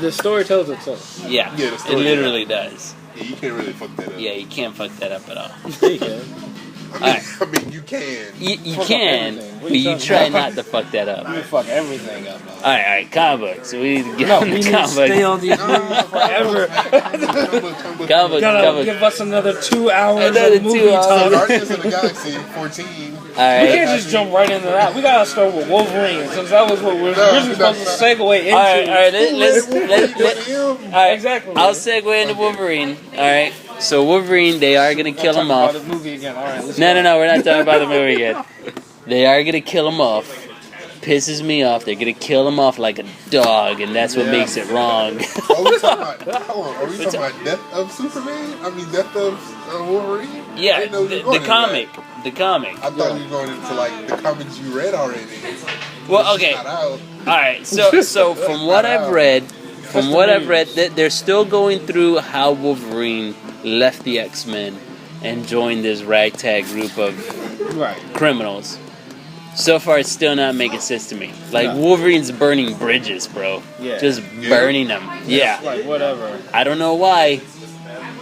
Speaker 3: The story tells itself.
Speaker 1: Yeah,
Speaker 2: the
Speaker 1: it
Speaker 2: story
Speaker 1: literally does.
Speaker 2: Yeah, you can't really fuck that up.
Speaker 1: Yeah, you can't fuck that up at all.
Speaker 3: Yeah, you can.
Speaker 2: I mean, you can.
Speaker 1: You
Speaker 3: Fuck up
Speaker 1: can,
Speaker 3: everything. What
Speaker 1: but
Speaker 3: are you
Speaker 1: you
Speaker 3: talking
Speaker 1: try
Speaker 3: about?
Speaker 1: not to fuck that up.
Speaker 3: You fuck everything up.
Speaker 1: Alright, comic books. So we need to get
Speaker 3: No,
Speaker 1: on
Speaker 3: we
Speaker 1: the
Speaker 3: need to
Speaker 1: comic
Speaker 3: stay
Speaker 1: books.
Speaker 3: on these movies forever.
Speaker 1: Comic
Speaker 3: Gotta
Speaker 1: books.
Speaker 3: give us another 2 hours
Speaker 1: Another
Speaker 3: of movie
Speaker 1: 2 hours.
Speaker 3: talk.
Speaker 2: Guardians of the Galaxy 14.
Speaker 3: We can't just jump right into that. We gotta start with Wolverine, since that was what we were originally supposed to segue into.
Speaker 1: Alright, let's
Speaker 3: Alright, exactly.
Speaker 1: I'll segue into Wolverine. Alright. So Wolverine, they are gonna kill him off.
Speaker 3: About the movie again. All right, let's
Speaker 1: No,
Speaker 3: go.
Speaker 1: we're not talking about the movie yet. They are gonna kill him off. Pisses me off. They're gonna kill him off like a dog, and that's what makes it wrong.
Speaker 2: Are we talking about? Hold on. Are we talking about Death of Superman? I mean, Death of Wolverine?
Speaker 1: Yeah,
Speaker 2: I didn't know you were
Speaker 1: the
Speaker 2: going into
Speaker 1: comic.
Speaker 2: that.
Speaker 1: The comic.
Speaker 2: I thought you were going into like the comics you read already.
Speaker 1: Well,
Speaker 2: It's
Speaker 1: okay.
Speaker 2: not out.
Speaker 1: Alright, so from what I've read, they're still going through how Wolverine left the X-Men and joined this ragtag group of criminals. So far, it's still not making sense to me. Like, Wolverine's burning bridges, bro.
Speaker 3: Yeah.
Speaker 1: Just burning them. Yeah.
Speaker 3: Like, whatever.
Speaker 1: I don't know why.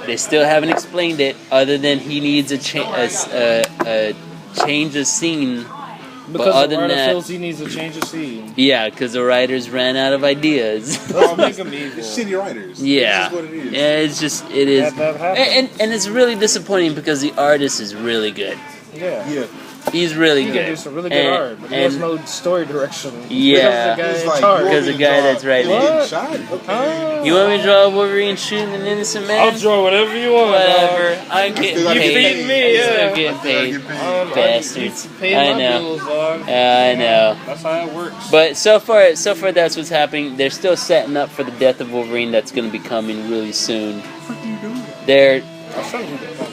Speaker 1: They still haven't explained it, other than he needs a change of scene.
Speaker 3: Because
Speaker 1: other
Speaker 3: the
Speaker 1: than
Speaker 3: writer
Speaker 1: that,
Speaker 3: feels he needs to change the scene.
Speaker 1: yeah, because the writers ran out of ideas.
Speaker 3: Oh, make him evil.
Speaker 2: It's shitty writers.
Speaker 1: Yeah,
Speaker 2: It's just what it is.
Speaker 1: yeah, it is,
Speaker 3: That happens.
Speaker 1: and it's really disappointing because the artist is really good.
Speaker 3: Yeah.
Speaker 1: He's really
Speaker 3: He
Speaker 1: good.
Speaker 3: can do some really good art, but he has no story direction.
Speaker 1: Yeah.
Speaker 3: Because
Speaker 2: It's
Speaker 3: the guy
Speaker 2: like
Speaker 3: in charge.
Speaker 1: Because the guy that's right
Speaker 2: Wolverine
Speaker 1: there.
Speaker 3: What?
Speaker 2: shot. Okay.
Speaker 1: You want me to draw Wolverine shooting an innocent man?
Speaker 3: I'll draw whatever you want.
Speaker 1: Whatever.
Speaker 3: Dog.
Speaker 1: I'm getting
Speaker 2: still gotta
Speaker 1: paid.
Speaker 2: get
Speaker 3: paid me, yeah.
Speaker 1: Still getting paid. Bastards.
Speaker 3: Pay
Speaker 1: I
Speaker 3: my
Speaker 1: know.
Speaker 3: bills, dog.
Speaker 1: I know.
Speaker 3: That's how it works.
Speaker 1: But so far that's what's happening. They're still setting up for the death of Wolverine that's going to be coming really soon.
Speaker 2: What are you doing?
Speaker 1: They're,
Speaker 3: I'll show you that.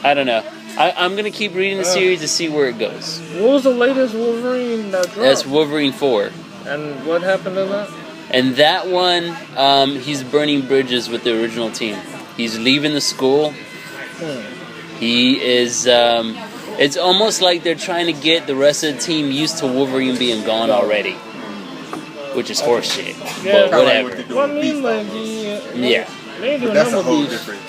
Speaker 1: I don't know. I'm going to keep reading the series to see where it goes.
Speaker 3: What was the latest Wolverine that dropped?
Speaker 1: That's Wolverine 4.
Speaker 3: And what happened in that?
Speaker 1: And that one, he's burning bridges with the original team. He's leaving the school. He is, it's almost like they're trying to get the rest of the team used to Wolverine being gone already. Which is horseshit.
Speaker 3: Yeah.
Speaker 1: But whatever.
Speaker 3: Well, I mean, like,
Speaker 1: Yeah.
Speaker 3: they ain't doing
Speaker 2: That's a
Speaker 3: nothing
Speaker 2: whole
Speaker 3: with Beast.
Speaker 2: different.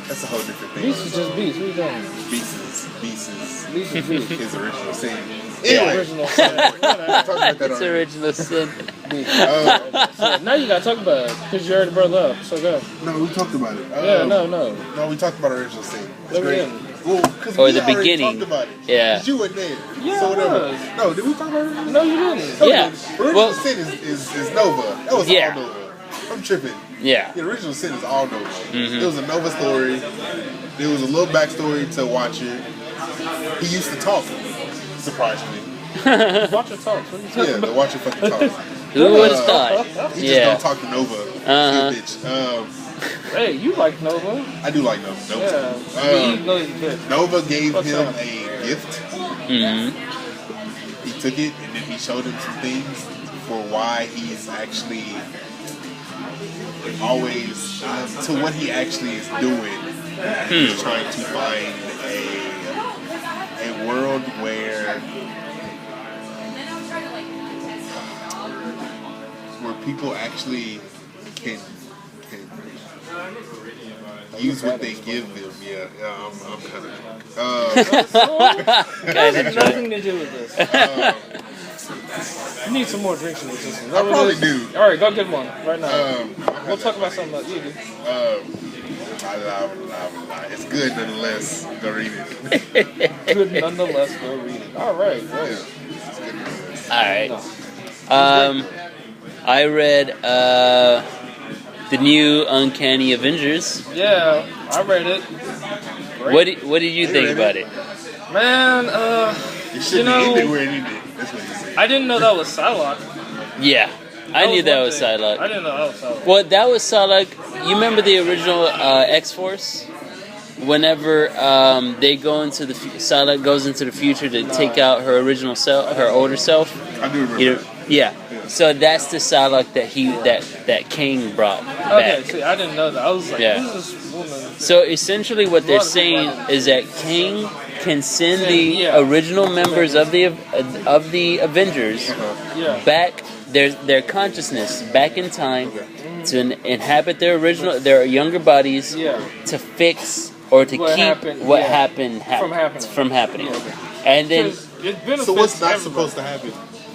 Speaker 2: That's a whole different thing.
Speaker 3: Beast is just Beast. What are you talking about?
Speaker 2: Beast
Speaker 3: Beast is Beast.
Speaker 2: his original sin.
Speaker 3: Yeah.
Speaker 2: Anyway,
Speaker 3: Original sin.
Speaker 2: talk about that
Speaker 1: It's
Speaker 2: already.
Speaker 1: original sin.
Speaker 3: So now you gotta talk about it because you already brought it up. So go.
Speaker 2: No, we talked about it.
Speaker 3: Yeah, no.
Speaker 2: No, we talked about original sin. It's
Speaker 3: Let me
Speaker 2: great.
Speaker 3: in.
Speaker 2: Well, because
Speaker 1: Or
Speaker 2: we
Speaker 1: the
Speaker 2: already
Speaker 1: beginning.
Speaker 2: talked about it.
Speaker 1: Yeah.
Speaker 2: 'Cause you were there.
Speaker 3: Yeah,
Speaker 2: so
Speaker 3: I
Speaker 2: whatever.
Speaker 3: was.
Speaker 2: No, did we talk about it?
Speaker 3: No, you didn't.
Speaker 2: No,
Speaker 1: Yeah.
Speaker 2: Original
Speaker 1: Well-
Speaker 2: sin is Nova. That was
Speaker 1: Yeah.
Speaker 2: all Nova. I'm tripping.
Speaker 1: Yeah.
Speaker 2: The original sin is all Nova.
Speaker 1: Mhm.
Speaker 2: It was a Nova story. There was a little backstory to Watcher. He used to talk, surprisingly.
Speaker 3: Watch your talks. What are you talking
Speaker 2: Yeah, the
Speaker 3: about?
Speaker 2: Watcher fucking talks.
Speaker 1: Who would have thought?
Speaker 2: He just
Speaker 1: Yeah.
Speaker 2: don't talk to Nova.
Speaker 1: Uh-huh.
Speaker 2: Bitch.
Speaker 3: Hey, you like Nova?
Speaker 2: I do like Nova.
Speaker 3: Yeah.
Speaker 2: Nova.
Speaker 3: He knows good.
Speaker 2: Nova gave
Speaker 3: What's
Speaker 2: him
Speaker 3: up?
Speaker 2: a gift.
Speaker 1: Mm-hmm.
Speaker 2: He took it and then he showed him some things for why he's actually always to what he actually is doing. He's trying to find a world where people actually can use what they give them. Yeah, I'm kind of.
Speaker 3: That has nothing to do with this. You need some more drinks in this system.
Speaker 2: I probably do.
Speaker 3: All right, go get one right now. We'll talk about something else. You do.
Speaker 2: It's good nonetheless. Go read it.
Speaker 3: Good nonetheless. Go read it. All right.
Speaker 2: Yeah, it's good nonetheless.
Speaker 1: All right. I read the new Uncanny Avengers.
Speaker 3: Yeah, I read it.
Speaker 1: Great. What did you think about it?
Speaker 3: Man,
Speaker 2: it should be ended where it ended. That's what you said.
Speaker 3: I didn't know that was Psylocke.
Speaker 1: Yeah, I knew that was Psylocke.
Speaker 3: I didn't know that was Psylocke.
Speaker 1: Well, that was Psylocke. You remember the original X-Force? Whenever they go into Psylocke goes into the future to take out her original self, her older self.
Speaker 2: I do remember.
Speaker 1: Yeah. So that's the Psylocke that King brought back.
Speaker 3: Okay, see, I didn't know that. I was like, who's this woman?
Speaker 1: So essentially what they're saying is that King can send the original members of the Avengers back their consciousness back in time to inhabit their younger bodies to fix or to keep what happened from happening. And then
Speaker 2: so what's not supposed to happen?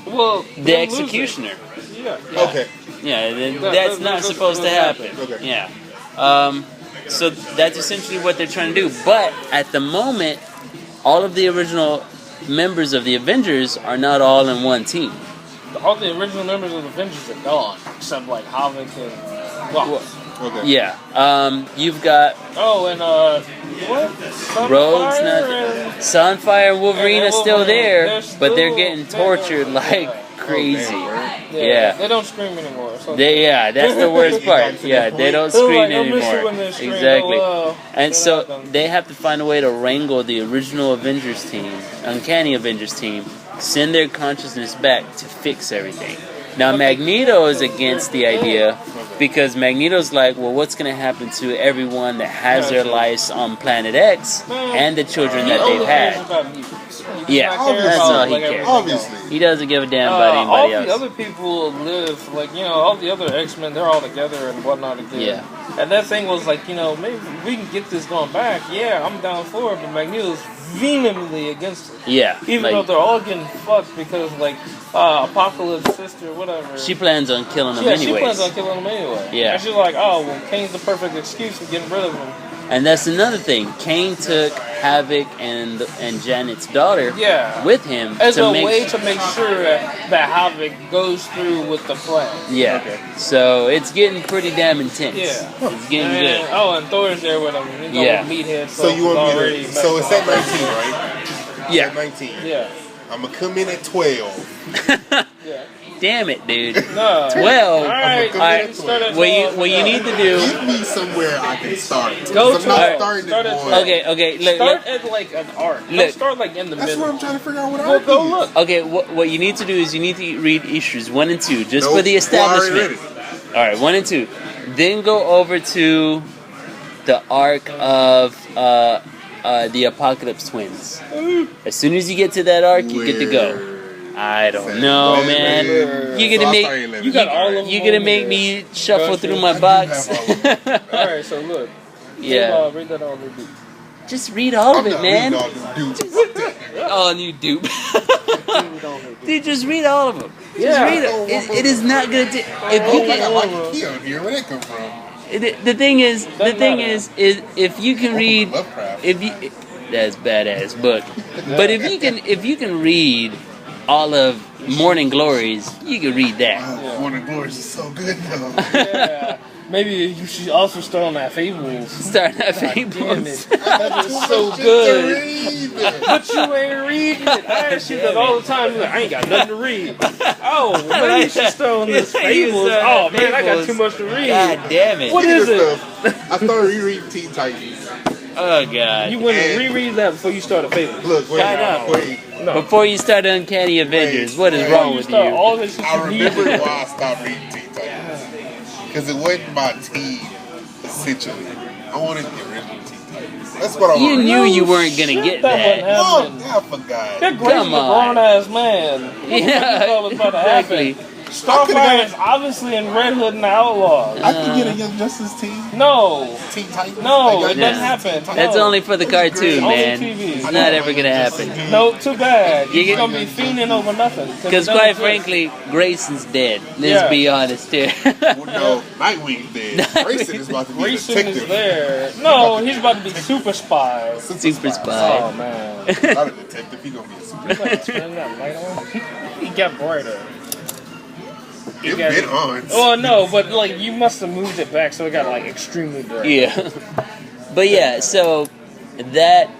Speaker 3: Well,
Speaker 1: the executioner.
Speaker 3: Yeah.
Speaker 2: Okay.
Speaker 1: Yeah, that's not supposed to happen.
Speaker 2: Okay.
Speaker 1: Yeah. So that's essentially what they're trying to do. But at the moment, all of the original members of the Avengers are not all in one team.
Speaker 3: All the original members of the Avengers are gone, except like Havoc and Wasp.
Speaker 2: Okay.
Speaker 1: Yeah. You've got.
Speaker 3: Oh, and what?
Speaker 1: Rhodes, Sunfire and Wolverine are still there, but they're getting tortured like crazy. Yeah.
Speaker 3: They don't scream anymore. So
Speaker 1: that's the worst part. Yeah, they don't scream anymore. Exactly. And so they have to find a way to wrangle the original Avengers team, Uncanny Avengers team, send their consciousness back to fix everything. Now Magneto is against the idea because Magneto's like, well, what's going to happen to everyone that has their lives on Planet X and the children that they've had? Yeah, that's all he cares.
Speaker 2: Obviously.
Speaker 1: He doesn't give a damn about anybody else.
Speaker 3: All the other people live, all the other X-Men, they're all together and whatnot again.
Speaker 1: Yeah.
Speaker 3: And that thing was like, maybe we can get this going back. Yeah, I'm down for it, but Magneto's vehemently against it.
Speaker 1: Yeah.
Speaker 3: Even though they're all getting fucked because, Apocalypse sister, whatever.
Speaker 1: She plans on killing them anyways.
Speaker 3: Yeah, she plans on killing them anyway.
Speaker 1: Yeah.
Speaker 3: And she's like, oh, well, Kane's the perfect excuse for getting rid of him.
Speaker 1: And that's another thing. Kane took Havoc and Janet's daughter with him
Speaker 3: as a
Speaker 1: way
Speaker 3: to make sure that Havoc goes through with the plan.
Speaker 1: Yeah. Okay. So it's getting pretty damn intense.
Speaker 3: Yeah.
Speaker 1: It's getting good.
Speaker 3: Oh, and Thor's there with him. He's meathead.
Speaker 2: So you want me to? So it's at 19, right?
Speaker 1: Yeah.
Speaker 2: At 19.
Speaker 3: Yeah.
Speaker 2: I'm gonna come in at 12.
Speaker 3: Yeah.
Speaker 1: Damn it, dude.
Speaker 3: No.
Speaker 1: 12.
Speaker 3: All right.
Speaker 1: What you need to do?
Speaker 2: Give me somewhere I can start.
Speaker 3: Go
Speaker 2: to. I'm not starting at one.
Speaker 1: Okay.
Speaker 3: Start at an arc. Don't start in the middle.
Speaker 2: That's what I'm trying to figure out. What arc
Speaker 3: go look.
Speaker 1: Okay. What you need to do is you need to read issues 1 and 2 just for the establishment. All right, 1 and 2. Then go over to the arc of the Apocalypse Twins. As soon as you get to that arc, you get to go. I don't know, man. You're gonna make me shuffle through my box.
Speaker 3: Alright, so look.
Speaker 1: Yeah.
Speaker 3: Read that all the dupe.
Speaker 1: Just read all of it, man. Oh, you dupe. Dude, just read all of them. Just read it. It is not gonna take. If you can,
Speaker 2: where that come from?
Speaker 1: The thing is, if you can read, that's badass book. But if you can read all of Morning Glories, you can read that.
Speaker 2: Morning Glories is so good though.
Speaker 3: Yeah. Maybe you should also start on that Fables.
Speaker 1: Start that Fables.
Speaker 3: That is so good. But you ain't reading it. I ask you that all the time. You're like, I ain't got nothing to read. Oh, maybe you should start on this Fables. Oh man, I got too much to read.
Speaker 1: God damn it.
Speaker 3: What is it?
Speaker 2: I started rereading Teen Titans.
Speaker 1: Oh god.
Speaker 3: You went and reread that before you started Fables.
Speaker 2: Look, wait.
Speaker 1: No. Before you start Uncanny Avengers, what is wrong with you?
Speaker 2: I remember why I stopped reading Teen Titans. because it wasn't my team essentially. I wanted the original Teen Titans. That's what I wanted.
Speaker 1: You knew you weren't gonna get that.
Speaker 2: Oh, I forgot.
Speaker 3: That Grayson's a grown ass man.
Speaker 1: Yeah, exactly.
Speaker 3: Starfire is obviously in Red Hood and the Outlaws.
Speaker 2: I could get a Young Justice team.
Speaker 3: No.
Speaker 2: Teen Titans.
Speaker 3: No, it doesn't happen.
Speaker 1: That's only for the cartoon, man.
Speaker 3: Only TV.
Speaker 1: It's not ever gonna happen.
Speaker 3: No, too bad. You're gonna be fiending over nothing.
Speaker 1: Because quite frankly, Grayson's dead. Let's be honest here.
Speaker 2: Well, no, Nightwing's dead. Grayson is about to be a
Speaker 3: Grayson
Speaker 2: detective.
Speaker 3: is there. No, he's about to be super spy.
Speaker 1: Super spy.
Speaker 3: Oh man.
Speaker 2: Not a detective. He's gonna be a super spy.
Speaker 3: Turn that light on. He got brighter.
Speaker 2: It's been on.
Speaker 3: Oh no, but like you must have moved it back so it got like extremely bright.
Speaker 1: Yeah. But yeah, so that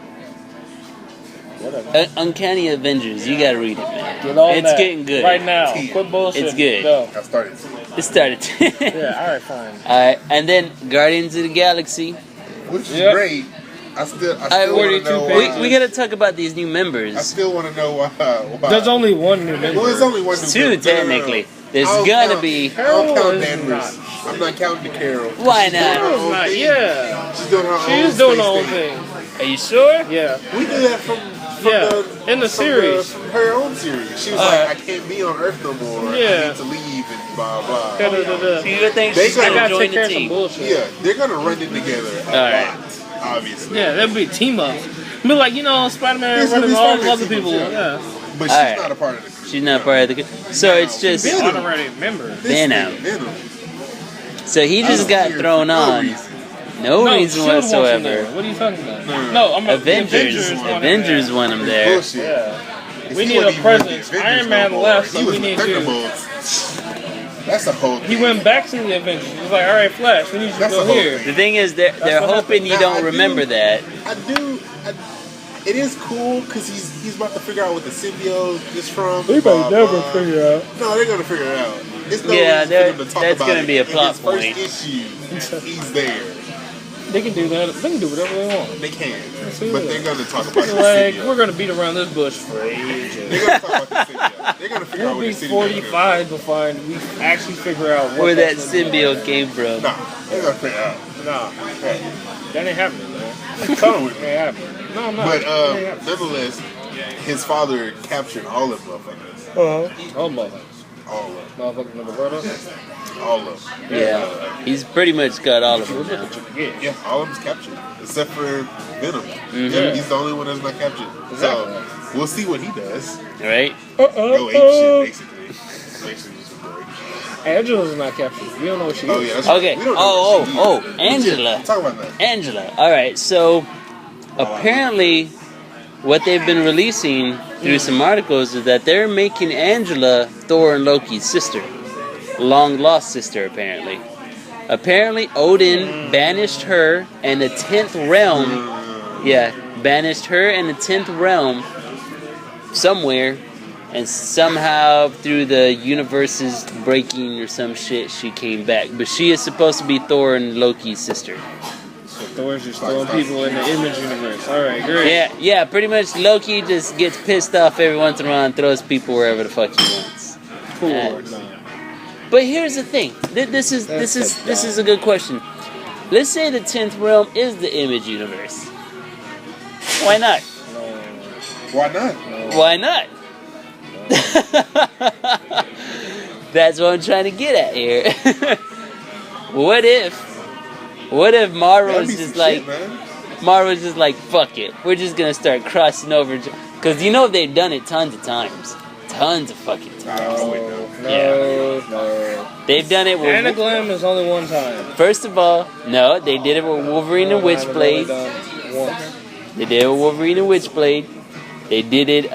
Speaker 1: Uncanny Avengers, you gotta read it, man. It's getting good.
Speaker 3: Right now. Quit bullshit.
Speaker 1: It's good.
Speaker 3: Go.
Speaker 2: I started.
Speaker 1: It started.
Speaker 3: Yeah, alright, fine.
Speaker 1: Alright, and then Guardians of the Galaxy.
Speaker 2: Which is great. I still want to know.
Speaker 1: We gotta talk about these new members.
Speaker 2: I still want to know why.
Speaker 3: There's only one new member.
Speaker 2: Well, there's only one new
Speaker 1: Two,
Speaker 2: member.
Speaker 1: technically. There's gonna be.
Speaker 2: I don't count Danvers. I'm not counting the Carol.
Speaker 1: Why not?
Speaker 3: Yeah.
Speaker 2: She's doing her own
Speaker 3: She's doing her own thing.
Speaker 1: Are you sure?
Speaker 3: Yeah.
Speaker 2: We did that from
Speaker 3: in the series.
Speaker 2: From her own series. She was like, I can't be on Earth no more.
Speaker 3: Yeah.
Speaker 2: I need to leave and blah, blah.
Speaker 1: So you think she's gonna join the team?
Speaker 2: Yeah, they're going to run it together a lot, obviously.
Speaker 3: Yeah, that'd be a team up. Be like, Spider-Man running with all the other people. Yeah.
Speaker 2: But she's not a part of the crew.
Speaker 1: She's not part of the. So it's just
Speaker 3: She's an honorary member.
Speaker 1: Venom. So he just got thrown on. No reason whatsoever.
Speaker 3: What are you talking about? No, I'm
Speaker 1: Avengers. Avengers want him there.
Speaker 3: Yeah. We need a presence. Iron Man left, so we need you.
Speaker 2: That's a whole thing.
Speaker 3: He went back to the Avengers. He was like, all right, Flash, we need you to go here.
Speaker 1: The thing is, they're hoping you don't remember that.
Speaker 2: I do. It is cool because he's about to figure out what the symbiote is from.
Speaker 3: They might never figure it out.
Speaker 2: No, they're gonna figure it out. It's no
Speaker 1: that's gonna be a plot point.
Speaker 2: In his first issue, he's there.
Speaker 3: They can do that. They can do whatever they want.
Speaker 2: They can, but they're gonna talk about the
Speaker 3: like
Speaker 2: symbiote.
Speaker 3: we're gonna beat around this bush for ages.
Speaker 2: They're gonna talk about the symbiote. They're gonna figure out what the symbiote is.
Speaker 3: We'll be 45 before we actually figure out
Speaker 1: where that symbiote came from.
Speaker 2: Nah, they're gonna figure it out.
Speaker 3: Nah, that ain't happening, man.
Speaker 2: Come with me.
Speaker 3: Ain't happening. No, I'm not.
Speaker 2: But nonetheless, his father captured all of motherfuckers.
Speaker 3: All motherfuckers.
Speaker 2: All of them.
Speaker 3: Motherfuckers never heard of?
Speaker 2: All of them.
Speaker 1: Yeah, he's pretty much got all of them now.
Speaker 2: Yeah, all of them's captured except for Venom.
Speaker 1: Mm-hmm.
Speaker 2: Yeah, he's the only one that's not captured. So we'll see what he does.
Speaker 1: Right?
Speaker 2: Go ape shit, basically. Basically just go ape shit.
Speaker 3: Angela's not captured. We don't know what she is.
Speaker 2: Yeah, that's
Speaker 1: Okay.
Speaker 2: right. We don't know what she is.
Speaker 1: Angela.
Speaker 2: Talk about that.
Speaker 1: Angela. All right. So apparently, what they've been releasing through some articles is that they're making Angela Thor and Loki's sister, long lost sister. Apparently, Odin banished her and the 10th realm. Yeah, banished her and the 10th realm somewhere. And somehow, through the universe's breaking or some shit, she came back. But she is supposed to be Thor and Loki's sister.
Speaker 3: So Thor's just throwing people in the Image universe. Alright, great.
Speaker 1: Yeah, pretty much Loki just gets pissed off every once in a while and throws people wherever the fuck he wants. But here's the thing. This is a good question. Let's say the 10th realm is the Image universe. Why not?
Speaker 2: Why not?
Speaker 1: Why not? That's what I'm trying to get at here. What if Marvel's just like, fuck it, we're just gonna start crossing over, because they've done it tons of times, tons of fucking times.
Speaker 3: No.
Speaker 1: They've done it with
Speaker 3: Anaglam is only one time.
Speaker 1: First of all, no, they did it with Wolverine and Witchblade. They did it with Wolverine and Witchblade. They did it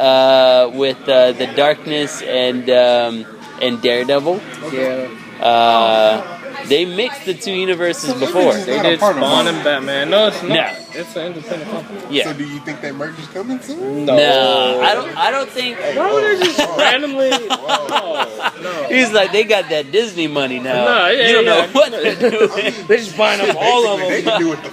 Speaker 1: with the Darkness and Daredevil.
Speaker 3: Yeah.
Speaker 1: They mixed the two universes before.
Speaker 3: They did Spawn and Batman. No, it's not.
Speaker 1: No.
Speaker 3: It's an independent company.
Speaker 1: Yeah.
Speaker 2: So do you think that merge is coming soon?
Speaker 1: No, I don't think.
Speaker 3: Why would they just randomly? No.
Speaker 1: He's like, they got that Disney money now.
Speaker 3: No,
Speaker 1: you don't know what they're doing.
Speaker 3: They're just buying up all of them.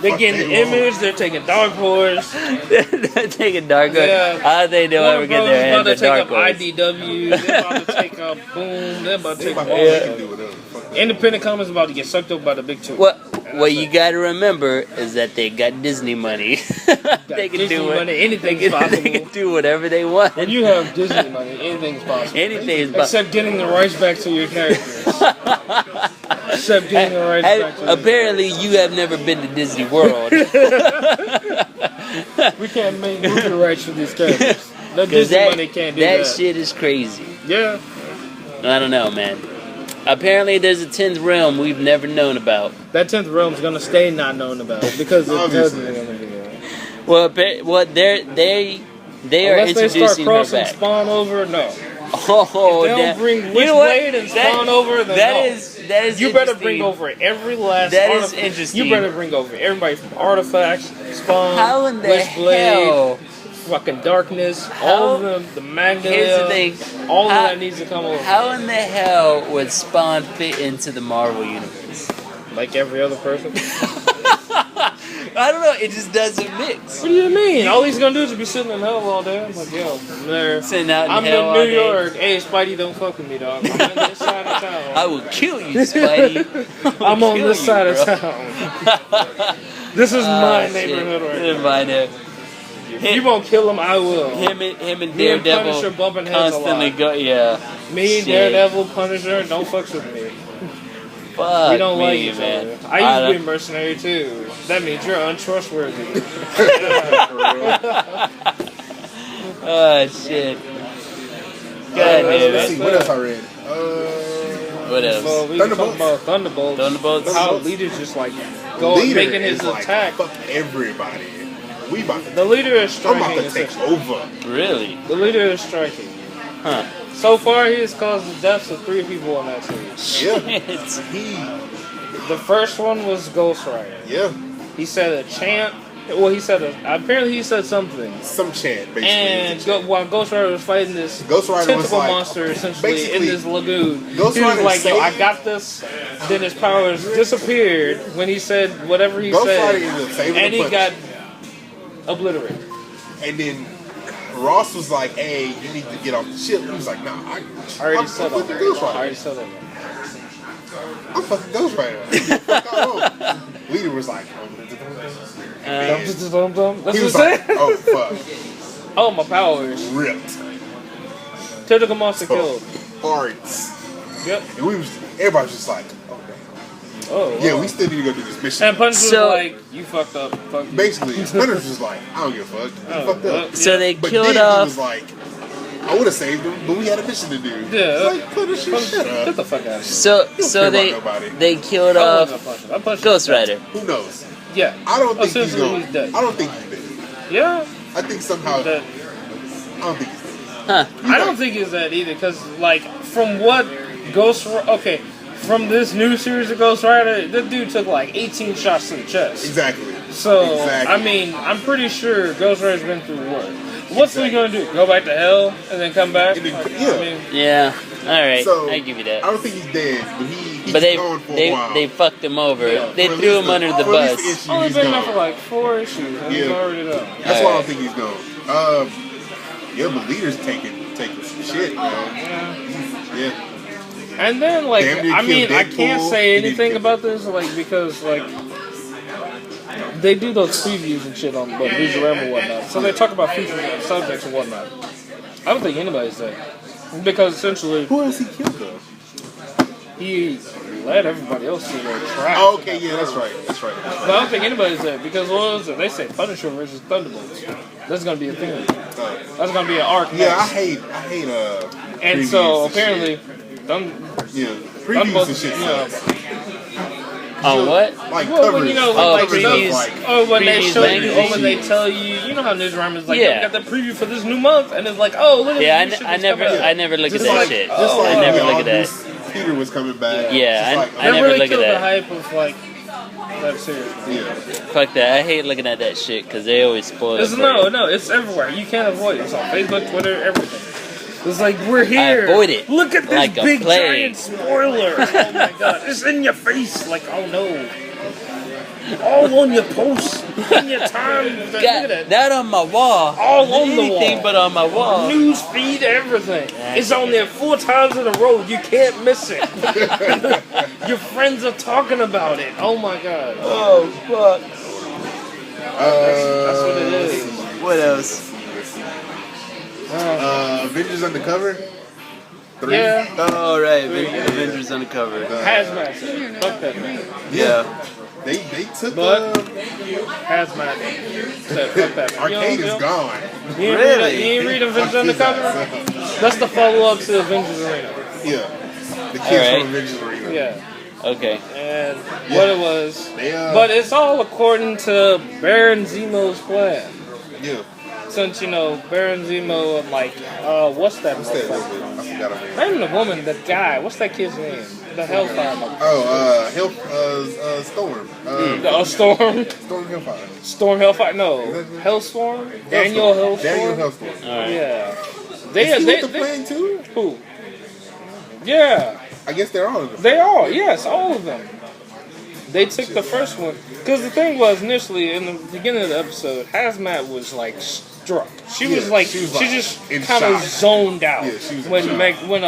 Speaker 3: They're getting the Image. They're taking Dark Horse.
Speaker 1: They're taking Dark Horse.
Speaker 3: Yeah.
Speaker 1: How do they know ever get their hands on Dark Horse?
Speaker 3: IDW. They're about to take up Boom. They're about to take up all
Speaker 2: they can do whatever the fuck they
Speaker 3: Independent comics about to get sucked up by the big two.
Speaker 1: What you gotta remember is that they got Disney money. They can
Speaker 3: Disney
Speaker 1: do
Speaker 3: money, anything's possible.
Speaker 1: They can do whatever they want.
Speaker 3: When you have Disney money, anything's possible.
Speaker 1: Anything's possible.
Speaker 3: Except getting the rights back to your characters. Except getting the rights back to
Speaker 1: apparently, you have never been to Disney World.
Speaker 3: We can't make movie rights for these characters. No Disney money can't do that.
Speaker 1: That shit is crazy.
Speaker 3: Yeah.
Speaker 1: I don't know, man. Apparently, there's a 10th realm we've never known about.
Speaker 3: That 10th realm's gonna stay not known about because it doesn't.
Speaker 1: Well, they are
Speaker 3: Unless
Speaker 1: introducing
Speaker 3: they start crossing
Speaker 1: her back.
Speaker 3: Spawn over, no.
Speaker 1: Oh,
Speaker 3: if they don't bring Witchblade and Spawn over, then
Speaker 1: that
Speaker 3: no.
Speaker 1: is
Speaker 3: you better bring over every last.
Speaker 1: That is interesting.
Speaker 3: You better bring over everybody from Artifacts, Spawn,
Speaker 1: How in the
Speaker 3: Witchblade,
Speaker 1: hell?
Speaker 3: fucking Darkness, all of them, the Magnelia.
Speaker 1: Here's the thing.
Speaker 3: All of that needs to come over.
Speaker 1: How in the hell would Spawn fit into the Marvel universe?
Speaker 3: Like every other person.
Speaker 1: I don't know. It just doesn't mix.
Speaker 3: What do you mean? All he's gonna do is be sitting in hell all day. I'm like, yo,
Speaker 1: sitting out in
Speaker 3: I'm
Speaker 1: hell
Speaker 3: in
Speaker 1: all
Speaker 3: New
Speaker 1: day.
Speaker 3: York. Hey, Spidey, don't fuck with me, dog. I'm on this side of town.
Speaker 1: I will kill you, Spidey.
Speaker 3: I'm on this side of town. This is my neighborhood right now.
Speaker 1: My neighborhood.
Speaker 3: You won't kill him, I will.
Speaker 1: Him and
Speaker 3: Me and
Speaker 1: Daredevil
Speaker 3: Punisher bumping heads
Speaker 1: constantly
Speaker 3: a lot.
Speaker 1: go. Yeah.
Speaker 3: Me,
Speaker 1: Shit.
Speaker 3: Daredevil, Punisher, don't fucks with me.
Speaker 1: Fuck
Speaker 3: We don't
Speaker 1: me,
Speaker 3: like each
Speaker 1: man.
Speaker 3: other. I used to be a mercenary too. That means you're untrustworthy.
Speaker 1: Oh shit. God
Speaker 2: Let's see, what else I read?
Speaker 1: What else?
Speaker 3: So we can talk about Thunderbolts.
Speaker 1: Thunderbolts.
Speaker 3: How Leader's just like making his attack.
Speaker 2: Fuck everybody. We about to.
Speaker 3: The leader is
Speaker 2: I'm
Speaker 3: striking.
Speaker 2: about to take over.
Speaker 1: Really?
Speaker 3: The leader is striking.
Speaker 1: Huh.
Speaker 3: So far, he has caused the deaths of 3 people on that series.
Speaker 2: Yeah.
Speaker 3: The first one was Ghost Rider.
Speaker 2: Yeah.
Speaker 3: He said a chant. Well, apparently he said something.
Speaker 2: Some chant, basically.
Speaker 3: And while Ghost Rider was fighting this tentacle monster, essentially, in this lagoon, he was like, yo, I got this. Then his powers disappeared when he said whatever he said. And he got obliterated.
Speaker 2: And then Ross was like, hey, you need to get off the ship. He was like, nah, I
Speaker 3: already said that.
Speaker 2: I'm fucking Ghost Rider. Leader was like,
Speaker 3: That's
Speaker 2: he
Speaker 3: what
Speaker 2: was like, oh fuck.
Speaker 3: Oh, my powers.
Speaker 2: Ripped.
Speaker 3: Tentacle monster killed.
Speaker 2: Farts.
Speaker 3: Yep.
Speaker 2: And everybody was just like,
Speaker 3: oh,
Speaker 2: yeah, we still need to go do this mission.
Speaker 3: And Punch was like, you fucked up. Fuck you.
Speaker 2: Basically, Punch was just like, I don't give a fuck. You fucked up.
Speaker 1: So they
Speaker 2: but
Speaker 1: killed
Speaker 2: then
Speaker 1: off.
Speaker 2: He was like, I would have saved him, but we had a mission to do.
Speaker 3: Yeah.
Speaker 2: It's like, Punch, shut up.
Speaker 3: Get the fuck out of here.
Speaker 1: So they killed off Ghost Rider.
Speaker 2: Who knows?
Speaker 3: Yeah.
Speaker 2: I don't think he's
Speaker 3: dead.
Speaker 2: I don't think he's dead.
Speaker 3: Yeah.
Speaker 2: I think somehow. I don't think he's dead.
Speaker 1: Huh.
Speaker 3: I don't think he's dead either, because, like, from what from this new series of Ghost Rider, this dude took, like, 18 shots to the chest.
Speaker 2: Exactly.
Speaker 3: So, I mean, I'm pretty sure Ghost Rider's been through work. What's he gonna do? Go back to hell and then come back?
Speaker 1: Yeah. All right.
Speaker 2: So,
Speaker 1: I give you that.
Speaker 2: I don't think he's dead, but he's gone for a while.
Speaker 1: they fucked him over.
Speaker 2: Yeah,
Speaker 1: they threw him under the bus.
Speaker 3: Only been there for like 4 issues. And he's already done.
Speaker 2: That's why I don't think he's gone. Yeah, but Leader's taking some shit, man. Yeah.
Speaker 3: And then, like, I mean, I can't say anything about this, like, because, like, they do those previews and shit on News Ram and whatnot. So they talk about future subjects and whatnot. I don't think anybody's dead. Because essentially...
Speaker 2: Who else he killed, though?
Speaker 3: He led everybody else to their trap.
Speaker 2: Oh, okay, yeah, that's right. That's right.
Speaker 3: But I don't think anybody's dead. Because what was it? They say Punisher versus Thunderbolts. That's going to be a thing. That's going to be an arc.
Speaker 2: Yeah,
Speaker 3: next.
Speaker 2: I hate
Speaker 3: and so, apparently...
Speaker 2: previews and shit.
Speaker 1: On what?
Speaker 2: Like
Speaker 3: well,
Speaker 2: covers.
Speaker 3: You know,
Speaker 1: previews.
Speaker 3: When they show you,
Speaker 1: magazines.
Speaker 3: when they tell you, you know how Newsroom is like,
Speaker 1: Yeah.
Speaker 3: we got the preview for this new month, and it's like, oh, look at
Speaker 1: Yeah,
Speaker 3: this
Speaker 1: I never look at
Speaker 2: Just
Speaker 1: that
Speaker 2: like-
Speaker 1: shit.
Speaker 2: just like
Speaker 1: I never look at
Speaker 2: August,
Speaker 1: that.
Speaker 2: Peter was coming back.
Speaker 1: Yeah,
Speaker 2: Just
Speaker 1: I
Speaker 3: They
Speaker 1: never
Speaker 3: really
Speaker 1: look at
Speaker 3: killed the
Speaker 1: that.
Speaker 3: hype of, like, that series.
Speaker 2: Yeah.
Speaker 1: Fuck that. I hate looking at that shit because they always spoil it.
Speaker 3: It's,
Speaker 1: for you.
Speaker 3: no, it's everywhere. You can't avoid it. It's on Facebook, Twitter, everything. It's like, we're here.
Speaker 1: I avoid it
Speaker 3: Look at this
Speaker 1: like a
Speaker 3: big
Speaker 1: plague.
Speaker 3: giant spoiler. Oh my god. It's in your face. Like, oh no. All on your posts, on your time. Look at that.
Speaker 1: That on my wall.
Speaker 3: All on the
Speaker 1: Anything
Speaker 3: wall.
Speaker 1: but on my wall.
Speaker 3: News feed, everything. It's on there 4 times in a row. You can't miss it. Your friends are talking about it. Oh my god.
Speaker 1: Oh fuck.
Speaker 3: That's what it is.
Speaker 1: What else?
Speaker 2: Avengers Undercover. 3.
Speaker 3: Yeah.
Speaker 1: Oh right, Avengers Undercover.
Speaker 3: Hazmat. Fuck that man.
Speaker 1: Yeah.
Speaker 2: They took
Speaker 3: But Hazmat said fuck that man.
Speaker 2: Arcade is gone.
Speaker 3: You ain't read Avengers Undercover? That's the follow-up to Avengers Arena.
Speaker 2: Yeah. The kids
Speaker 1: Alright.
Speaker 2: from Avengers Arena.
Speaker 3: Yeah.
Speaker 1: Okay.
Speaker 3: And what it was.
Speaker 2: They,
Speaker 3: but it's all according to Baron Zemo's plan.
Speaker 2: Yeah.
Speaker 3: Since, Baron Zemo, like, what's that?
Speaker 2: What's that? I forgot her name.
Speaker 3: Not even the woman, the guy. What's that kid's name? The Hellfire.
Speaker 2: Storm.
Speaker 3: Storm?
Speaker 2: Storm Hellfire.
Speaker 3: Storm Hellfire? No. Hellstorm? Daniel Hellstorm?
Speaker 2: Daniel Hellstorm.
Speaker 1: Alright.
Speaker 3: Yeah.
Speaker 2: Is he with the plan too?
Speaker 3: Who? Yeah.
Speaker 2: I guess they're all of them.
Speaker 3: They are, yes, all of them. They took the first one. Because the thing was, initially, in the beginning of the episode, Hazmat was, like, struck. She was just
Speaker 2: in
Speaker 3: kind of
Speaker 2: shock.
Speaker 3: zoned out.
Speaker 2: Yeah, she was in
Speaker 3: when,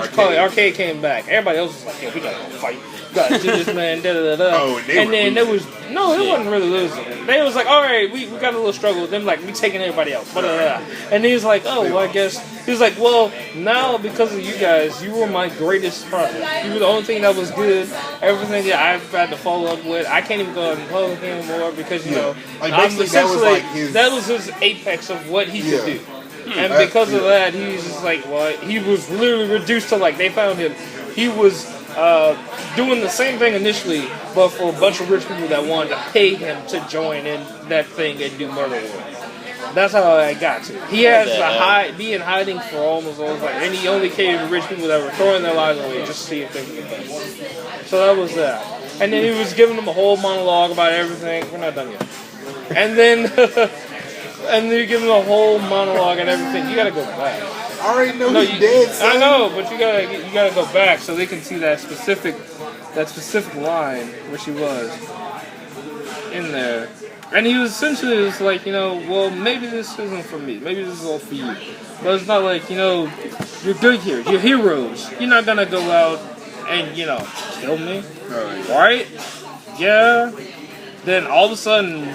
Speaker 2: shock.
Speaker 3: Arcade came back. Everybody else was like, yeah, we gotta go fight. We gotta do this, man, da-da-da-da.
Speaker 2: Oh, and
Speaker 3: then there was, no, it wasn't really losing. They was like, all right, we got a little struggle with them, like, we taking everybody out. Blah-da-da-da. And he was like, oh, well, I guess, he was like, well, now because of you guys, you were my greatest project. You were the only thing that was good. Everything that I've had to follow up with, I can't even go out and follow with him anymore because,
Speaker 2: Like,
Speaker 3: I'm
Speaker 2: basically, that was like
Speaker 3: that was his apex of what he could do. And
Speaker 2: Hmm.
Speaker 3: because of that, he's just like, well, he was literally reduced to, like, they found him. He was doing the same thing initially, but for a bunch of rich people that wanted to pay him to join in that thing and do murder work. That's how I got to. He has to be in hiding for almost all his life, and he only came to rich people that were throwing their lives away just to see if they could get better. So that was that. And then he was giving them a whole monologue about everything. We're not done yet. And then... And then you give him a whole monologue and everything. You gotta go back.
Speaker 2: I already know he's dead, son.
Speaker 3: I know, but you gotta go back so they can see that specific line where she was in there. And he was essentially just like, well, maybe this isn't for me. Maybe this is all for you. But it's not like, you're good here. You're heroes. You're not gonna go out and, kill me. Right? Yeah. Then all of a sudden,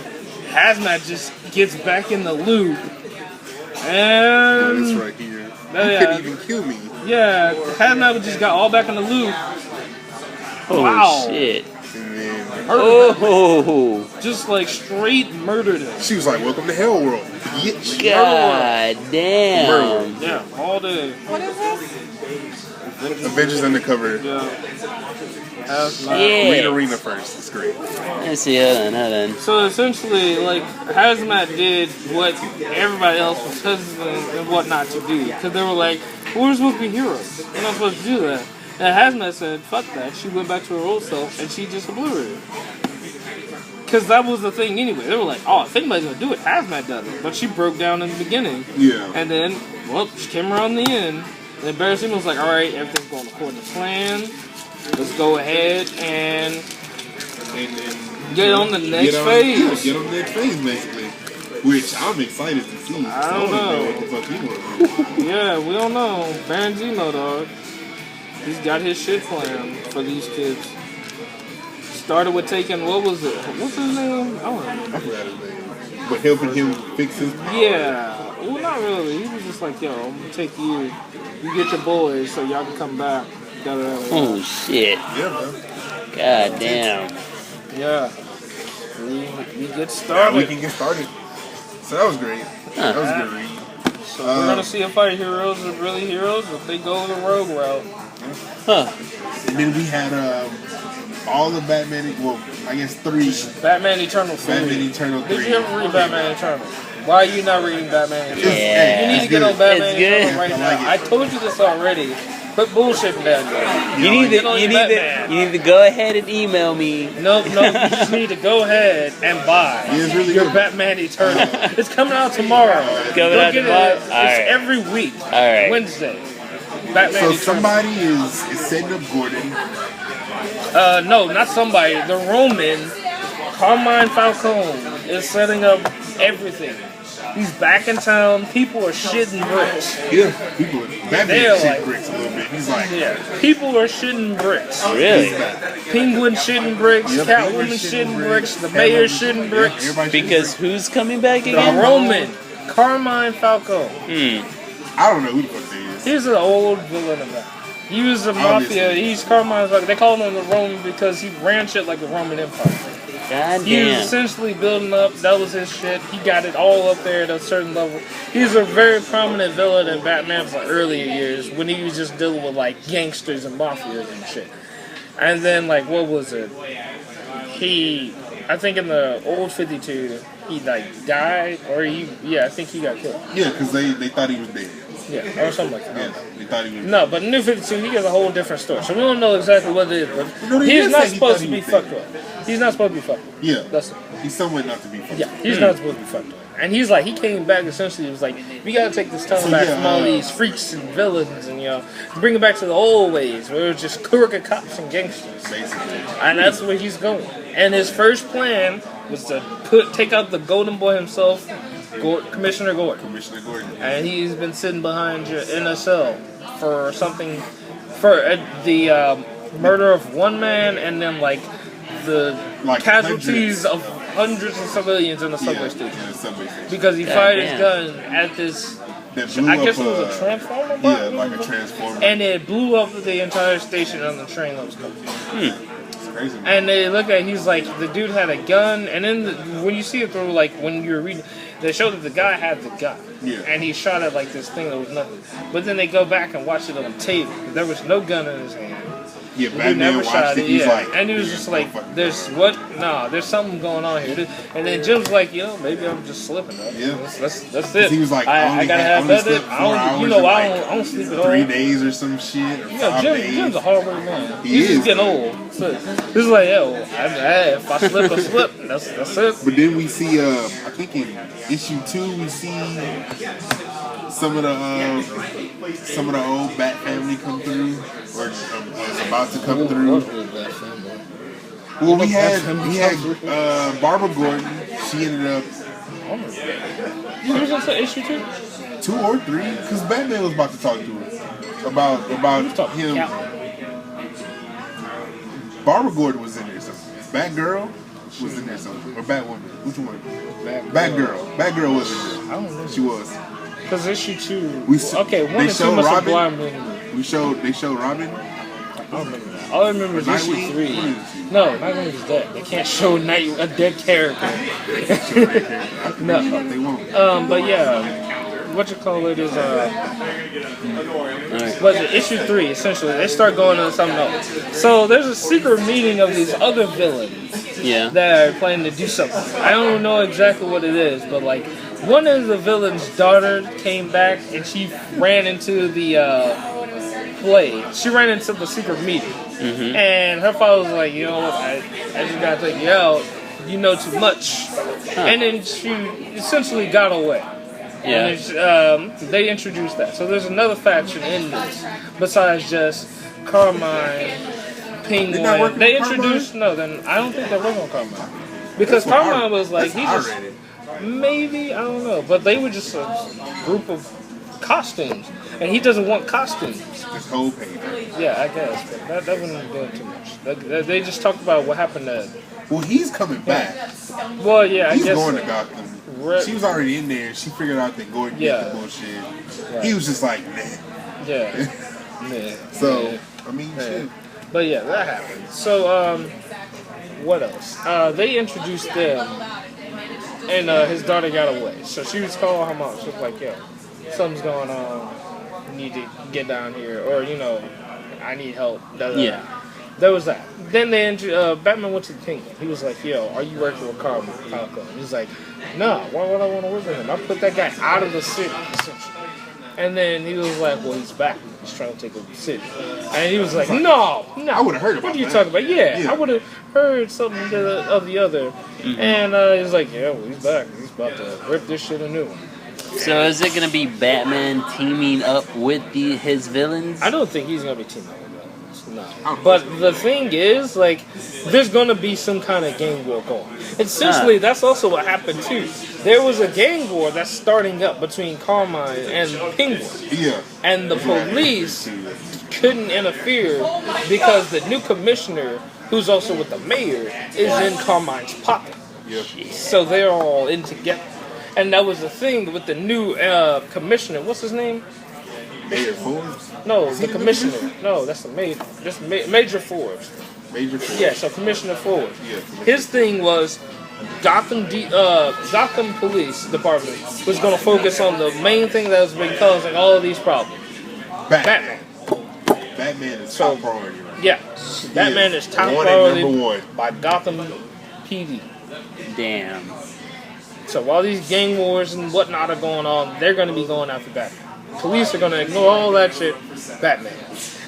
Speaker 3: Hazmat just gets back in the loop, and
Speaker 2: that's right here. You couldn't even kill me.
Speaker 3: Yeah, Hazmat just got all back in the loop.
Speaker 1: Holy shit!
Speaker 3: Just like straight murdered him.
Speaker 2: She was like, "Welcome to Hell World, bitch."
Speaker 1: God damn!
Speaker 3: Yeah, all day.
Speaker 4: What is this?
Speaker 2: Avengers Undercover.
Speaker 1: Yeah.
Speaker 2: Arena first. It's great.
Speaker 1: Let's see, hold on.
Speaker 3: So essentially, like, Hazmat did what everybody else was hesitant and what not to do. Because they were like, we're supposed to be heroes. We're not supposed to do that. And Hazmat said, fuck that. She went back to her old self and she just obliterated it. Because that was the thing anyway. They were like, oh, if anybody's going to do it, Hazmat does it. But she broke down in the beginning.
Speaker 2: Yeah.
Speaker 3: And then, well, she came around in the end. And then Baron Zemo was like, alright, everything's going according to plan. Let's go ahead and get on the next phase.
Speaker 2: Yeah, get on the next phase, basically. Which I'm excited to see.
Speaker 3: I don't know.
Speaker 2: What the fuck he gonna do.
Speaker 3: Yeah, we don't know. Baron Zemo, dog. He's got his shit planned for these kids. Started with taking, what was it? What's his name? I don't know.
Speaker 2: I forgot his name. But helping him fix his power.
Speaker 3: Yeah. Well, not really. He was just like, yo, I'm gonna take you. You get your boys so y'all can come back.
Speaker 1: Oh shit.
Speaker 2: Yeah, man.
Speaker 1: God damn.
Speaker 3: Yeah. We get started.
Speaker 2: Yeah, we can get started. So that was great. That was good read.
Speaker 3: So we're gonna see if our heroes are really heroes or if they go the rogue route.
Speaker 1: Huh.
Speaker 2: And then we had all the Batman, well, I guess 3.
Speaker 3: Batman Eternal 3.
Speaker 2: Batman Eternal 3.
Speaker 3: Did you ever read Batman Eternal? Why are you not reading Batman Eternal?
Speaker 1: Yeah.
Speaker 3: You need to get on Batman
Speaker 1: It's good.
Speaker 3: Eternal right now. I told you this already. Quit bullshitting down there.
Speaker 1: You need to go ahead and email me.
Speaker 3: No, you just need to go ahead and buy your Batman Eternal. It's coming out tomorrow. Go get it. It's every week. Wednesday. Batman
Speaker 2: So
Speaker 3: Eternal.
Speaker 2: somebody is setting up Gordon
Speaker 3: No, not somebody. The Roman, Carmine Falcone, is setting up everything. He's back in town. People are shitting bricks.
Speaker 2: Yeah, people. Batman shitting bricks a little bit. He's like,
Speaker 3: people are shitting bricks.
Speaker 1: Really?
Speaker 3: Penguin shitting bricks. Catwoman shitting bricks. The mayor shitting bricks.
Speaker 1: Because who's coming back again?
Speaker 3: The Roman, Carmine Falcone.
Speaker 2: I don't know who the fuck they is.
Speaker 3: He's an old villain of that. He was a mafia. He's Carmine's. They call him the Roman because he ran shit like the Roman Empire.
Speaker 1: God
Speaker 3: He was
Speaker 1: damn.
Speaker 3: essentially building up. That was his shit. He got it all up there at a certain level. He's a very prominent villain in Batman's earlier years when he was just dealing with like gangsters and mafias and shit. And then like what was it? I think in the old 52, he like died or I think he got killed.
Speaker 2: Yeah, because they thought he was dead.
Speaker 3: Yeah, or something like that.
Speaker 2: Yeah, they thought he was dead.
Speaker 3: No, but in New 52, he has a whole different story. So we don't know exactly what it is, but
Speaker 2: No,
Speaker 3: he's
Speaker 2: did
Speaker 3: not
Speaker 2: say he
Speaker 3: supposed
Speaker 2: thought
Speaker 3: to
Speaker 2: he
Speaker 3: be
Speaker 2: was
Speaker 3: fucked
Speaker 2: dead.
Speaker 3: up. He's not supposed to be fucked up.
Speaker 2: Yeah,
Speaker 3: That's it.
Speaker 2: he's somewhat not to be fucked
Speaker 3: Yeah,
Speaker 2: up.
Speaker 3: he's not supposed to be fucked up. And he's like, he came back essentially, he was like, we gotta take this town back from all these freaks and villains and, bring it back to the old ways where it was just crooked cops and gangsters.
Speaker 2: Basically.
Speaker 3: And that's where he's going. And his first plan was to take out the golden boy himself, Commissioner Gordon.
Speaker 2: Commissioner Gordon.
Speaker 3: And he's been sitting behind you in a cell for something, for the murder of one man and then like the casualties of hundreds of civilians in the subway station. Because he fired his gun at this, I guess it was a transformer bomb?
Speaker 2: Yeah, like a transformer.
Speaker 3: And it blew up the entire station on the train that was coming.
Speaker 2: It's crazy.
Speaker 3: And they look at, he's like, the dude had a gun, and then when you see it through, like, when you're reading, they show that the guy had the gun.
Speaker 2: Yeah.
Speaker 3: And he shot at, like, this thing that was nothing. But then they go back and watch it on tape. There was no gun in his hand.
Speaker 2: Yeah,
Speaker 3: He
Speaker 2: Batman
Speaker 3: never
Speaker 2: watched
Speaker 3: shot
Speaker 2: it.
Speaker 3: it.
Speaker 2: He's
Speaker 3: Yeah.
Speaker 2: like,
Speaker 3: And he was just like, there's what? Nah, there's something going on here. And then Jim's like, maybe I'm just slipping.
Speaker 2: Yeah.
Speaker 3: That's it.
Speaker 2: He was like,
Speaker 3: I gotta have better. I don't sleep at all.
Speaker 2: 3 days or some shit. Or 5 days.
Speaker 3: Jim's a hard-working man.
Speaker 2: He
Speaker 3: He's
Speaker 2: is.
Speaker 3: just getting old. So he's like, if I slip, I slip. That's it.
Speaker 2: But then we see, I think in issue 2, we see some of the old Bat family come through, or is about to come through. Well, we had Barbara Gordon. She ended up.
Speaker 3: She was into issue 2?
Speaker 2: 2 or 3, because Batman was about to talk to her about him. Barbara Gordon was in there something. Batgirl was in there something, or Batwoman. Which one? Batgirl. Batgirl was in there.
Speaker 3: I don't know.
Speaker 2: She was.
Speaker 3: Because issue 2.
Speaker 2: One
Speaker 3: and 2 must have blinded me.
Speaker 2: They showed Robin.
Speaker 3: I don't remember that. All I remember is issue
Speaker 2: Nightwing?
Speaker 3: 3. No, Nightwing is dead. They can't show a dead character. No.
Speaker 2: They won't.
Speaker 3: But yeah, what you call it is was it issue 3? Essentially, they start going on something else. So there's a secret meeting of these other villains that are planning to do something. I don't know exactly what it is, but like one of the villain's daughter came back and she ran into the play. She ran into the secret meeting, and her father was like, what? I just gotta take you out. You know too much. And then she essentially got away.
Speaker 1: Yeah.
Speaker 3: And they introduced that. So there's another faction in this besides just Carmine, Penguin. They introduced then I don't think they're working on Carmine because Carmine was like maybe I don't know, but they were just a group of costumes, and he doesn't want costumes.
Speaker 2: This whole page.
Speaker 3: Yeah, I guess, but that wouldn't do too much. They just talked about what happened to.
Speaker 2: Well, he's coming back.
Speaker 3: Well, yeah,
Speaker 2: He's
Speaker 3: I guess.
Speaker 2: going to Gotham. She was already in there. She figured out that Gordon did the bullshit. Right. He was just like, man.
Speaker 3: Yeah.
Speaker 2: So, I mean, shit.
Speaker 3: But yeah, that happened. So, what else? They introduced them, and his daughter got away. So she was calling her mom. She was like, something's going on. You need to get down here. Or, I need help.
Speaker 1: Yeah.
Speaker 3: There was that. Then Batman went to the Penguin. He was like, are you working with Carmine Falcone? He's like, no, why would I want to work with him? I put that guy out of the city, essentially. And then he was like, well, he's back. He's trying to take over the city. And he was like, no.
Speaker 2: I would have heard about
Speaker 3: What are you
Speaker 2: that.
Speaker 3: talking about? Yeah, I would have heard something of the other. And he was like, he's back. He's about to rip this shit a new one.
Speaker 1: So is it going to be Batman teaming up with his villains?
Speaker 3: I don't think he's going to be teaming up with villains. No. But the thing is, like, there's gonna be some kind of gang war going. Essentially, that's also what happened too. There was a gang war that's starting up between Carmine and Penguin.
Speaker 2: Yeah.
Speaker 3: And the police couldn't interfere because the new commissioner, who's also with the mayor, is in Carmine's pocket.
Speaker 2: Yep.
Speaker 3: So they're all in together. And that was the thing with the new commissioner. What's his name?
Speaker 2: Mayor Forbes?
Speaker 3: No, the commissioner. No, that's the mayor. That's Major Forbes.
Speaker 2: Major Forbes.
Speaker 3: Yeah, so Commissioner Forbes.
Speaker 2: Yeah.
Speaker 3: His thing was Gotham Police Department was going to focus on the main thing that has been causing all of these problems.
Speaker 2: Batman. Batman is top priority right now.
Speaker 3: Yeah. Batman is top priority by Gotham PD.
Speaker 1: Damn.
Speaker 3: So while these gang wars and whatnot are going on, they're going to be going after Batman. Police are going to ignore all that shit. Batman.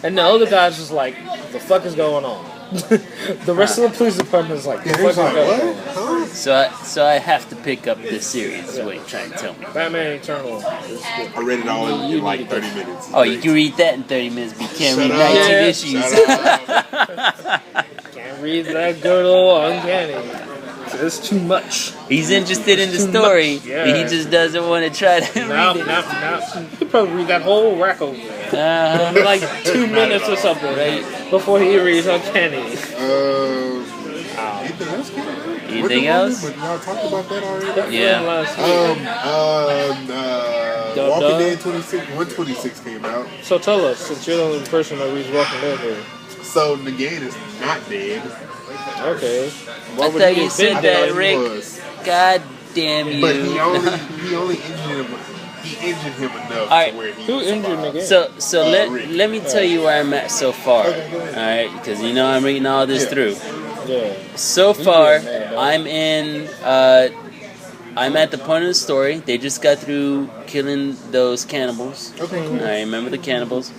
Speaker 3: And the other guy's just like, what the fuck is going on? The rest of the police department is like, what the fuck is going on?
Speaker 1: So I have to pick up this series, is what you're trying to tell me.
Speaker 3: Batman Eternal.
Speaker 2: I read it all in like 30 minutes.
Speaker 1: Oh, you can read that in 30 minutes, but you can't read 19 issues.
Speaker 3: Can't read that good old Uncanny. It's too much.
Speaker 1: He's interested in the story, but he just doesn't want to try to read it.
Speaker 3: Now, he probably read that whole rack over there. Like 2 minutes or something, right? Before he reads Uncanny.
Speaker 2: Anything else?
Speaker 1: Anything else?
Speaker 2: But y'all talked about that already?
Speaker 1: Yeah.
Speaker 2: Walking Dead 126 came out.
Speaker 3: So tell us, since you're the only person that reads Walking Dead here.
Speaker 2: So Negan is not dead.
Speaker 3: Okay.
Speaker 1: I thought you said that, Rick. God damn you.
Speaker 2: But he only injured him. He injured him enough to where he
Speaker 3: Who injured Negan?
Speaker 1: So let me tell you where I'm at so far. Alright, because you know I'm reading all this through.
Speaker 3: Yeah.
Speaker 1: So far, I'm at the point of the story. They just got through killing those cannibals.
Speaker 2: Okay, cool.
Speaker 1: I remember the cannibals.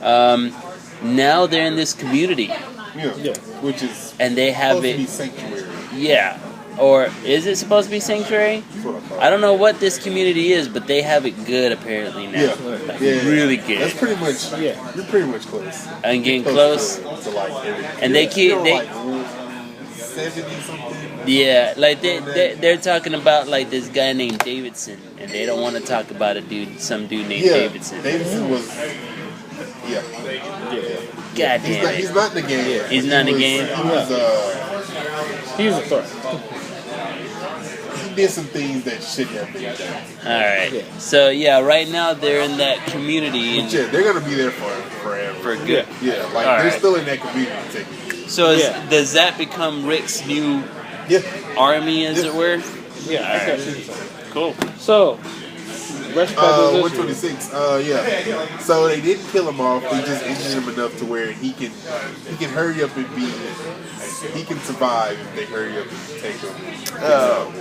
Speaker 1: Now they're in this community.
Speaker 2: Yeah. Which is
Speaker 1: and they have
Speaker 2: supposed
Speaker 1: it.
Speaker 2: to be sanctuary.
Speaker 1: Yeah. Or is it supposed to be sanctuary? I don't know what this community is, but they have it good apparently now. Really good.
Speaker 2: That's pretty much. Yeah, you're pretty much close.
Speaker 1: I'm getting close.
Speaker 2: To like everything.
Speaker 1: And they keep
Speaker 2: like 70 something.
Speaker 1: Yeah, like they're talking about like this guy named Davidson, and they don't want to talk about some dude named Davidson.
Speaker 2: Davidson was. Yeah.
Speaker 1: God damn it.
Speaker 2: He's not in the game. Yeah.
Speaker 1: He's not in the game.
Speaker 3: He was a threat.
Speaker 2: He did some things that shouldn't have been done.
Speaker 1: Alright. Yeah. So yeah, right now they're in that community. And
Speaker 2: they're gonna be there forever.
Speaker 1: For good.
Speaker 2: Yeah, like they're still in that community technically.
Speaker 1: So does that become Rick's new army, as it were?
Speaker 3: Yeah.
Speaker 1: Right. Cool.
Speaker 3: So
Speaker 2: 126. Yeah. So they didn't kill him off. They just injured him enough to where he can hurry up and be. He can survive if they hurry up and take him.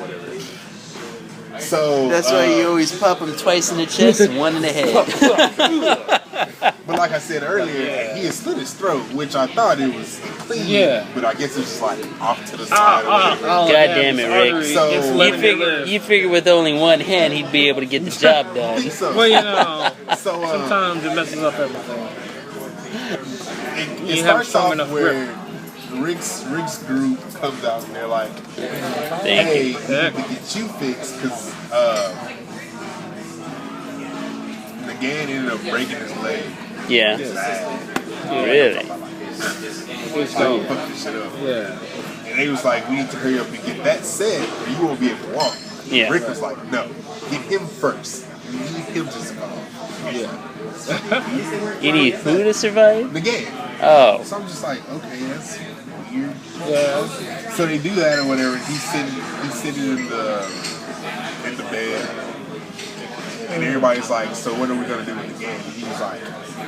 Speaker 2: Whatever. So
Speaker 1: that's why you always pop him twice in the chest and one in the head.
Speaker 2: But like I said earlier, he had slit his throat, which I thought it was clean. Yeah. But I guess it was just like off to the side.
Speaker 1: God damn it, Rick. So you figure with only one hand he'd be able to get the job done.
Speaker 3: Well, you know, sometimes it messes up everything.
Speaker 2: It starts off where Rick's group comes out and they're like, hey, we need to get you fixed because Negan ended up breaking his leg.
Speaker 1: Yeah. Really?
Speaker 3: Yeah.
Speaker 2: And they was like, we need to hurry up and get that set or you won't be able to walk.
Speaker 1: Yeah.
Speaker 2: Rick was like, no, get him first. You need him to survive. Yeah.
Speaker 1: You need who to survive?
Speaker 2: Negan.
Speaker 1: Oh.
Speaker 2: So I'm just like, okay, that's weird. Yeah. So they do that or whatever. He's sitting in the bed, and everybody's like, so what are we gonna do with Negan? And he was like,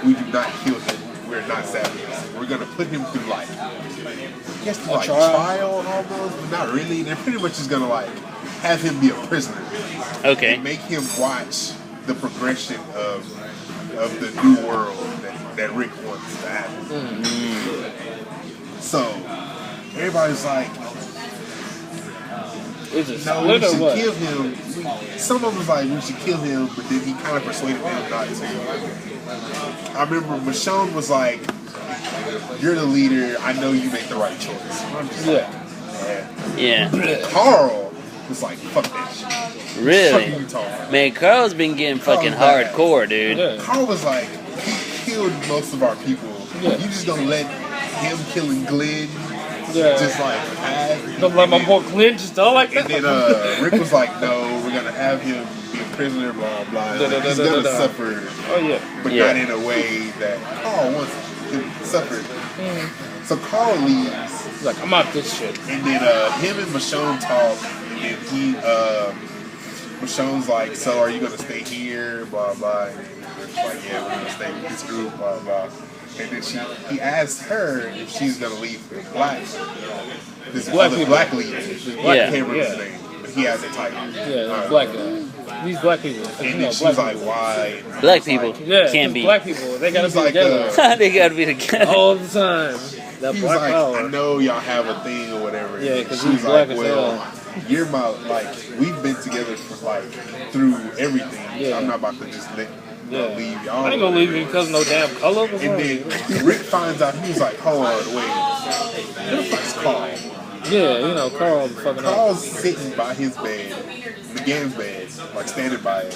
Speaker 2: we do not kill him. We're not savages. We're gonna put him through like, I guess through like trial almost, but not really. They're pretty much just gonna like have him be a prisoner.
Speaker 1: Okay.
Speaker 2: And make him watch the progression of the new world that Rick wants to happen. Mm-hmm. So everybody's like, no, we should kill him. Some of them was like, we should kill him, but then he kind of persuaded them not to. I remember Michonne was like, you're the leader. I know you make the right choice. I'm just like,
Speaker 1: yeah.
Speaker 2: Carl was like, fuck that shit.
Speaker 1: Really?
Speaker 2: Fuck you talking.
Speaker 1: Man, Carl's been getting fucking hardcore, dude.
Speaker 3: Yeah.
Speaker 2: Carl was like, he killed most of our people.
Speaker 3: Yeah.
Speaker 2: You just gonna let him killing Glenn just like pass?
Speaker 3: Don't let my boy Glenn just don't like that.
Speaker 2: And then Rick was like, no, we're gonna have him be a prisoner, blah blah. He's gonna suffer, but not in a way that Carl wants him to suffer. So Carl leaves.
Speaker 3: He's like, I'm out this shit.
Speaker 2: And then him and Michonne talk, and then Michonne's like, so are you gonna stay here, blah blah. And Rick's like, yeah, we're gonna stay with this group, blah blah. And then he asked her if she's gonna leave with Black. This black leader. I can't remember his name, but he has a title.
Speaker 3: Yeah, black guy. These black people.
Speaker 2: And then she's like, why?
Speaker 1: Black people can't be.
Speaker 3: Black people, they gotta be together.
Speaker 1: They gotta be together.
Speaker 3: All the time. That
Speaker 2: He's
Speaker 3: black
Speaker 2: like,
Speaker 3: power.
Speaker 2: I know y'all have a thing or whatever.
Speaker 3: Yeah, because
Speaker 2: she's
Speaker 3: he's black
Speaker 2: like,
Speaker 3: as
Speaker 2: well,
Speaker 3: hell.
Speaker 2: you're my, like, we've been together for, like, through everything.
Speaker 3: Yeah.
Speaker 2: I'm not about to just leave y'all.
Speaker 3: I ain't gonna leave you because of no damn color.
Speaker 2: And then Rick finds out, he was like, hold on, wait. Who the fuck is Carl?
Speaker 3: Yeah, you know, Carl fucking
Speaker 2: Carl's sitting by his bed, McGann's bed, like standing by it.